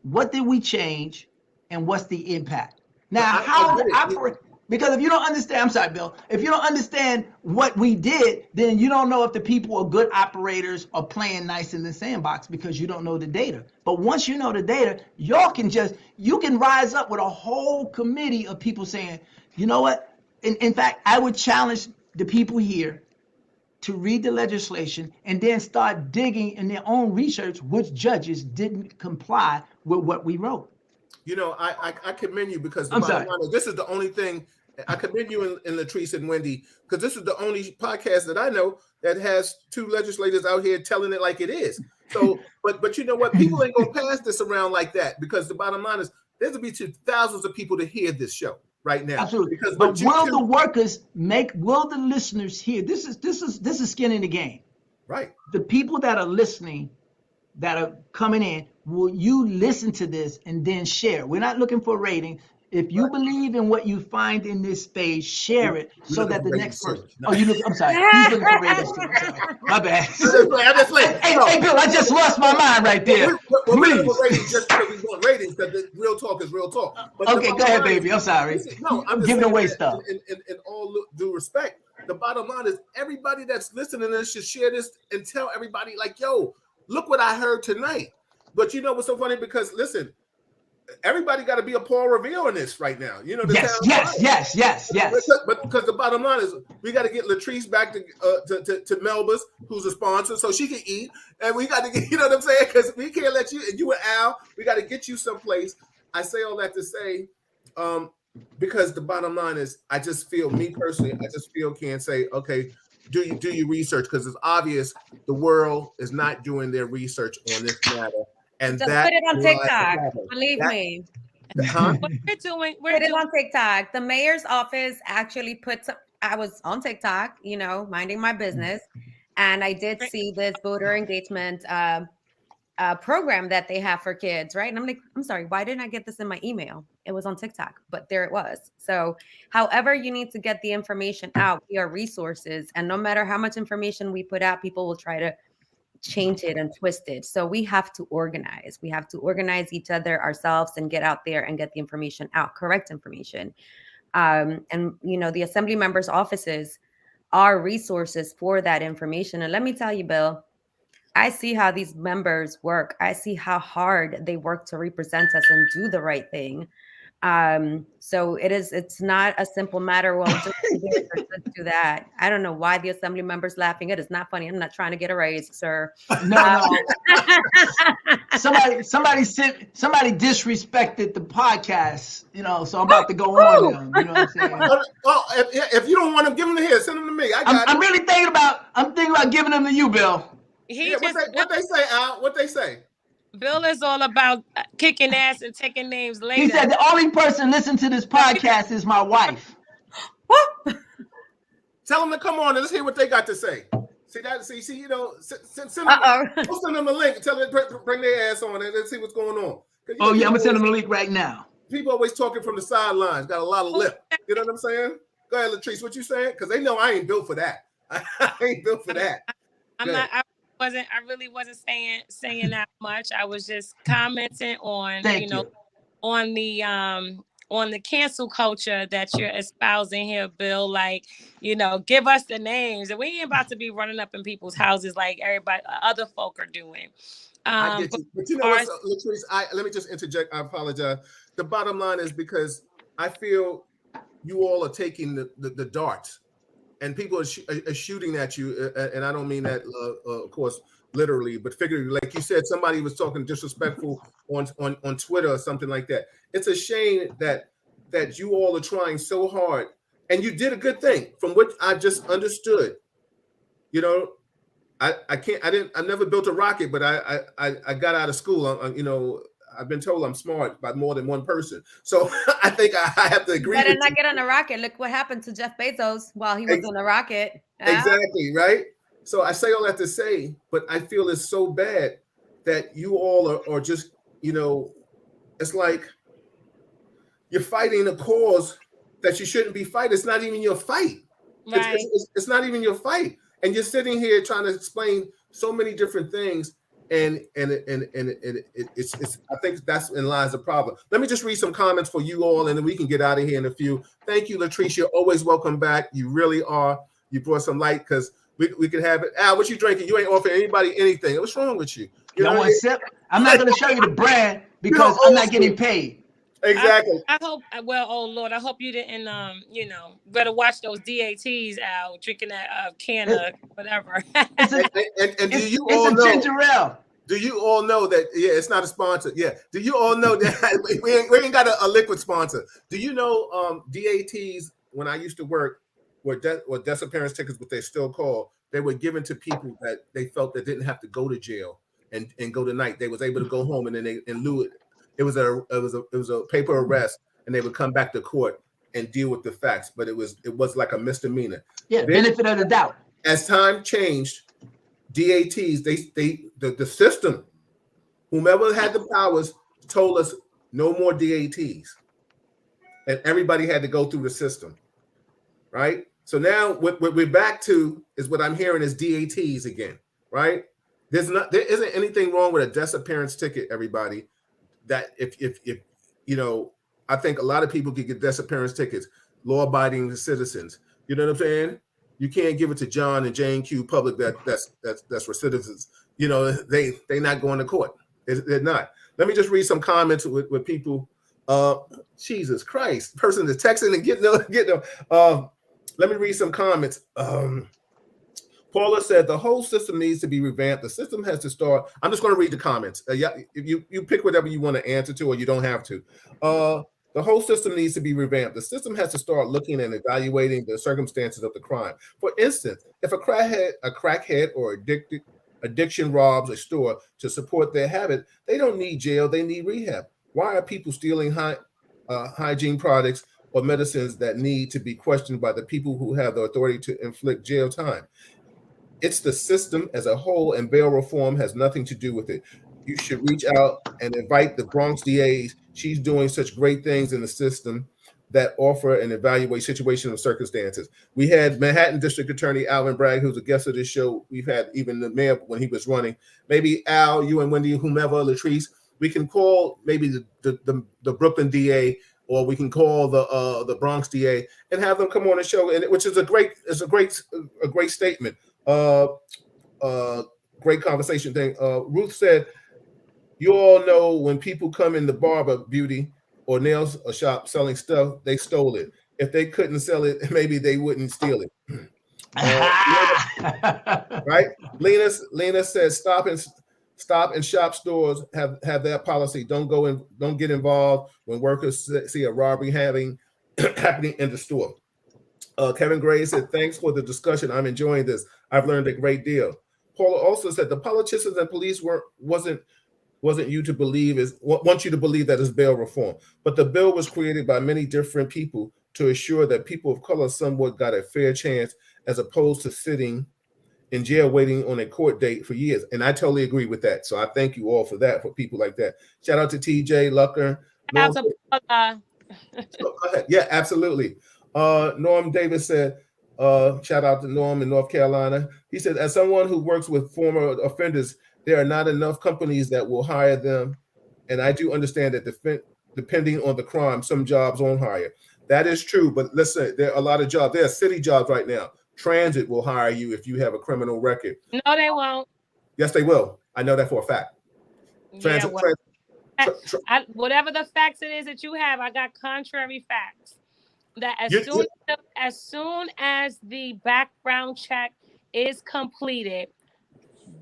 what did we change, and what's the impact. Now, how to operate, because if you don't understand, I'm sorry, Bill, if you don't understand what we did, then you don't know if the people are good operators or playing nice in the sandbox because you don't know the data. But once you know the data, you can rise up with a whole committee of people saying, you know what? In fact, I would challenge the people here to read the legislation and then start digging in their own research which judges didn't comply with what we wrote. You know, I commend you because I'm sorry. This is the only thing I commend you and Latrice and Wendy, because this is the only podcast that I know that has two legislators out here telling it like it is. So, but you know what? People ain't gonna pass this around like that, because the bottom line is there's gonna be thousands of people to hear this show right now. Absolutely. Because but will the workers will the listeners hear? This is skin in the game. Right. The people that are listening, that are coming in, will you listen to this and then share? We're not looking for a rating. If you believe in what you find in this space, share it so that the next person. Oh, you look. I'm sorry. He's looking for ratings too. I'm sorry. My bad. I'm just playing. Hey, Bill, I just lost my mind right there. We're looking for ratings just because we want ratings, because the real talk is real talk. But okay, go ahead, baby. I'm sorry. I'm just giving away stuff. In all due respect, the bottom line is everybody that's listening to this should share this and tell everybody, like, yo, look what I heard tonight. But you know what's so funny? Because listen, everybody got to be a Paul Revere in this right now. You know, yes. But because the bottom line is, we got to get Latrice back to Melba's, who's a sponsor, so she can eat, and we got to get, you know what I'm saying? Because we can't let you, and you and Al, we got to get you someplace. I say all that to say, because the bottom line is, I just feel, me personally, can't say, okay, do your research, because it's obvious the world is not doing their research on this matter. And just put it on TikTok. Believe me. Huh? Put it on TikTok. The mayor's office actually I was on TikTok, you know, minding my business, and I did see this voter engagement program that they have for kids, right? And I'm like, I'm sorry, why didn't I get this in my email? It was on TikTok, but there it was. So, however you need to get the information out, we are resources, and no matter how much information we put out, people will try to change it and twist it. So we have to organize. We have to organize each other, ourselves, and get out there and get the information out, correct information. And, you know, the assembly members' offices are resources for that information. And let me tell you, Bill, I see how these members work. I see how hard they work to represent us and do the right thing. So it's not a simple matter. Well, just do this or just do that. I don't know why the assembly members laughing. It is not funny. I'm not trying to get a raise, sir. No. Somebody disrespected the podcast, you know, so I'm about to go on them. You know what I'm saying? Well, if you don't want them, give them to here. Send them to me. I'm really thinking about giving them to you, Bill. What they say, Al? What they say? Bill is all about kicking ass and taking names later. He said the only person listening to this podcast is my wife. Tell them to come on and let's hear what they got to say. See, you know, send them a link. Tell them bring their ass on and let's see what's going on. Oh yeah, I'm gonna send them a link right now. People always talking from the sidelines, got a lot of lip. You know what I'm saying? Go ahead, Latrice, what you saying? Because they know I ain't built for that. I ain't built for that. I really wasn't saying that much. I was just commenting on, on the cancel culture that you're espousing here, Bill. Like, you know, give us the names, and we ain't about to be running up in people's houses like everybody, other folk are doing. I get you. But you know what, Latrice, let me just interject. I apologize. The bottom line is because I feel you all are taking the darts. And people are shooting at you, and I don't mean that, of course, literally, but figuratively. Like you said, somebody was talking disrespectful on Twitter or something like that. It's a shame that you all are trying so hard, and you did a good thing from what I just understood. You know, I never built a rocket, but I got out of school. You know, I've been told I'm smart by more than one person. So I think I have to agree. Better not get on a rocket. Look what happened to Jeff Bezos while he was on a rocket. Exactly, right? So I say all that to say, but I feel it's so bad that you all are just, you know, it's like you're fighting a cause that you shouldn't be fighting. It's not even your fight. Right. It's not even your fight. And you're sitting here trying to explain so many different things. And it's I think that's in lies the problem. Let me just read some comments for you all, and then we can get out of here in a few. Thank you, Latrice. You're always welcome back. You really are. You brought some light because we can have it. Al, what you drinking? You ain't offering anybody anything. What's wrong with you? You Y'all know, want sip? I'm not going to show you the brand because I'm not getting paid. Exactly. I hope. Well, oh Lord, I hope you didn't. Better watch those DATs out drinking that can of whatever. And do you all it's a know? ginger ale. Do you all know that? Yeah, it's not a sponsor. Yeah. Do you all know that we ain't got a liquid sponsor? Do you know DATs? When I used to work, were disappearance tickets, what they still call, they were given to people that they felt that didn't have to go to jail and go to night. They was able to go home, and then they in lieu it was a paper arrest, and they would come back to court and deal with the facts. But it was like a misdemeanor. Yeah, benefit of the doubt. As time changed, DATs, the system, whomever had the powers, told us no more DATs, and everybody had to go through the system, right? So now what we're back to is what I'm hearing is DATs again, right? There isn't anything wrong with a disappearance ticket, everybody. That if you know, I think a lot of people could get disappearance tickets, law-abiding citizens. You know what I'm saying? You can't give it to John and Jane Q. Public that's recidivists. You know, they're not going to court. They're not. Let me just read some comments with people. Jesus Christ, person is texting and getting them. Let me read some comments. Paula said the whole system needs to be revamped. The system has to start. I'm just going to read the comments. Yeah, if you pick whatever you want to answer to, or you don't have to. The whole system needs to be revamped. The system has to start looking and evaluating the circumstances of the crime. For instance, if a crackhead or addiction robs a store to support their habit, they don't need jail. They need rehab. Why are people stealing hygiene products or medicines that need to be questioned by the people who have the authority to inflict jail time? It's the system as a whole, and bail reform has nothing to do with it. You should reach out and invite the Bronx DA. She's doing such great things in the system that offer and evaluate situational circumstances. We had Manhattan District Attorney Alvin Bragg, who's a guest of this show. We've had even the mayor when he was running. Maybe Al, you and Wendy, whomever, Latrice, we can call maybe the Brooklyn DA, or we can call the Bronx DA and have them come on the show, and which is a great statement. Great conversation thing. Ruth said, you all know when people come in the barber, beauty, or nails shop selling stuff, they stole it. If they couldn't sell it, maybe they wouldn't steal it. Right? Lena says stop and shop stores have that policy. Don't get involved when workers see a robbery happening in the store. Kevin Gray said, thanks for the discussion. I'm enjoying this. I've learned a great deal. Paula also said the politicians and police wasn't you to believe want you to believe that it's bail reform, but the bill was created by many different people to assure that people of color somewhat got a fair chance, as opposed to sitting in jail waiting on a court date for years. And I totally agree with that. So I thank you all for that, for people like that. Shout out to TJ Lucker. Shout out to Go ahead. Yeah, absolutely. Norm Davis said, shout out to Norm in North Carolina. He said, as someone who works with former offenders, there are not enough companies that will hire them. And I do understand that depending on the crime, some jobs won't hire. That is true. But listen, there are a lot of jobs. There are city jobs right now. Transit will hire you if you have a criminal record. No, they won't. Yes, they will. I know that for a fact. Transit, whatever the facts it is that you have, I got contrary facts. That as soon as the background check is completed,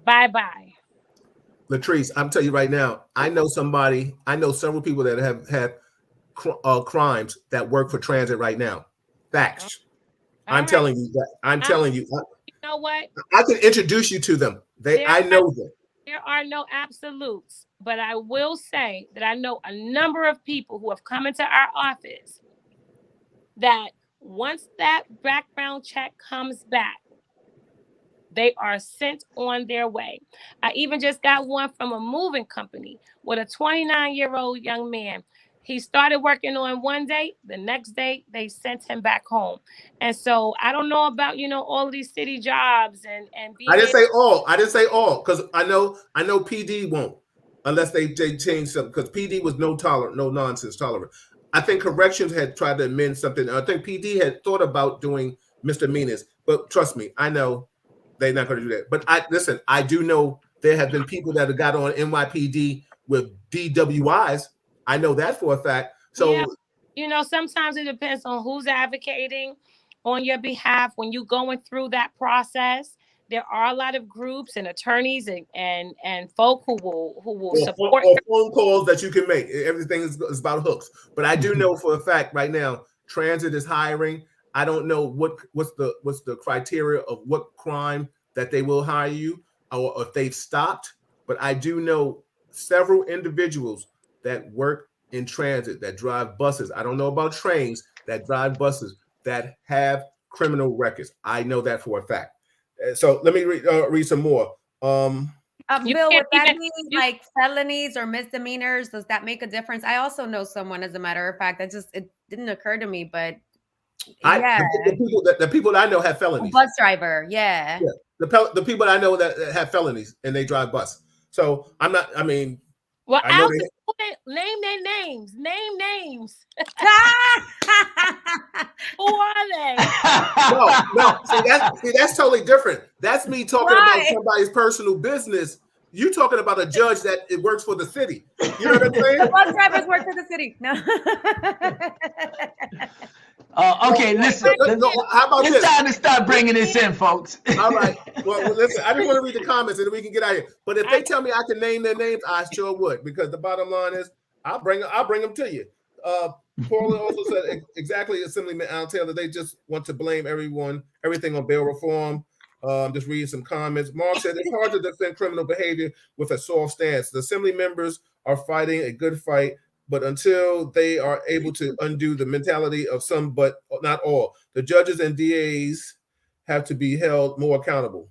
bye-bye. Latrice, I'm telling you right now, I know several people that have had crimes that work for transit right now. Facts. I'm telling you that. I'm telling you. You know what? I can introduce you to them. I know them. There are no absolutes, but I will say that I know a number of people who have come into our office that once that background check comes back, they are sent on their way. I even just got one from a moving company with a 29-year-old young man. He started working on one day, the next day they sent him back home. And so I don't know about, all of these city jobs and I being didn't able. say all. I didn't say all because I know PD won't unless they change something because PD was no nonsense tolerant. I think corrections had tried to amend something. I think PD had thought about doing misdemeanors, but trust me, I know they're not going to do that. But listen. I do know there have been people that have got on NYPD with DWIs. I know that for a fact. Yeah, So sometimes it depends on who's advocating on your behalf when you're going through that process. There are a lot of groups and attorneys and folk who will support. or phone calls that you can make. Everything is about hooks. But I do know for a fact right now, transit is hiring. I don't know what's the criteria of what crime that they will hire you or if they've stopped. But I do know several individuals that work in transit that drive buses. I don't know about trains that drive buses that have criminal records. I know that for a fact. So let me read some more. You Bill, can't would that even be you like felonies or misdemeanors? Does that make a difference? I also know someone, as a matter of fact, it didn't occur to me, but yeah, The people that I know have a felonies. bus driver. Yeah. Yeah, the people that I know that have felonies and they drive bus. So I'm not. I mean, well I know out they. name their names. Name names. Who are they? No. See that's totally different. That's me talking about Right. somebody's personal business. You talking about a judge that it works for the city. You know what I'm The saying? bus drivers work for the city. No. Okay, listen. No, how about It's this? time to start bringing this in, folks. All right. Well, listen, I just want to read the comments and then we can get out of here. But if they tell me I can name their names, I sure would, because the bottom line is I'll bring them to you. Paula also said exactly, Assemblyman Al Taylor, they just want to blame everything on bail reform. Just reading some comments. Mark said it's hard to defend criminal behavior with a soft stance. The assembly members are fighting a good fight, but until they are able to undo the mentality of some, but not all, the judges and DAs have to be held more accountable.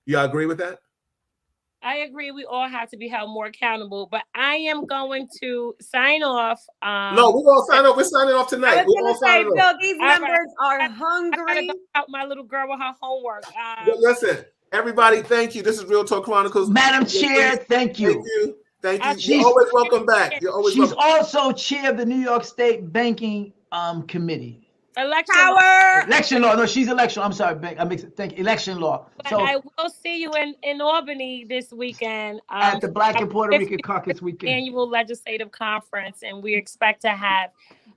Y'all agree with that? I agree. We all have to be held more accountable. But I am going to sign off. No, we're gonna sign off. We're signing off I tonight. was We're gonna all say, signing off. Bill, these All right, members are I gotta hungry. go help my little girl with her homework. Listen, everybody, thank you. This is Real Talk Chronicles. Madam Chair, thank Thank you. you. Thank you. You're She's always welcome back. You're always she's welcome. also chair of the New York State Banking Committee. Election. Power. Election law. No, she's election. I'm sorry, I mix it. Thank you. Election law. But So I will see you in Albany this weekend. at the Black and Puerto Rican 50th Caucus weekend. annual legislative conference, and we expect to have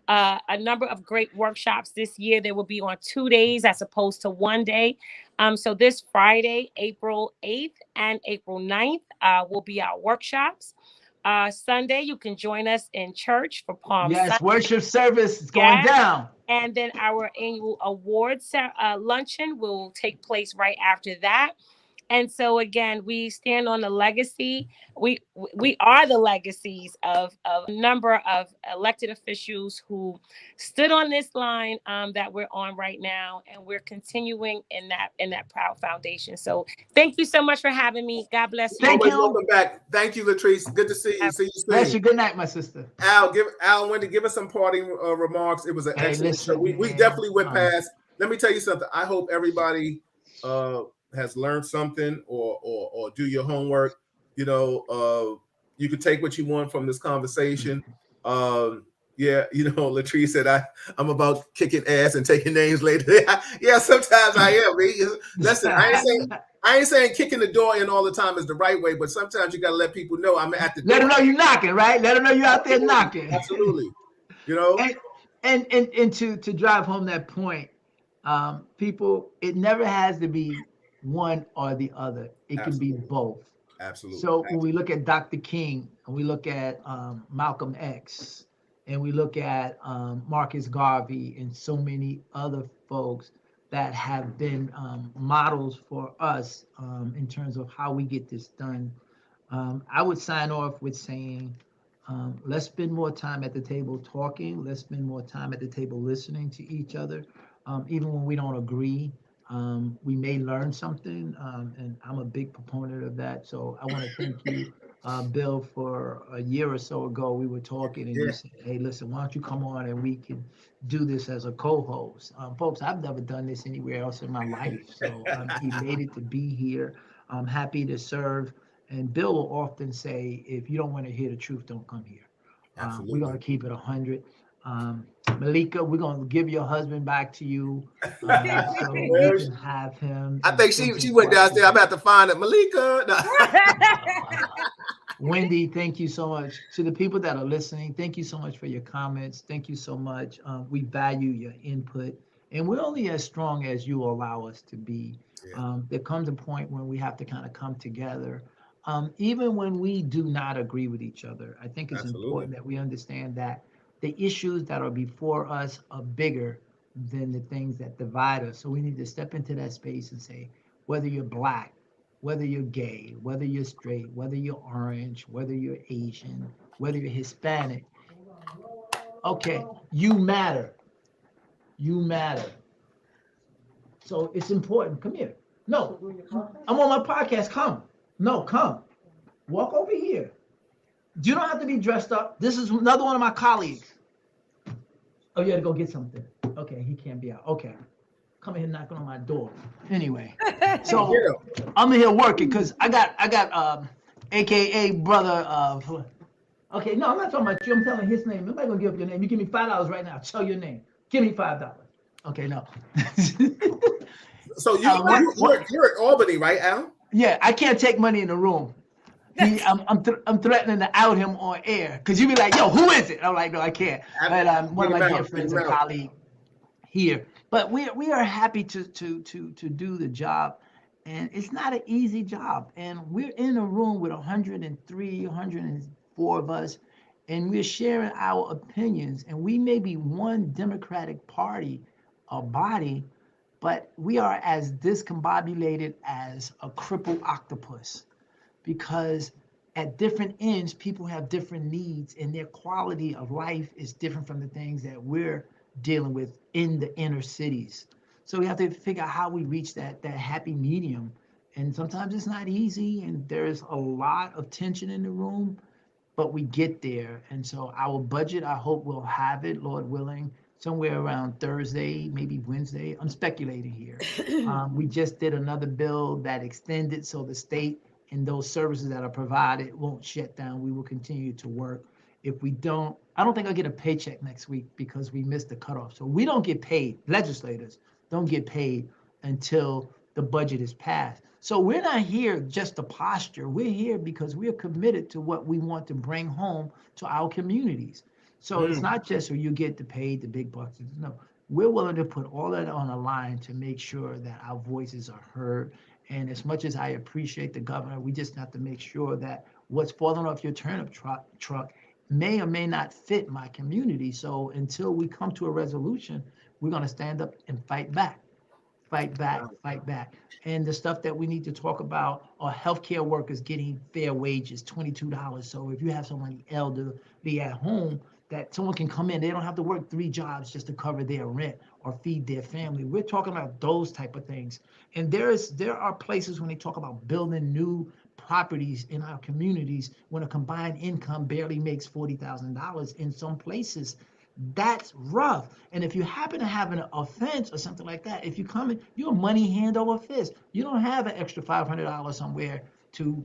a number of great workshops this year. They will be on 2 days as opposed to 1 day. So this Friday, April 8th and April 9th, will be our workshops. Sunday, you can join us in church for Palm Yes, Sunday. worship service is going down. And then our annual awards luncheon will take place right after that. And so again, we stand on the legacy. We are the legacies of a number of elected officials who stood on this line that we're on right now, and we're continuing in that proud foundation. So thank you so much for having me. God bless you. Thank Always you. welcome back. Thank you, Latrice. Good to see you. See you Bless soon. you. Good night, my sister. Al, Wendy, give us some parting remarks. It was an excellent show. We definitely went past. Let me tell you something. I hope everybody has learned something or do your homework. You you could take what you want from this conversation. Yeah, Latrice said I'm about kicking ass and taking names later. Yeah, sometimes I am. Listen, I ain't saying kicking the door in all the time is the right way, but sometimes you got to let people know I'm at the door. Let them know you're knocking, right? Let them know you're out there knocking. Absolutely. And to drive home that point, people, it never has to be one or the other. It can be both. Absolutely. So when we look at Dr. King and we look at Malcolm X and we look at Marcus Garvey and so many other folks that have been models for us in terms of how we get this done, I would sign off with saying, let's spend more time at the table talking. Let's spend more time at the table listening to each other. Even when we don't agree, we may learn something. And I'm a big proponent of that. So I want to thank you Bill, for a year or so ago, we were talking and you Yeah, said, hey, listen, why don't you come on and we can do this as a co-host? Folks, I've never done this anywhere else in my life. So I'm elated to be here. I'm happy to serve. And Bill will often say, if you don't want to hear the truth, don't come here. We're going absolutely. to keep it 100. Malika, we're going to give your husband back to you so we Well, can have him I and think still she get went quiet. downstairs. I'm about to find it. Malika. No. Wendy, thank you so much. To the people that are listening, thank you so much for your comments. Thank you so much. We value your input, and we're only as strong as you allow us to be. Yeah, There comes a point when we have to kind of come together, even when we do not agree with each other. I think it's absolutely. important that we understand that the issues that are before us are bigger than the things that divide us. So we need to step into that space and say, whether you're black, whether you're gay, whether you're straight, whether you're orange, whether you're Asian, whether you're Hispanic. Okay, you matter. You matter. So it's important. Come here. No, I'm on my podcast. Come. No, come. Walk over here. You don't have to be dressed up. This is another one of my colleagues. Oh, you had to go get something. Okay, he can't be out. Okay. Come in here knocking on my door. Anyway, so Yeah. I'm in here working because I got AKA brother okay, no, I'm not talking about you. I'm telling his name. Nobody gonna give up your name. You give me $5 right now. Tell your name. Give me $5. Okay, no. So What? you're at Albany, right, Al? Yeah, I can't take money in the room. I'm threatening to out him on air because you be like, yo, who is it? I'm like, no, I can't. But one Get of him my dear out. Get friends, him a out. colleague here. But we are happy to do the job, and it's not an easy job. And we're in a room with 103, 104 of us, and we're sharing our opinions. And we may be one Democratic Party or body, but we are as discombobulated as a crippled octopus because at different ends, people have different needs and their quality of life is different from the things that we're dealing with in the inner cities. So we have to figure out how we reach that happy medium. And sometimes it's not easy and there's a lot of tension in the room, but we get there. And so our budget, I hope we'll have it, Lord willing, somewhere around Thursday, maybe Wednesday. I'm speculating here. We just did another bill that extended so the state and those services that are provided won't shut down. We will continue to work. If we don't, I don't think I'll get a paycheck next week because we missed the cutoff. So we don't get paid. Legislators don't get paid until the budget is passed. So we're not here just to posture. We're here because we're committed to what we want to bring home to our communities. So it's Mm. not just so you get to pay the big bucks. No, we're willing to put all that on the line to make sure that our voices are heard. And as much as I appreciate the governor, we just have to make sure that what's falling off your turnip truck may or may not fit my community. So until we come to a resolution, we're going to stand up and fight back, fight back, fight back. And the stuff that we need to talk about are healthcare workers getting fair wages, $22. So if you have somebody elderly at home, that someone can come in, they don't have to work 3 jobs just to cover their rent or feed their family. We're talking about those type of things. And there are places when they talk about building new properties in our communities when a combined income barely makes $40,000 in some places. That's rough. And if you happen to have an offense or something like that, if you come in, you're money hand over fist. You don't have an extra $500 somewhere to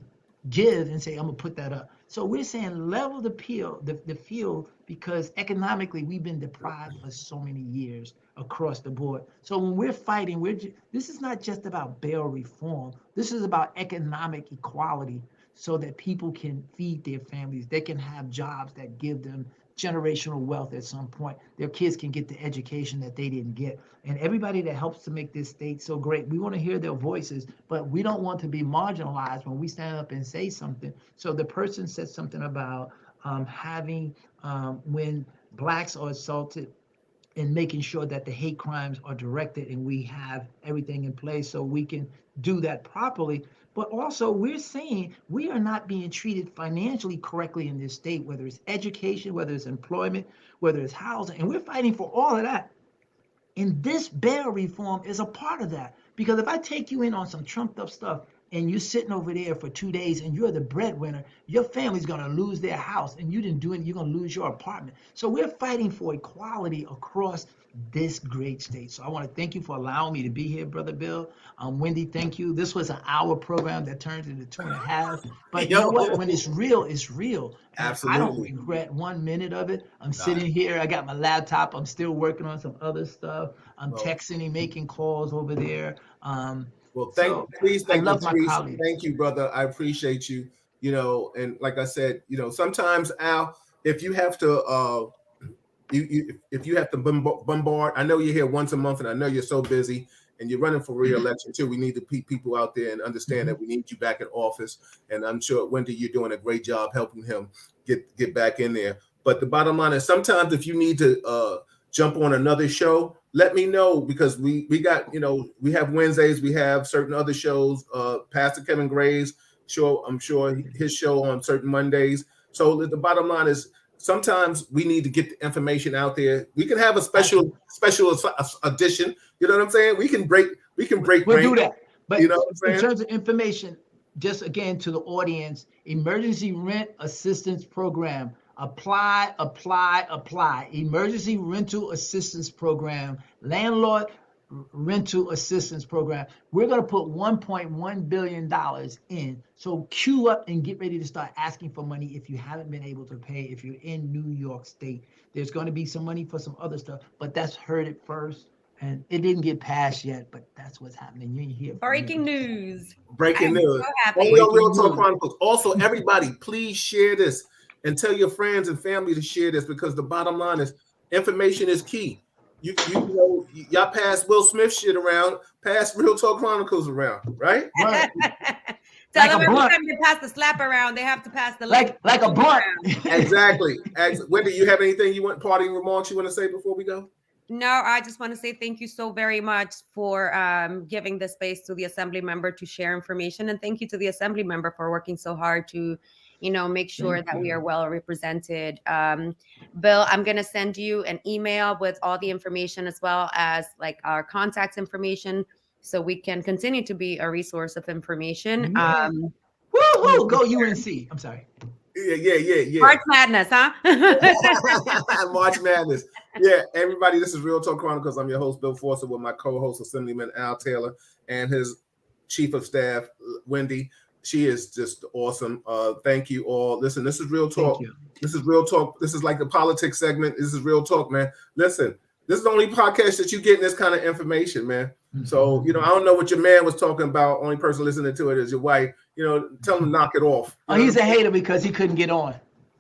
give and say, I'm gonna put that up. So we're saying level the field because economically we've been deprived for so many years across the board. So when we're fighting, this is not just about bail reform. This is about economic equality so that people can feed their families. They can have jobs that give them generational wealth at some point. Their kids can get the education that they didn't get. And everybody that helps to make this state so great, we want to hear their voices, but we don't want to be marginalized when we stand up and say something. So the person said something about having when blacks are assaulted and making sure that the hate crimes are directed and we have everything in place so we can do that properly. But also, we're saying we are not being treated financially correctly in this state, whether it's education, whether it's employment, whether it's housing, and we're fighting for all of that. And this bail reform is a part of that. Because if I take you in on some trumped up stuff and you're sitting over there for 2 days and you're the breadwinner, your family's going to lose their house and you didn't do it, you're going to lose your apartment. So we're fighting for equality across this great state. So I want to thank you for allowing me to be here, Brother Bill. Wendy, thank you. This was an hour program that turned into 2.5. But you know what? When it's real, it's real. And I don't Absolutely. regret 1 minute of it. I'm Nah. sitting here. I got my laptop. I'm still working on some other stuff. I'm Well, texting and making calls over there. Well, please I thank love my Latrice. colleagues. Thank you, brother. I appreciate you. You know, and like I said, you know, sometimes Al, if you have to, if you have to bombard, I know you're here once a month, and I know you're so busy, and you're running for re-election too. We need to keep people out there and understand that we need you back in office. And I'm sure Wendy, you're doing a great job helping him get back in there. But the bottom line is, sometimes if you need to jump on another show, let me know, because we got, you know, we have Wednesdays, we have certain other shows. Pastor Kevin Gray's show, I'm sure his show on certain Mondays. So the bottom line is, sometimes we need to get the information out there. We can have a special edition. You know what I'm saying? We can break. We'll do that. But you know what I'm saying? In terms of information, just again to the audience, Emergency Rent Assistance Program. Apply. Emergency Rental Assistance Program. Landlord Rental Assistance Program. We're going to put $1.1 billion in. So queue up and get ready to start asking for money if you haven't been able to pay, if you're in New York State. There's going to be some money for some other stuff, but that's heard it first. And it didn't get passed yet, but that's what's happening. You hear Breaking news. Breaking news. So happy. Only on Real Talk Chronicles. Also, everybody, please share this and tell your friends and family to share this, because the bottom line is, information is key. You know, y'all pass Will Smith shit around, pass Real Talk Chronicles around, right? Right. Tell them every time they pass the slap around, they have to pass the like a blunt. Exactly. Wendy, you have anything you want, parting remarks you want to say before we go? No, I just want to say thank you so very much for giving the space to the assembly member to share information, and thank you to the assembly member for working so hard to, you know, make sure that we are well represented. Bill, I'm going to send you an email with all the information, as well as like our contact information, so we can continue to be a resource of information. Woo-hoo, go UNC. I'm sorry. Yeah. March Madness, huh? March Madness. Yeah, everybody, this is Real Talk Chronicles. I'm your host, Bill Forster, with my co-host, Assemblyman Al Taylor, and his chief of staff, Wendy. She is just awesome. Thank you all. Listen, this is Real Talk. This is Real Talk. This is like the politics segment. This is Real Talk, man. Listen, this is the only podcast that you get this kind of information, man. So, you know, I don't know what your man was talking about. Only person listening to it is your wife. You know, tell him to knock it off. Oh, he's a hater because he couldn't get on.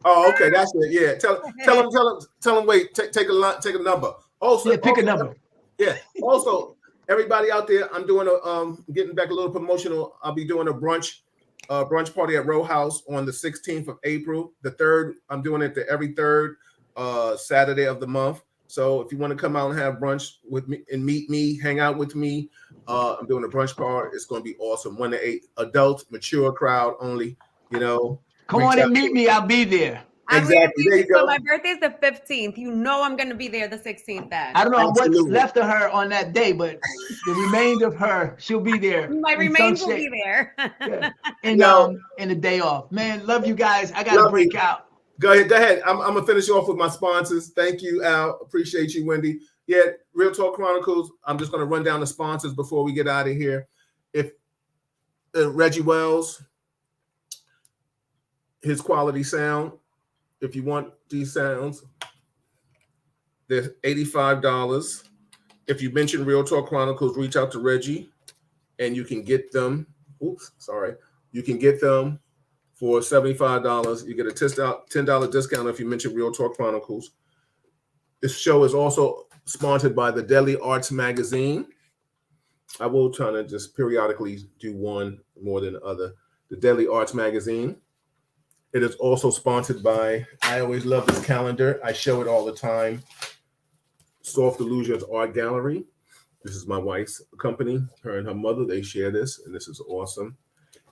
Oh, okay, that's it. Yeah, tell him. Wait, take a number. Also, yeah, pick a number. Yeah. Also, everybody out there, I'm doing a getting back a little promotional. I'll be doing a brunch party at Row House on the 16th of April. The 3rd, I'm doing it every third Saturday of the month. So if you want to come out and have brunch with me and meet me, hang out with me, I'm doing a brunch party. It's going to be awesome. 1 to 8, adult, mature crowd only. You know, come on and meet me. I'll be there. Exactly. There you go. So my birthday is the 15th. You know I'm going to be there the 16th. Then I don't know what's left of her on that day, but the remainder of her, she'll be there. My remains will be there. Yeah. And the day off. Man, love you guys. I got to break out. Go ahead. I'm gonna finish off with my sponsors. Thank you, Al. Appreciate you, Wendy. Yeah, Real Talk Chronicles. I'm just gonna run down the sponsors before we get out of here. If Reggie Wells, his quality sound. If you want these sounds, they're $85. If you mention Real Talk Chronicles, reach out to Reggie, and you can get them. You can get them for $75. You get a $10 discount if you mention Real Talk Chronicles. This show is also sponsored by the Deli Arts Magazine. I will try to just periodically do one more than the other. The Deli Arts Magazine. It is also sponsored by, I always love this calendar. I show it all the time. Soft Illusions Art Gallery. This is my wife's company. Her and her mother, they share this, and this is awesome.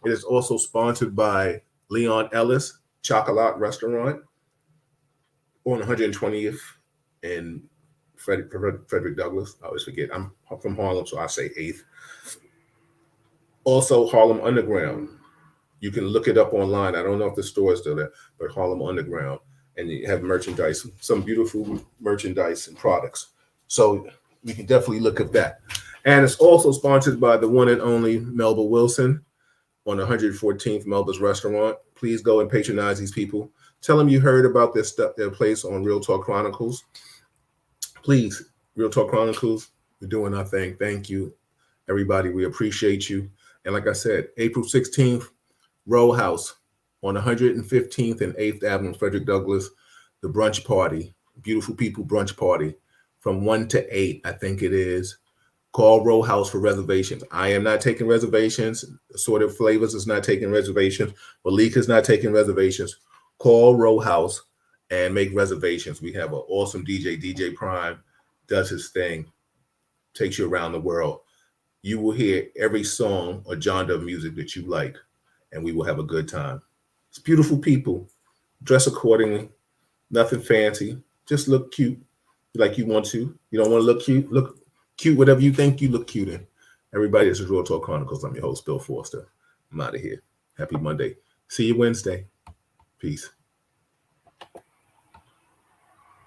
It is also sponsored by Leon Ellis Chocolat Restaurant on 120th and Frederick Douglass. I always forget. I'm from Harlem, so I say 8th. Also, Harlem Underground. You can look it up online. I don't know if the store is still there, but Harlem Underground. And you have merchandise, some beautiful merchandise and products. So you can definitely look at that. And it's also sponsored by the one and only Melba Wilson on 114th Melba's Restaurant. Please go and patronize these people. Tell them you heard about this stuff, their place on Real Talk Chronicles. Please, Real Talk Chronicles, we're doing our thing. Thank you, everybody. We appreciate you. And like I said, April 16th, Row House on 115th and 8th Avenue, Frederick Douglass, the brunch party, beautiful people brunch party from 1 to 8, I think it is. Call Row House for reservations. I am not taking reservations. Assorted Flavors is not taking reservations. Malik is not taking reservations. Call Row House and make reservations. We have an awesome DJ. DJ Prime does his thing, takes you around the world. You will hear every song or genre of music that you like, and we will have a good time. It's beautiful people. Dress accordingly. Nothing fancy. Just look cute like you want to. You don't want to look cute? Look cute, whatever you think you look cute in. Everybody, this is Real Talk Chronicles. I'm your host, Bill Forster. I'm out of here. Happy Monday. See you Wednesday. Peace.